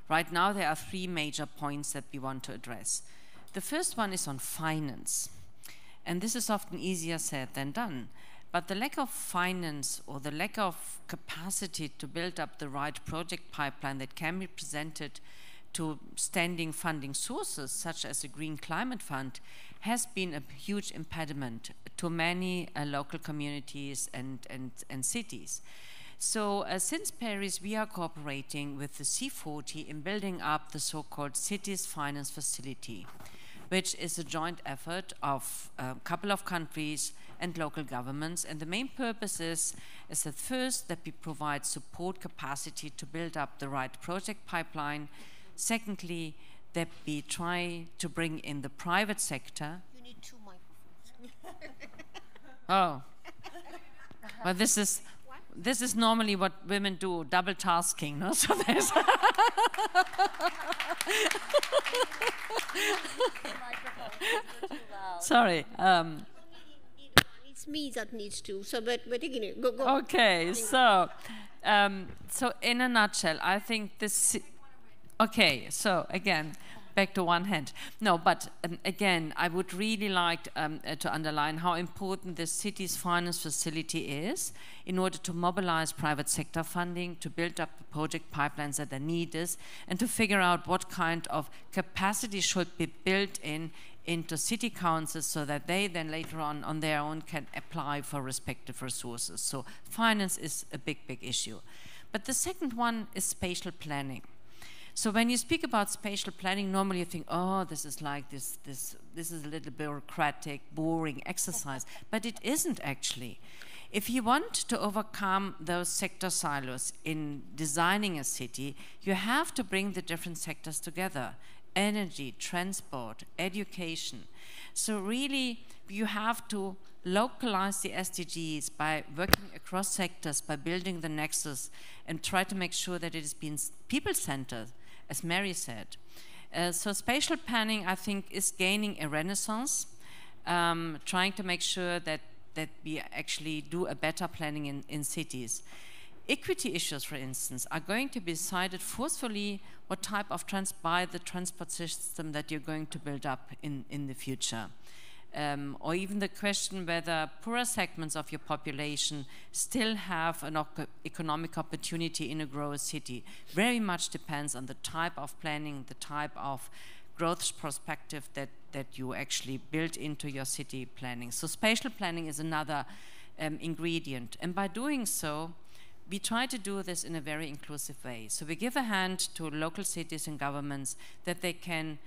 right now there are 3 major points that we want to address. The first one is on finance. And this is often easier said than done. But the lack of finance or the lack of capacity to build up the right project pipeline that can be presented to standing funding sources, such as the Green Climate Fund, has been a huge impediment to many local communities and cities. So since Paris, we are cooperating with the C40 in building up the so-called Cities Finance Facility, which is a joint effort of a couple of countries and local governments. And the main purpose is that first, that we provide support capacity to build up the right project pipeline. Secondly, that we try to bring in the private sector. You need 2 microphones. Oh. Well, this is normally what women do, double tasking, no? So there's sorry. It's me that needs to. So, but again, go. Okay, so in a nutshell, I think this. Okay, so again, back to one hand. No, but again, I would really like to underline how important the Cities Finance Facility is in order to mobilize private sector funding, to build up the project pipelines that are needed, and to figure out what kind of capacity should be built into city councils so that they then later on their own can apply for respective resources. So finance is a big, big issue. But the second one is spatial planning. So when you speak about spatial planning, normally you think, oh, this is like this is a little bureaucratic, boring exercise. But it isn't actually. If you want to overcome those sector silos in designing a city, you have to bring the different sectors together. Energy, transport, education. So really, you have to localize the SDGs by working across sectors, by building the nexus, and try to make sure that it is being people-centered, as Mary said. So spatial planning, I think, is gaining a renaissance, trying to make sure that we actually do a better planning in cities. Equity issues, for instance, are going to be decided forcefully what type of by the transport system that you're going to build up in the future. Or even the question whether poorer segments of your population still have an economic opportunity in a growth city very much depends on the type of planning, the type of growth perspective that you actually build into your city planning. So spatial planning is another ingredient. And by doing so, we try to do this in a very inclusive way. So we give a hand to local cities and governments that they can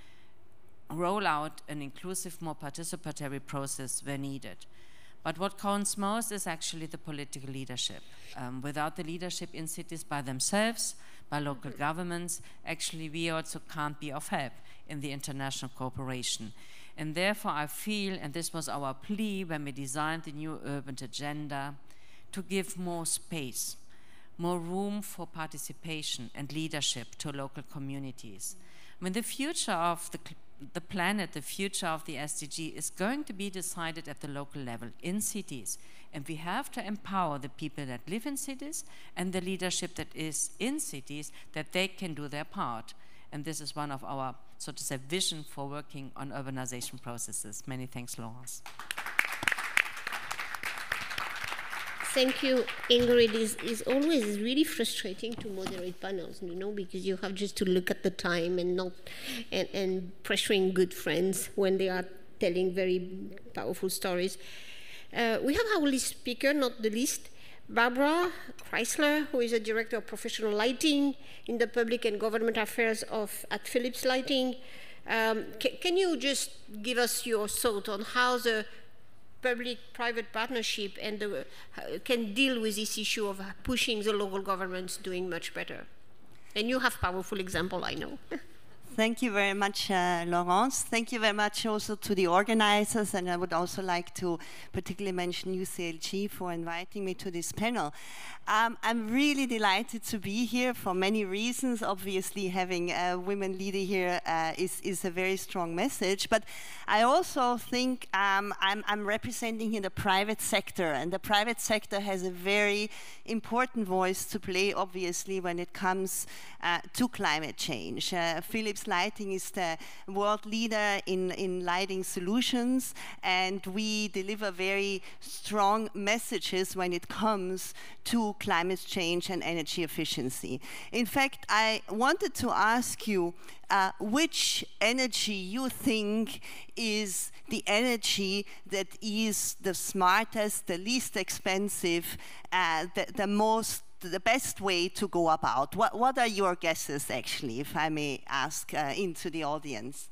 roll out an inclusive, more participatory process where needed. But what counts most is actually the political leadership. Without the leadership in cities by themselves, by local governments, actually we also can't be of help in the international cooperation. And therefore I feel, and this was our plea when we designed the new urban agenda, to give more space, more room for participation and leadership to local communities. I mean, the future of the planet, the future of the SDG is going to be decided at the local level in cities. And we have to empower the people that live in cities and the leadership that is in cities, that they can do their part. And this is one of our, so to say, vision for working on urbanization processes. Many thanks, Laurence. Thank you, Ingrid. It's always really frustrating to moderate panels, you know, because you have just to look at the time and not and pressuring good friends when they are telling very powerful stories. We have our lead speaker, not the least, Barbara Chrysler, who is a director of professional lighting in the public and government affairs at Philips Lighting. Can you just give us your thought on how the public-private partnership and can deal with this issue of pushing the local governments doing much better? And you have powerful example, I know. Thank you very much, Laurence. Thank you very much also to the organizers, and I would also like to particularly mention UCLG for inviting me to this panel. I'm really delighted to be here for many reasons. Obviously, having a women leader here is a very strong message, but I also think I'm representing in the private sector, and the private sector has a very important voice to play, obviously, when it comes to climate change. Philips Lighting is the world leader in lighting solutions, and we deliver very strong messages when it comes to climate change and energy efficiency. In fact, I wanted to ask you which energy you think is the energy that is the smartest, the least expensive, the best way to go about. What are your guesses, actually, if I may ask into the audience?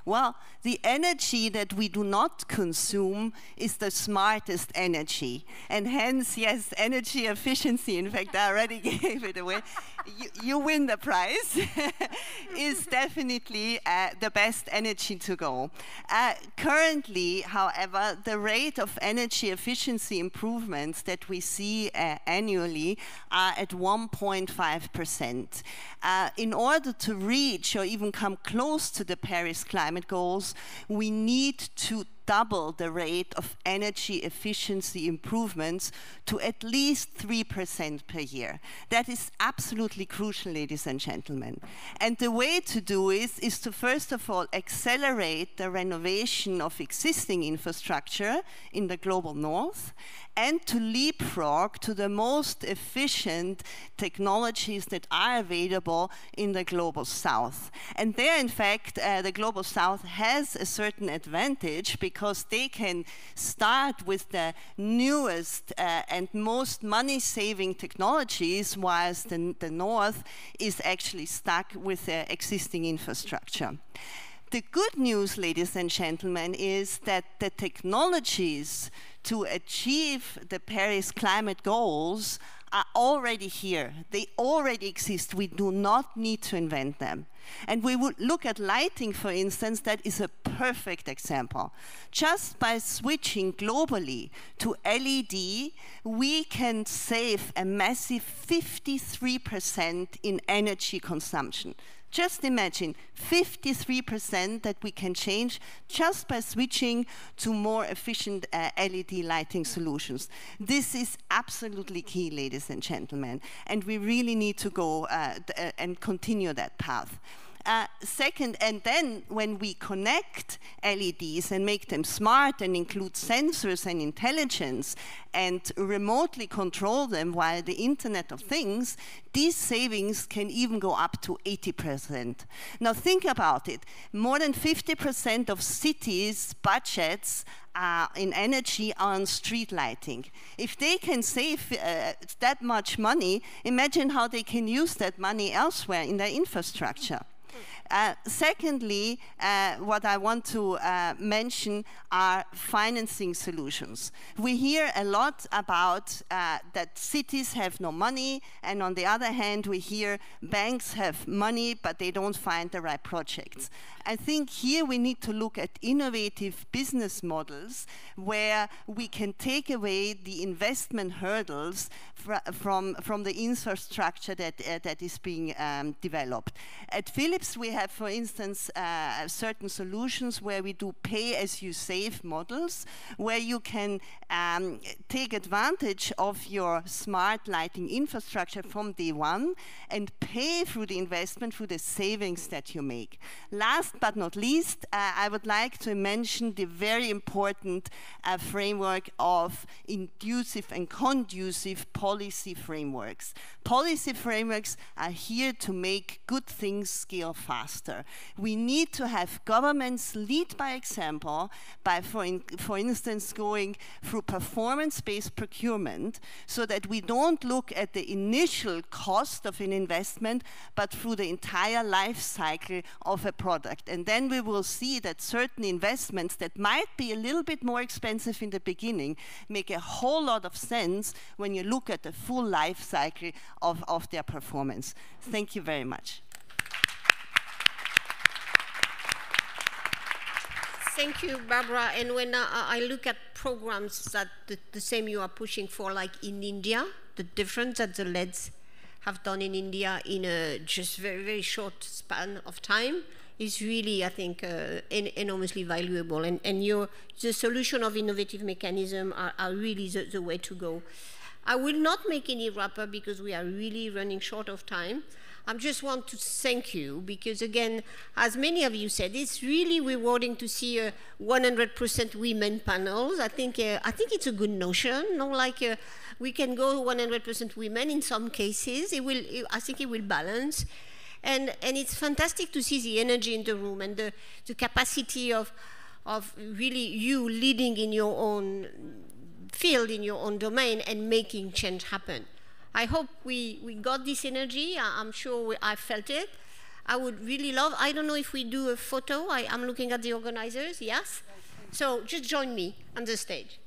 Well, the energy that we do not consume is the smartest energy. And hence, yes, energy efficiency, in fact, I already gave it away. You win the prize, is definitely the best energy to go. Currently, however, the rate of energy efficiency improvements that we see annually are at 1.5%. In order to reach or even come close to the Paris climate goals, we need to double the rate of energy efficiency improvements to at least 3% per year. That is absolutely crucial, ladies and gentlemen. And the way to do it is to, first of all, accelerate the renovation of existing infrastructure in the global north, and to leapfrog to the most efficient technologies that are available in the global south. And there, in fact, the global south has a certain advantage because they can start with the newest and most money-saving technologies, whilst the north is actually stuck with the existing infrastructure. The good news, ladies and gentlemen, is that the technologies to achieve the Paris climate goals are already here. They already exist. We do not need to invent them. And we would look at lighting, for instance, that is a perfect example. Just by switching globally to LED, we can save a massive 53% in energy consumption. Just imagine 53% that we can change just by switching to more efficient LED lighting solutions. This is absolutely key, ladies and gentlemen, and we really need to go and continue that path. Second, and then when we connect LEDs and make them smart and include sensors and intelligence and remotely control them via the Internet of Things, these savings can even go up to 80%. Now think about it. More than 50% of cities' budgets in energy are on street lighting. If they can save that much money, imagine how they can use that money elsewhere in their infrastructure. Secondly, what I want to mention are financing solutions. We hear a lot about that cities have no money, and on the other hand, we hear banks have money, but they don't find the right projects. I think here we need to look at innovative business models where we can take away the investment hurdles from the infrastructure that is being developed. At Philips, we have, for instance, certain solutions where we do pay-as-you-save models, where you can take advantage of your smart lighting infrastructure from day one and pay through the investment through the savings that you make. Last but not least, I would like to mention the very important framework of inducive and conducive policy frameworks. Policy frameworks are here to make good things scale faster. We need to have governments lead by example by, for instance, going through performance-based procurement so that we don't look at the initial cost of an investment, but through the entire life cycle of a product. And then we will see that certain investments that might be a little bit more expensive in the beginning make a whole lot of sense when you look at the full life cycle of their performance. Thank you very much. Thank you, Barbara. And when I look at programs that the same you are pushing for, like in India, the difference that the LEDs have done in India in a just very, very short span of time is really, I think, enormously valuable. And the solution of innovative mechanism are really the way to go. I will not make any wrap-up because we are really running short of time. I just want to thank you because, again, as many of you said, it's really rewarding to see 100% women panels. I think it's a good notion. No, like we can go 100% women in some cases. I think it will balance. And it's fantastic to see the energy in the room and the capacity of really you leading in your own field, in your own domain, and making change happen. I hope we got this energy. I'm sure I felt it. I would really love, I don't know if we do a photo. I'm looking at the organizers, yes? So just join me on the stage.